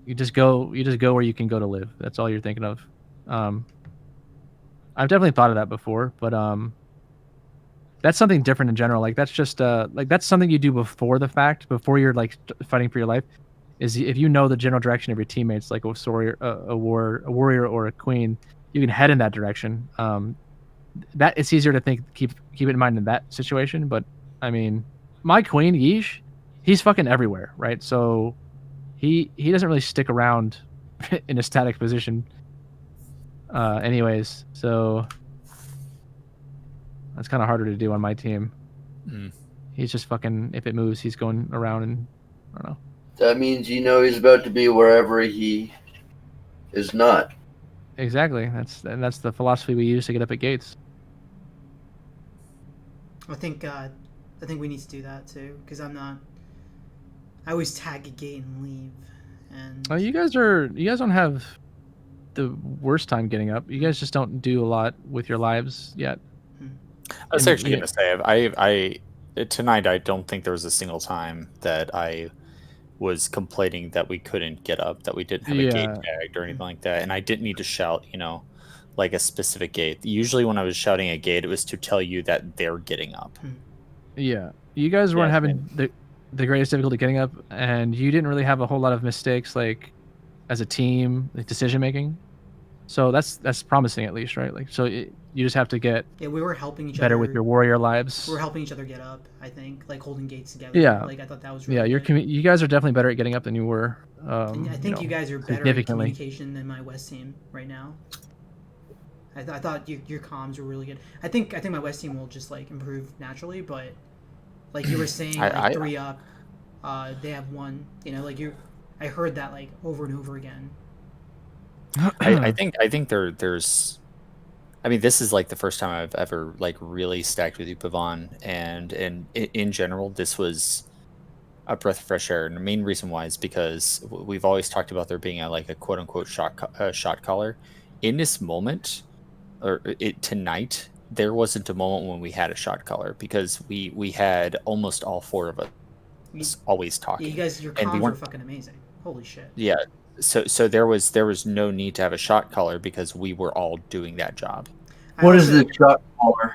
You just go where you can go to live. That's all you're thinking of. I've definitely thought of that before, but that's something different in general. Like, that's just that's something you do before the fact, before you're like fighting for your life. Is if you know the general direction of your teammates, like a warrior or a queen, you can head in that direction. That it's easier to keep it in mind in that situation. But I mean, my queen Yeesh, he's fucking everywhere, right? So he doesn't really stick around in a static position. Anyways, so that's kind of harder to do on my team. He's just fucking, if it moves, he's going around, and I don't know. That means he's about to be wherever he is not. Exactly. That's the philosophy we use to get up at gates. I think we need to do that too, because I always tag a gate and leave. And you guys don't have the worst time getting up. You guys just don't do a lot with your lives yet. I was actually going to say, I tonight I don't think there was a single time that I was complaining that we couldn't get up, that we didn't have a gate tagged or anything like that, and I didn't need to shout, like a specific gate. Usually when I was shouting a gate, it was to tell you that they're getting up. Yeah, you guys weren't having the greatest difficulty getting up, and you didn't really have a whole lot of mistakes, like as a team, like decision making. So that's promising, at least, right? Like, so you just have to get we were helping each better other with your warrior lives. We were helping each other get up. I think, like, holding gates together. Yeah, like I thought that was really you guys are definitely better at getting up than you were. And I think you guys are better at communication than my West team right now. I thought your comms were really good. I think my West team will just like improve naturally, but like you were saying, like 3 up, they have 1. I heard that like over and over again. I think there's. I mean, this is like the first time I've ever like really stacked with you, Pavan, and in general, this was a breath of fresh air. And the main reason why is because we've always talked about there being a quote unquote shot caller. In this moment, tonight, there wasn't a moment when we had a shot caller, because we had almost all 4 of us always talking. Yeah, you guys, your comms were fucking amazing. Holy shit. Yeah. So there was no need to have a shot caller because we were all doing that job. What is the shot caller?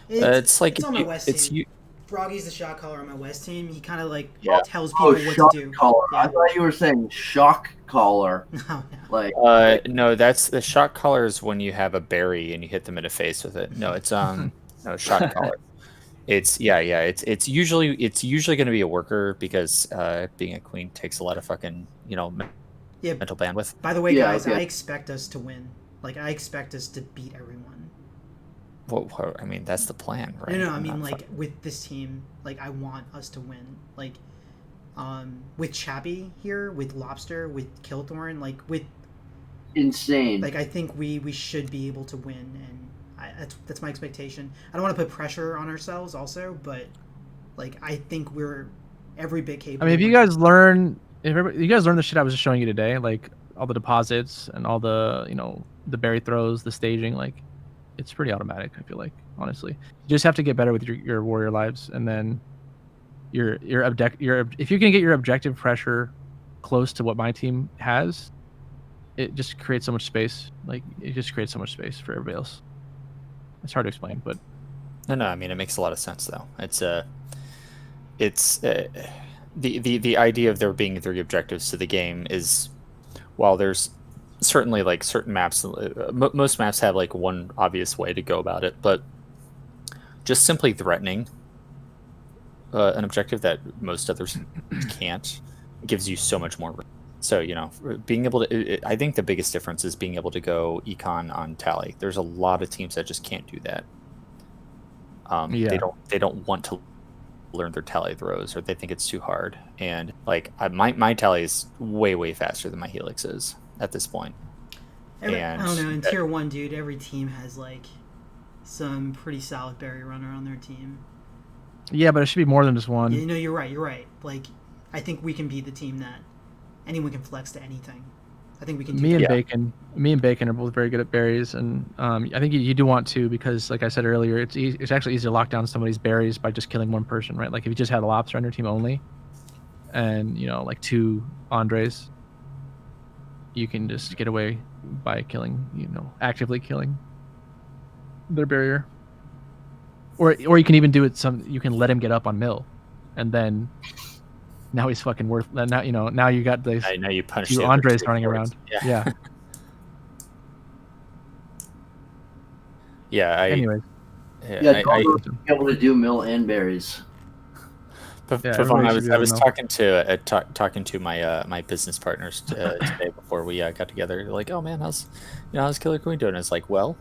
It's on my West team. Froggy's the shot caller on my West team. He kind of like tells people what to do. Caller. Yeah. I thought you were saying shock caller. No. Like no, that's the shot caller is when you have a berry and you hit them in the face with it. No, it's no shot caller. It's usually going to be a worker, because being a queen takes a lot of fucking mental bandwidth. By the way, guys, I expect us to win. Like, I expect us to beat everyone. Well, I mean, that's the plan, right? No, I mean, like, with this team, like, I want us to win. Like, with Chappie here, with Lobster, with Killthorn, like, with... Insane. Like, I think we should be able to win, and that's my expectation. I don't want to put pressure on ourselves also, but, like, I think we're every bit capable. I mean, if you guys learn the shit I was just showing you today, like all the deposits and all the the berry throws, the staging, like it's pretty automatic. I feel like, honestly, you just have to get better with your warrior lives, and then if you can get your objective pressure close to what my team has, it just creates so much space. Like it just creates so much space for everybody else. It's hard to explain, but No, I mean it makes a lot of sense though. It's the idea of there being 3 objectives to the game is, while there's certainly like certain maps, most maps have like one obvious way to go about it, but just simply threatening an objective that most others can't gives you so much more. So, you know, being able to, I think the biggest difference is being able to go econ on tally. There's a lot of teams that just can't do that. They don't want to learn their tally throws, or they think it's too hard. And like my tally is way faster than my Helix is at this point. I don't know. In tier 1, dude, every team has like some pretty solid berry runner on their team. yeah, but it should be more than just one. You know, you're right. Like, I think we can be the team that anyone can flex to anything. I think we can do Me that. and Bacon are both very good at berries, and I think you do want to, because like I said earlier, it's actually easy to lock down somebody's berries by just killing one person, right? Like if you just had a lobster on your team only, and you know, like 2 Andres, you can just get away by killing, you know, actively killing their barrier. Or you can even do it you can let him get up on mill, and then now he's fucking worth. Now you know. Now you got these Now you punish 2 the other Andres 2 running forwards. around. Yeah. Yeah. Anyways, Yeah, be able to do mill and berries. everybody I was should talking to my business partners today before we got together. They're like, oh man, how's Killer Queen doing? It's like, well,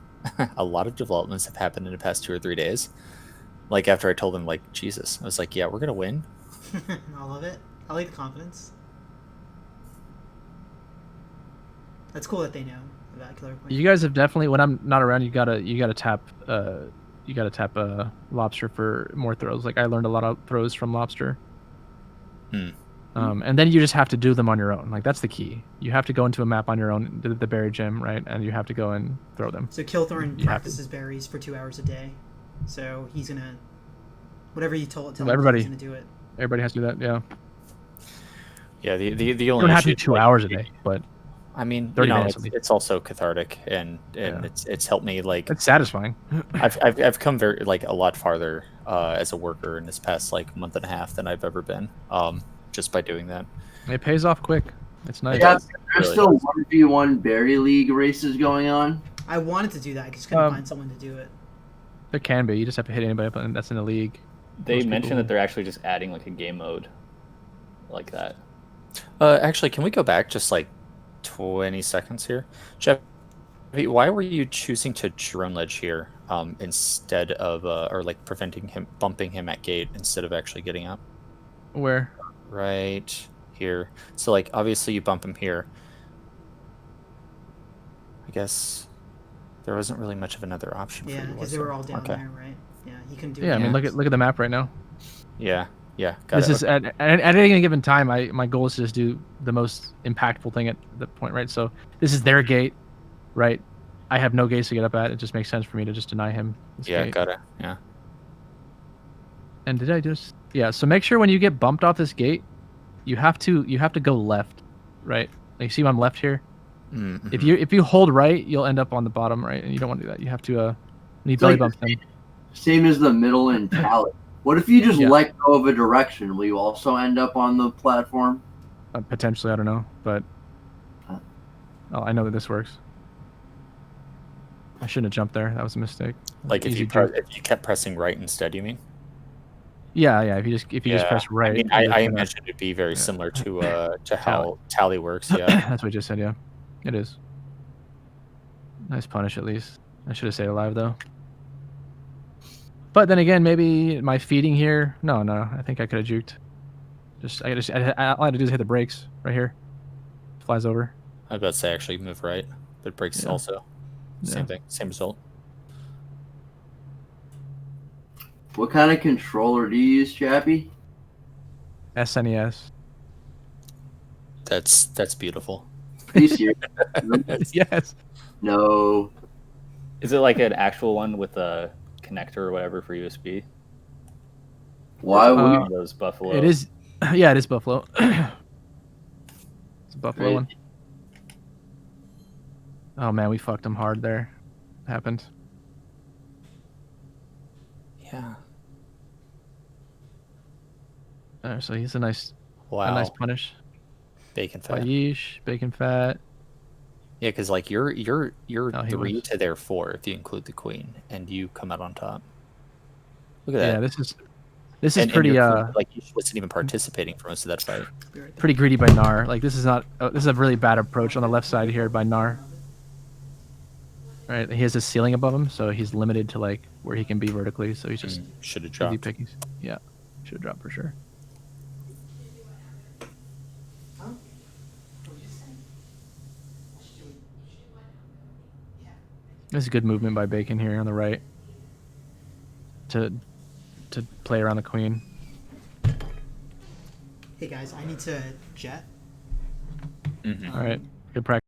a lot of developments have happened in the past 2 or 3 days. Like after I told them, like, Jesus, I was like, yeah, we're gonna win. I love it. I like the confidence. That's cool that they know about Killer Queen. you guys have definitely. When I'm not around, you gotta tap lobster for more throws. Like I learned a lot of throws from lobster. And then you just have to do them on your own. Like that's the key. You have to go into a map on your own, the berry gym, right? And you have to go and throw them. So Kilthorn You have practices berries for 2 hours a day. So he's gonna, whatever you tell him, Everybody- he's gonna do it. Everybody has to do that. Yeah. Yeah. The You only don't have to issue do 2 like, hours a day, but I mean, 30 you know, minutes at least. it's also cathartic, and Yeah. it's helped me like it's satisfying. I've come very like a lot farther as a worker in this past like month and a half than I've ever been, just by doing that. It pays off quick. It's nice. Yeah, does. there's Really still does. 1v1 berry league races going on. I wanted to do that. I just couldn't Um, find someone to do it. There can be. You just have to hit anybody up that's in the league. They Most mentioned people- that they're actually just adding like a game mode like that. Actually, can we go back just like 20 seconds here, Jeff? Why were you choosing to drone ledge here instead of or like bumping him at gate instead of actually getting up? Where? Right here. So like obviously you bump him here. I guess there wasn't really much of another option for Yeah, you, because was they there? were all down Okay. there, right? Yeah, he couldn't do Yeah, I it. mean, look at the map right now. Yeah. Got This it. is at any given time. My goal is to just do the most impactful thing at the point, right? So this is their gate, right? I have no gates to get up at. It just makes sense for me to just deny him. This Yeah, gate. got it. Yeah. And did I just? Yeah. So make sure when you get bumped off this gate, you have to go left, right? Like see I'm left here. Mm-hmm. If you hold right, you'll end up on the bottom right, and you don't want to do that. You have to need belly like bump them. Same as the middle and tally. What if you just Yeah. let go of a direction? Will you also end up on the platform? Potentially, I don't know, but I know that this works. I shouldn't have jumped there. That was a mistake. Like if Easy you jump. if you kept pressing right instead, you mean? Yeah. If you just press right. I mean, you're I gonna- imagine it'd be very Yeah. similar to how tally works. Yeah. That's what I just said. Yeah, it is. Nice punish at least. I should have stayed alive though. But then again, maybe my feeding here. No. I think I could have juked. All I had to do is hit the brakes right here. Flies over. I was about to say actually move right, but brakes Yeah. also same Yeah. thing, same result. What kind of controller do you use, Chappie? SNES. That's beautiful. Are you serious? Yes. No. Is it like an actual one with a connector or whatever for USB? Why Or is it would one of those Buffalo? It is. Yeah, it is Buffalo. It's a Buffalo Great. one. Oh man, we fucked him hard there. Happened. Yeah. So he's a nice Wow. nice punish. Bacon fat. Yeesh, bacon fat. Yeah, because like you're Oh, he 3 was. to their 4 if you include the queen, and you come out on top. Look at Yeah, that. this is And pretty your queen, like you wasn't even participating for most of that fight. Be right there. pretty greedy by Nar. Like this is not. This is a really bad approach on the left side here by Nar. Right, he has a ceiling above him, so he's limited to like where he can be vertically. So he's just Should have easy dropped. pickies. Yeah, should have dropped for sure. This is good movement by Bacon here on the right to play around the queen. Hey guys, I need to jet. Mhm. All right, good practice.